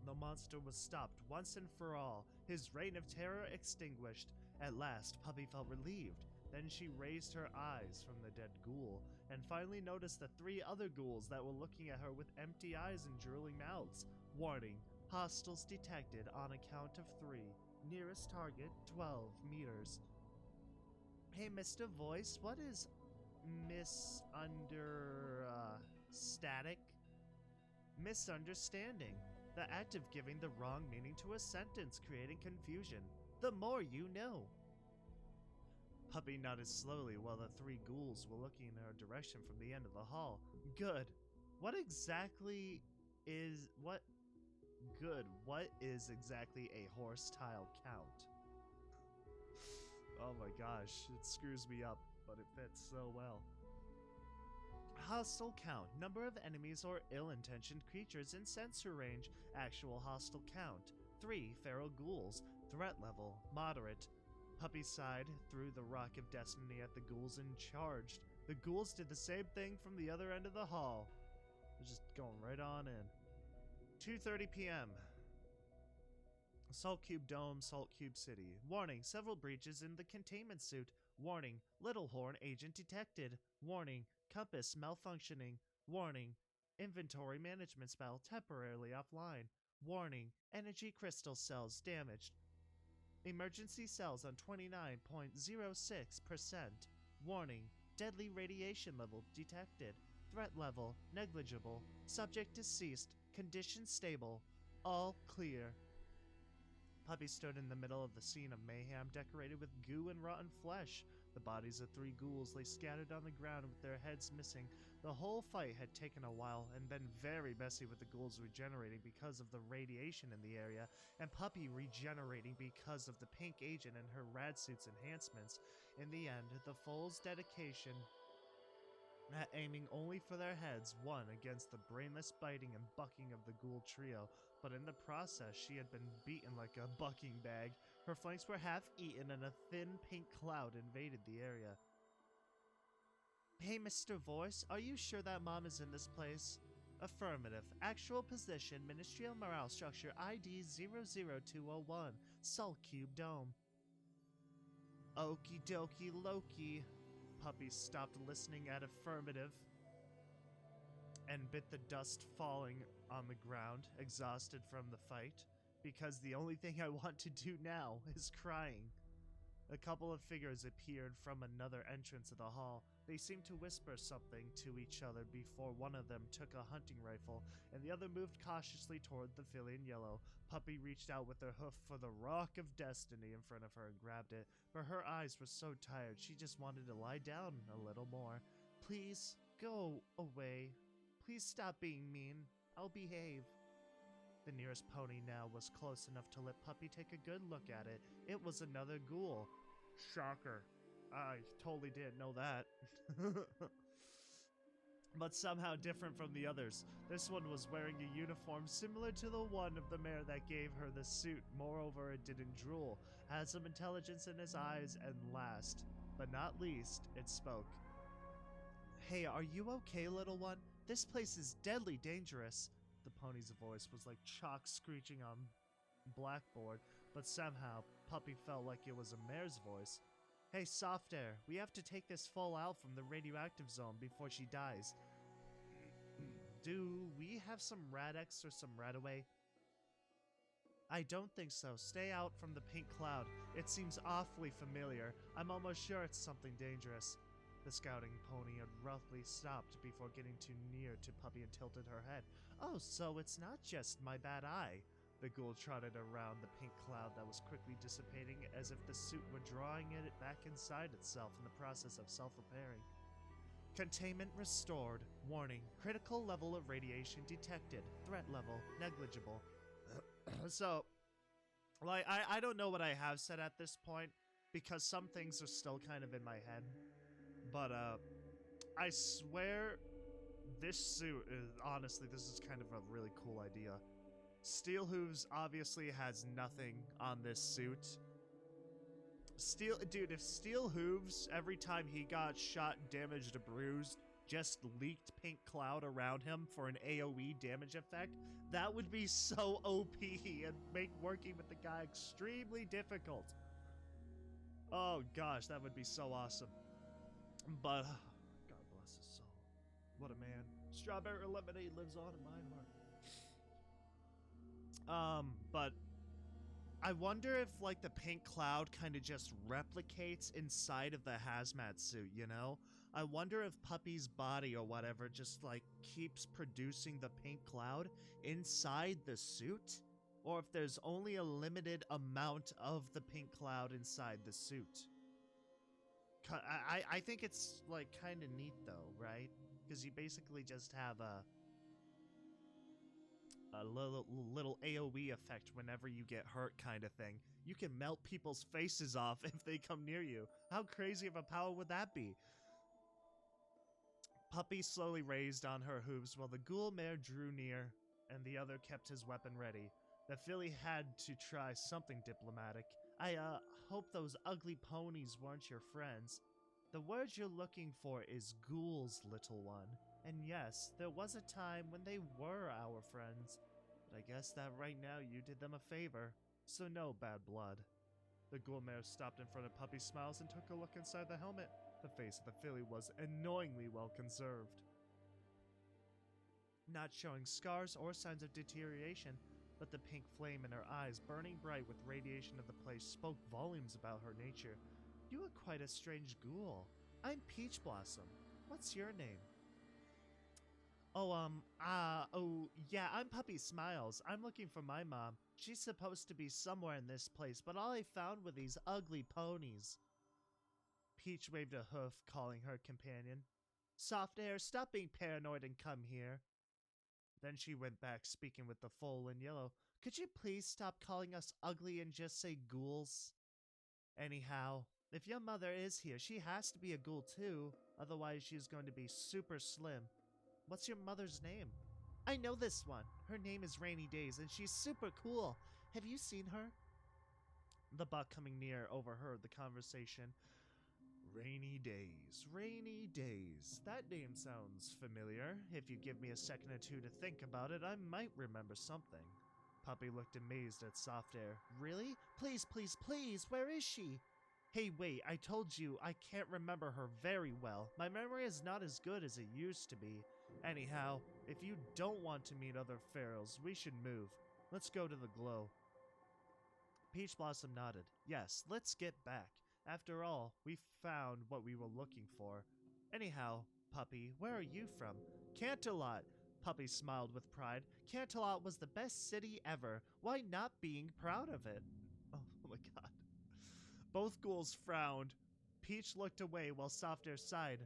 The monster was stopped once and for all, his reign of terror extinguished. At last, Puppy felt relieved. Then she raised her eyes from the dead ghoul, and finally noticed the 3 other ghouls that were looking at her with empty eyes and drooling mouths. Warning, hostiles detected on a count of 3. Nearest target, 12 meters. Hey, Mr. Voice, what is static? Misunderstanding. The act of giving the wrong meaning to a sentence, creating confusion. The more you know. Puppy nodded slowly while the 3 ghouls were looking in her direction from the end of the hall. Good. What is exactly a Horsetail count? Oh my gosh, it screws me up, but it fits so well. Hostile count, number of enemies or ill-intentioned creatures in sensor range. Actual hostile count, 3 feral ghouls. Threat level, moderate. Puppy sighed, threw the Rock of Destiny at the ghouls and charged. The ghouls did the same thing from the other end of the hall. They're just going right on in. 2:30 p.m. Salt Cube Dome, Salt Cube City. Warning, several breaches in the containment suit. Warning, Little Horn agent detected. Warning, compass malfunctioning. Warning, inventory management spell temporarily offline. Warning, energy crystal cells damaged. Emergency cells on 29.06%. Warning, deadly radiation level detected. Threat level negligible. Subject deceased. Condition stable. All clear. Puppy stood in the middle of the scene of mayhem, decorated with goo and rotten flesh. The bodies of 3 ghouls lay scattered on the ground with their heads missing. The whole fight had taken a while and been very messy, with the ghouls regenerating because of the radiation in the area, and Puppy regenerating because of the pink agent and her rad suit's enhancements. In the end, the Foal's dedication at aiming only for their heads won against the brainless biting and bucking of the ghoul trio, but in the process she had been beaten like a bucking bag. Her flanks were half eaten and a thin pink cloud invaded the area. Hey, Mr. Voice, are you sure that Mom is in this place? Affirmative. Actual position, Ministerial Morale Structure ID 00201, Sol Cube Dome. Okie dokie Loki. Puppy stopped listening at affirmative and bit the dust falling on the ground, exhausted from the fight, because the only thing I want to do now is crying. A couple of figures appeared from another entrance of the hall. They seemed to whisper something to each other before one of them took a hunting rifle, and the other moved cautiously toward the filly in yellow. Puppy reached out with her hoof for the rock of destiny in front of her and grabbed it, but her eyes were so tired she just wanted to lie down a little more. Please, go away. Please stop being mean. I'll behave. The nearest pony now was close enough to let Puppy take a good look at it. It was another ghoul. Shocker. I totally didn't know that. But somehow different from the others. This one was wearing a uniform similar to the one of the mare that gave her the suit. Moreover, it didn't drool, had some intelligence in its eyes, and last, but not least, it spoke. Hey, are you okay, little one? This place is deadly dangerous. The pony's voice was like chalk screeching on blackboard, but somehow Puppy felt like it was a mare's voice. Hey, Soft Air, we have to take this foal out from the radioactive zone before she dies. Do we have some Radex or some Radaway? I don't think so. Stay out from the pink cloud. It seems awfully familiar. I'm almost sure it's something dangerous. The scouting pony had roughly stopped before getting too near to Puppy and tilted her head. Oh, so it's not just my bad eye. The ghoul trotted around the pink cloud that was quickly dissipating, as if the suit were drawing it back inside itself in the process of self-repairing. Containment restored. Warning. Critical level of radiation detected. Threat level negligible. So, like, I don't know what I have said at this point, because some things are still kind of in my head. But, I swear this suit is, honestly, this is kind of a really cool idea. Steel Hooves obviously has nothing on this suit. Dude, if Steel Hooves, every time he got shot, damaged, or bruised, just leaked pink cloud around him for an AoE damage effect, that would be so OP and make working with the guy extremely difficult. Oh gosh, that would be so awesome. But, God bless his soul. What a man. Strawberry lemonade lives on in my heart. But I wonder if, like, the pink cloud kind of just replicates inside of the hazmat suit, you know? I wonder if Puppy's body or whatever just, like, keeps producing the pink cloud inside the suit? Or if there's only a limited amount of the pink cloud inside the suit. I think it's, like, kind of neat, though, right? Because you basically just have a little AoE effect whenever you get hurt kind of thing. You can melt people's faces off if they come near you. How crazy of a power would that be? Puppy slowly raised on her hooves while the ghoul mare drew near, and the other kept his weapon ready. The filly had to try something diplomatic. I hope those ugly ponies weren't your friends. The word you're looking for is ghouls, little one. And yes, there was a time when they were our friends, but I guess that right now you did them a favor, so no bad blood. The ghoul mare stopped in front of Puppysmiles and took a look inside the helmet. The face of the filly was annoyingly well conserved, not showing scars or signs of deterioration, but the pink flame in her eyes, burning bright with radiation of the place, spoke volumes about her nature. You are quite a strange ghoul. I'm Peach Blossom. What's your name? Yeah, I'm Puppysmiles. I'm looking for my mom. She's supposed to be somewhere in this place, but all I found were these ugly ponies. Peach waved a hoof, calling her companion. Soft air, stop being paranoid and come here. Then she went back, speaking with the foal in yellow. Could you please stop calling us ugly and just say ghouls? Anyhow, if your mother is here, she has to be a ghoul too. Otherwise, she's going to be super slim. What's your mother's name? I know this one. Her name is Rainy Days, and she's super cool. Have you seen her? The buck coming near overheard the conversation. Rainy Days, Rainy Days. That name sounds familiar. If you give me a second or two to think about it, I might remember something. Puppy looked amazed at Soft Air. Really? Please, please, please, where is she? Hey, wait, I told you I can't remember her very well. My memory is not as good as it used to be. Anyhow, if you don't want to meet other pharaohs, we should move. Let's go to the glow. Peach Blossom nodded. Yes, let's get back. After all, we found what we were looking for. Anyhow, Puppy, where are you from? Canterlot. Puppy smiled with pride. Canterlot was the best city ever. Why not being proud of it? Oh my god. Both ghouls frowned. Peach looked away while Soft Air sighed.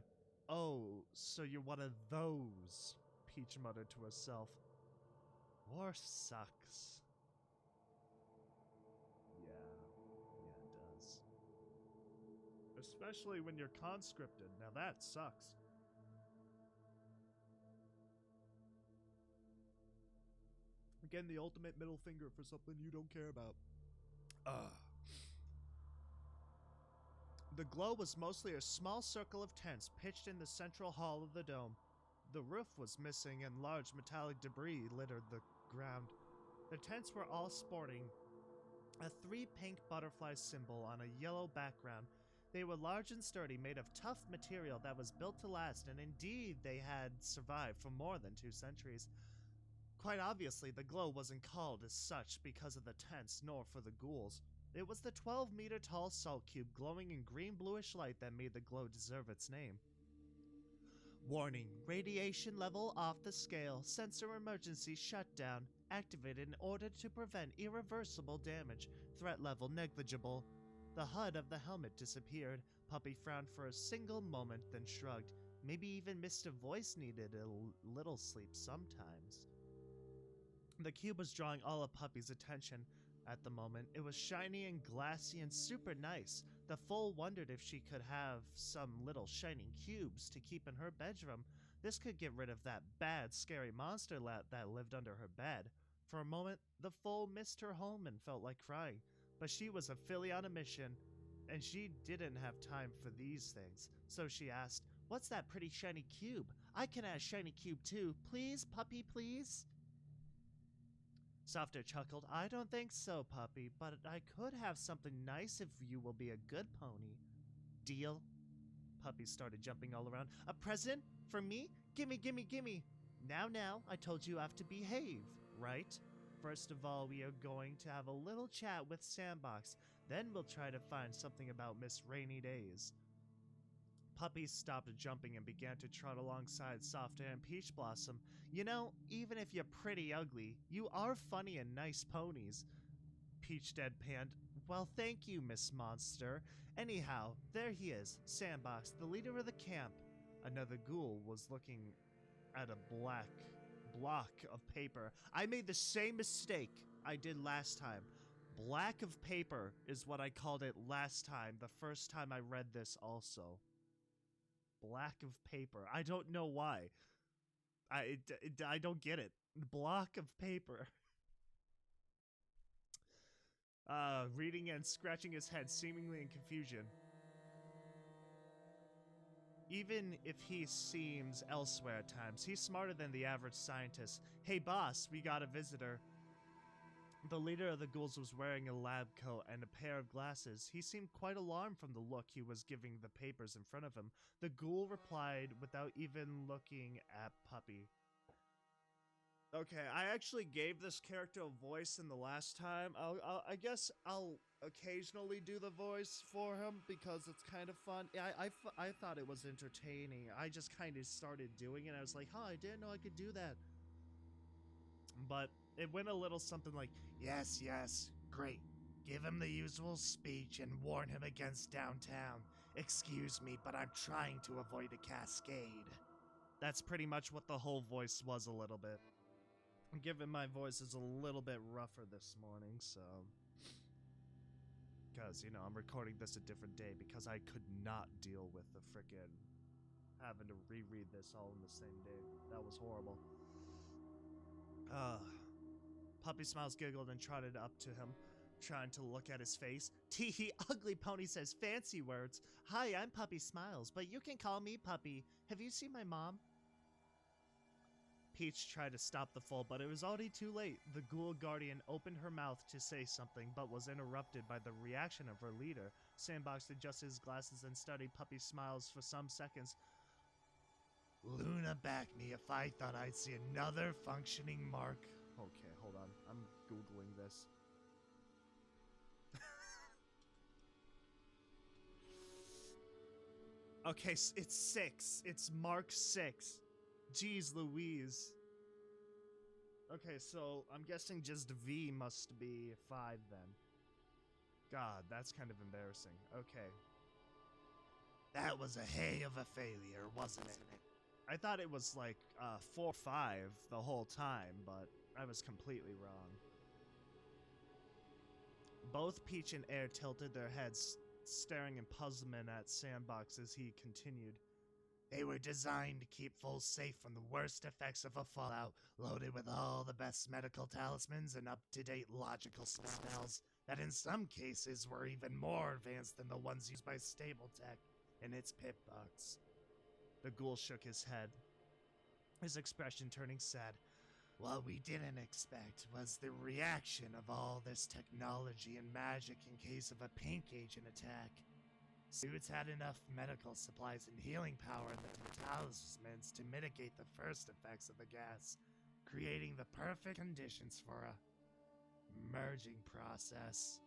Oh, so you're one of those, Peach muttered to herself. War sucks. Yeah, it does. Especially when you're conscripted. Now that sucks. Again, the ultimate middle finger for something you don't care about. The glow was mostly a small circle of tents pitched in the central hall of the dome. The roof was missing and large metallic debris littered the ground. The tents were all sporting a 3 pink butterfly symbol on a yellow background. They were large and sturdy, made of tough material that was built to last, and indeed they had survived for more than 2 centuries. Quite obviously, the glow wasn't called as such because of the tents, nor for the ghouls. It was the 12-meter-tall salt cube glowing in green-bluish light that made the glow deserve its name. Warning, radiation level off the scale, sensor emergency shutdown, activated in order to prevent irreversible damage, threat level negligible. The HUD of the helmet disappeared. Puppy frowned for a single moment, then shrugged. Maybe even Mr. Voice needed a little sleep sometimes. The cube was drawing all of Puppy's attention. At the moment, it was shiny and glassy and super nice. The foal wondered if she could have some little shining cubes to keep in her bedroom. This could get rid of that bad, scary monster that lived under her bed. For a moment, the foal missed her home and felt like crying. But she was a filly on a mission, and she didn't have time for these things. So she asked, "What's that pretty shiny cube? I can have a shiny cube too. Please, Puppy, please?" Softer chuckled. I don't think so, Puppy, but I could have something nice if you will be a good pony. Deal? Puppy started jumping all around. A present? For me? Gimme, gimme, gimme. Now, I told you have to behave, right? First of all, we are going to have a little chat with Sandbox. Then we'll try to find something about Miss Rainy Days. Puppy stopped jumping and began to trot alongside Soft Air and Peach Blossom. You know, even if you're pretty ugly, you are funny and nice ponies. Peach deadpanned. Well, thank you, Miss Monster. Anyhow, there he is, Sandbox, the leader of the camp. Another ghoul was looking at a black block of paper. I made the same mistake I did last time. Black of paper is what I called it last time, the first time I read this also. Black of paper. I don't know why. I don't get it. Block of paper. Reading and scratching his head, seemingly in confusion. Even if he seems elsewhere at times, he's smarter than the average scientist. Hey boss, we got a visitor. The leader of the ghouls was wearing a lab coat and a pair of glasses. He seemed quite alarmed from the look he was giving the papers in front of him. The ghoul replied without even looking at Puppy. Okay, I actually gave this character a voice in the last time. I guess I'll occasionally do the voice for him because it's kind of fun. I thought it was entertaining. I just kind of started doing it. I was like, huh, I didn't know I could do that. But it went a little something like, yes, great. Give him the usual speech and warn him against downtown. Excuse me, but I'm trying to avoid a cascade. That's pretty much what the whole voice was a little bit. Given my voice is a little bit rougher this morning, so... Because, you know, I'm recording this a different day because I could not deal with the frickin' having to reread this all in the same day. That was horrible. Puppysmiles giggled and trotted up to him, trying to look at his face. Teehee, Ugly Pony says fancy words. Hi, I'm Puppysmiles, but you can call me Puppy. Have you seen my mom? Peach tried to stop the fall, but it was already too late. The ghoul guardian opened her mouth to say something, but was interrupted by the reaction of her leader. Sandbox adjusted his glasses and studied Puppysmiles for some seconds. Luna backed me if I thought I'd see another functioning mark. Okay, hold on. I'm Googling this. Okay, it's 6. It's Mark 6. Jeez Louise. Okay, so I'm guessing just V must be 5 then. God, that's kind of embarrassing. Okay. That was a hay of a failure, wasn't it? I thought it was like 4 or 5 the whole time, but I was completely wrong. Both Peach and Air tilted their heads, staring in puzzlement at Sandbox as he continued. They were designed to keep fools safe from the worst effects of a fallout, loaded with all the best medical talismans and up-to-date logical spells that in some cases were even more advanced than the ones used by Stable Tech in its pip box. The ghoul shook his head, his expression turning sad. What we didn't expect was the reaction of all this technology and magic in case of a pink agent attack. Suits had enough medical supplies and healing power in the talismans to mitigate the first effects of the gas, creating the perfect conditions for a merging process.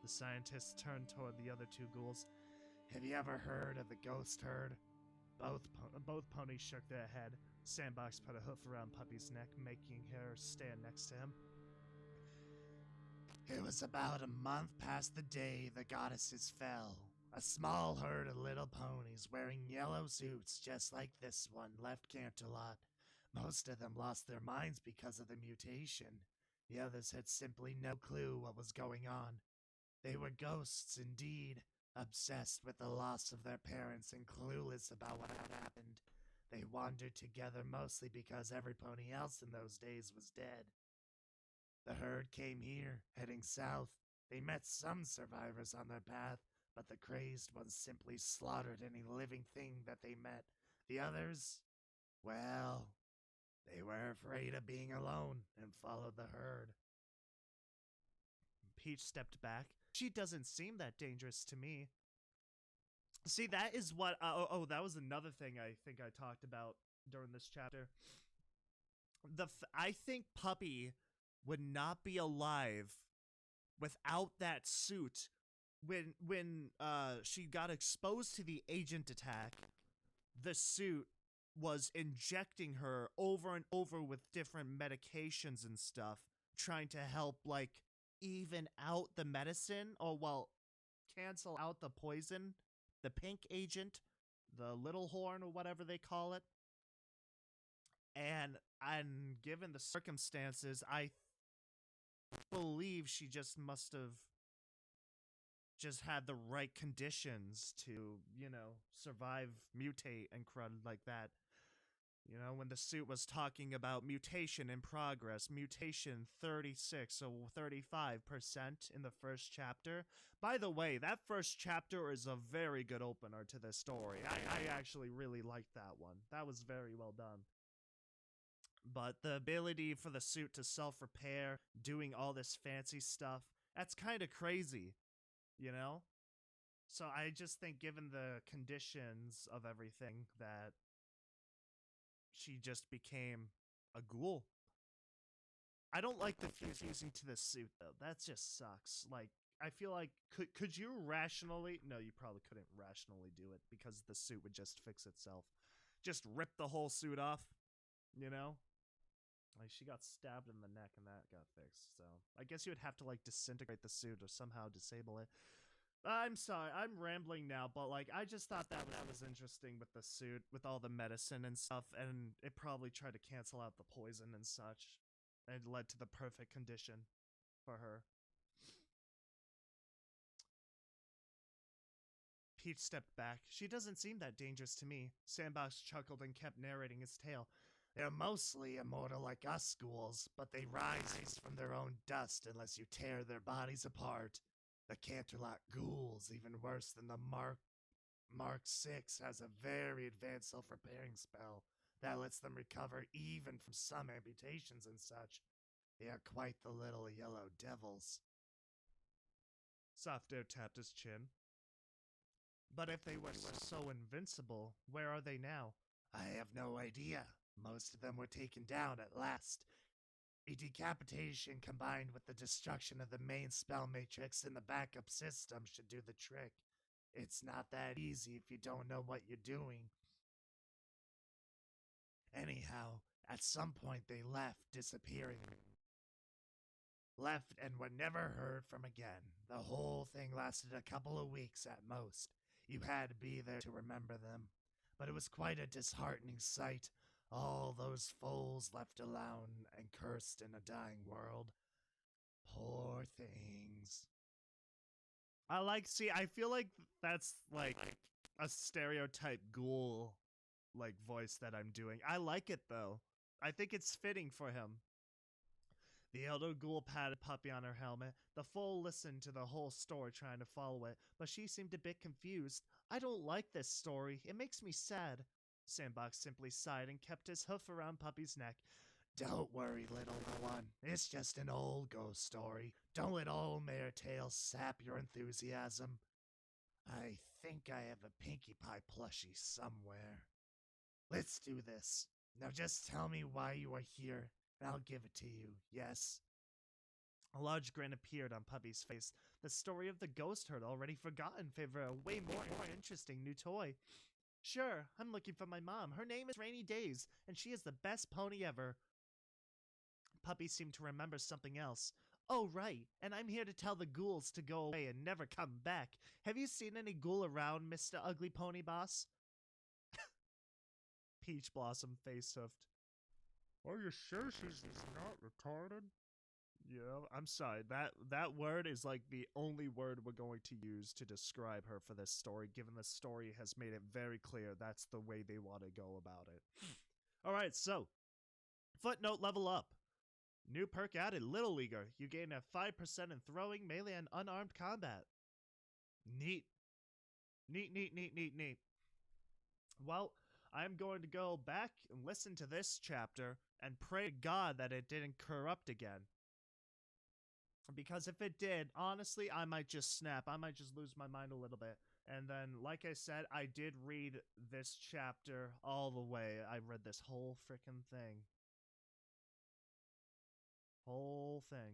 The scientist turned toward the other 2 ghouls. Have you ever heard of the ghost herd? Both ponies shook their head. Sandbox put a hoof around Puppy's neck, making her stand next to him. It was about a month past the day the goddesses fell. A small herd of little ponies wearing yellow suits just like this one left Canterlot. Most of them lost their minds because of the mutation. The others had simply no clue what was going on. They were ghosts indeed, obsessed with the loss of their parents and clueless about what had happened. They wandered together mostly because every pony else in those days was dead. The herd came here, heading south. They met some survivors on their path, but the crazed ones simply slaughtered any living thing that they met. The others, well, they were afraid of being alone and followed the herd. Peach stepped back. She doesn't seem that dangerous to me. See, that is what... that was another thing I think I talked about during this chapter. I think Puppy would not be alive without that suit. When she got exposed to the agent attack, the suit was injecting her over and over with different medications and stuff, trying to help, like, even out the medicine, or, well, cancel out the poison, the pink agent, the little horn, or whatever they call it. And given the circumstances, I believe she just must have just had the right conditions to, you know, survive, mutate, and crud like that. You know, when the suit was talking about mutation in progress, mutation 36 or 35% in the first chapter. By the way, that first chapter is a very good opener to this story. I actually really liked that one. That was very well done. But the ability for the suit to self-repair, doing all this fancy stuff, that's kind of crazy, you know? So I just think given the conditions of everything that she just became a ghoul. I don't like the fusing to the suit though. That just sucks. Like, I feel like could you rationally? No, you probably couldn't rationally do it because the suit would just fix itself. Just rip the whole suit off, you know? Like, she got stabbed in the neck and that got fixed. So I guess you would have to like disintegrate the suit or somehow disable it. I'm sorry, I'm rambling now, but like I just thought that was interesting with the suit, with all the medicine and stuff, and it probably tried to cancel out the poison and such, and it led to the perfect condition for her. Peach stepped back. She doesn't seem that dangerous to me. Sandbox chuckled and kept narrating his tale. They're mostly immortal like us ghouls, but they rise from their own dust unless you tear their bodies apart. The Canterlot ghouls, even worse than the Mark 6, has a very advanced self-repairing spell that lets them recover even from some amputations and such. They are quite the little yellow devils. Soft Air tapped his chin. But if they were so invincible, where are they now? I have no idea. Most of them were taken down at last. A decapitation combined with the destruction of the main spell matrix in the backup system should do the trick. It's not that easy if you don't know what you're doing. Anyhow, at some point they left, disappearing. Left and were never heard from again. The whole thing lasted a couple of weeks at most. You had to be there to remember them. But it was quite a disheartening sight. All those foals left alone and cursed in a dying world. Poor things. I feel like that's like a stereotype ghoul like voice that I'm doing. I like it though. I think it's fitting for him. The elder ghoul patted Puppy on her helmet. The foal listened to the whole story trying to follow it, but she seemed a bit confused. I don't like this story. It makes me sad. Sandbox simply sighed and kept his hoof around Puppy's neck. Don't worry, little one. It's just an old ghost story. Don't let old mare tales sap your enthusiasm. I think I have a Pinkie Pie plushie somewhere. Let's do this. Now just tell me why you are here, and I'll give it to you, yes? A large grin appeared on Puppy's face. The story of the ghost herd already forgotten in favor of a way more interesting new toy. Sure, I'm looking for my mom. Her name is Rainy Days, and she is the best pony ever. Puppy seemed to remember something else. Oh, right, and I'm here to tell the ghouls to go away and never come back. Have you seen any ghoul around, Mr. Ugly Pony Boss? Peach Blossom face-hoofed. Are you sure she's not retarded? Yeah, I'm sorry. That word is like the only word we're going to use to describe her for this story, given the story has made it very clear that's the way they want to go about it. Alright, so, footnote level up. New perk added, Little Leaguer. You gain a 5% in throwing, melee, and unarmed combat. Neat. Neat. Well, I'm going to go back and listen to this chapter and pray to God that it didn't corrupt again. Because if it did, honestly, I might just snap. I might just lose my mind a little bit. And then, like I said, I did read this chapter all the way. I read this whole freaking thing. Whole thing.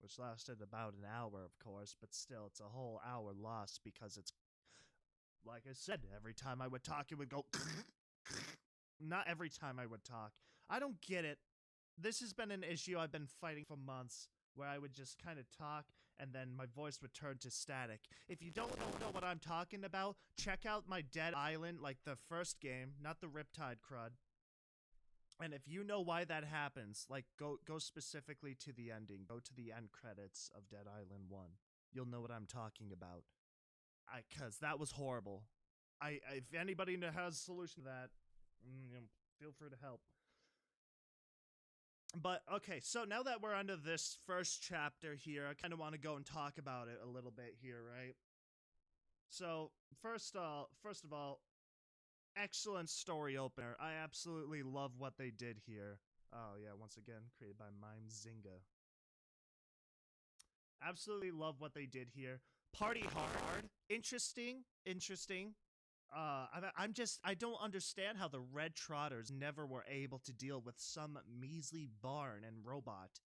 Which lasted about an hour, of course, but still, it's a whole hour lost because it's, like I said, every time I would talk, it would go... Not every time I would talk. I don't get it. This has been an issue I've been fighting for months, where I would just kind of talk, and then my voice would turn to static. If you don't know what I'm talking about, check out my Dead Island, like the first game, not the Riptide crud. And if you know why that happens, like, go specifically to the ending. Go to the end credits of Dead Island 1. You'll know what I'm talking about. Cause that was horrible. If anybody has a solution to that, feel free to help. But, okay, so now that we're under this first chapter here, I kind of want to go and talk about it a little bit here, right? So, first of all, excellent story opener. I absolutely love what they did here. Oh, yeah, once again, created by Mimezinga. Absolutely love what they did here. Party hard. Interesting. I don't understand how the red trotters never were able to deal with some measly barn and robot.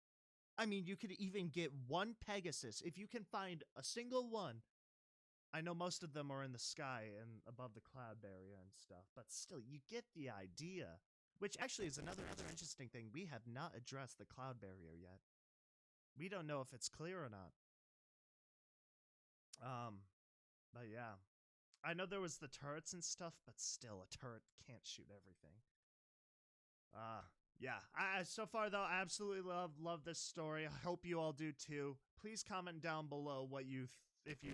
I mean, you could even get one Pegasus if you can find a single one. I know most of them are in the sky and above the cloud barrier and stuff, but still, you get the idea. Which actually is another interesting thing. We have not addressed the cloud barrier yet. We don't know if it's clear or not. Um, but yeah, I know there was the turrets and stuff, but still, a turret can't shoot everything. Uh, yeah. So far though, I absolutely love this story. I hope you all do too. Please comment down below what if you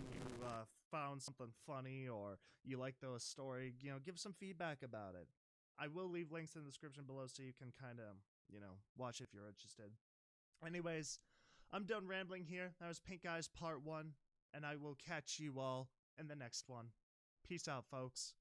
found something funny or you like the story. You know, give some feedback about it. I will leave links in the description below so you can kind of watch if you're interested. Anyways, I'm done rambling here. That was Pink Eyes Part 1, and I will catch you all in the next one. Peace out, folks.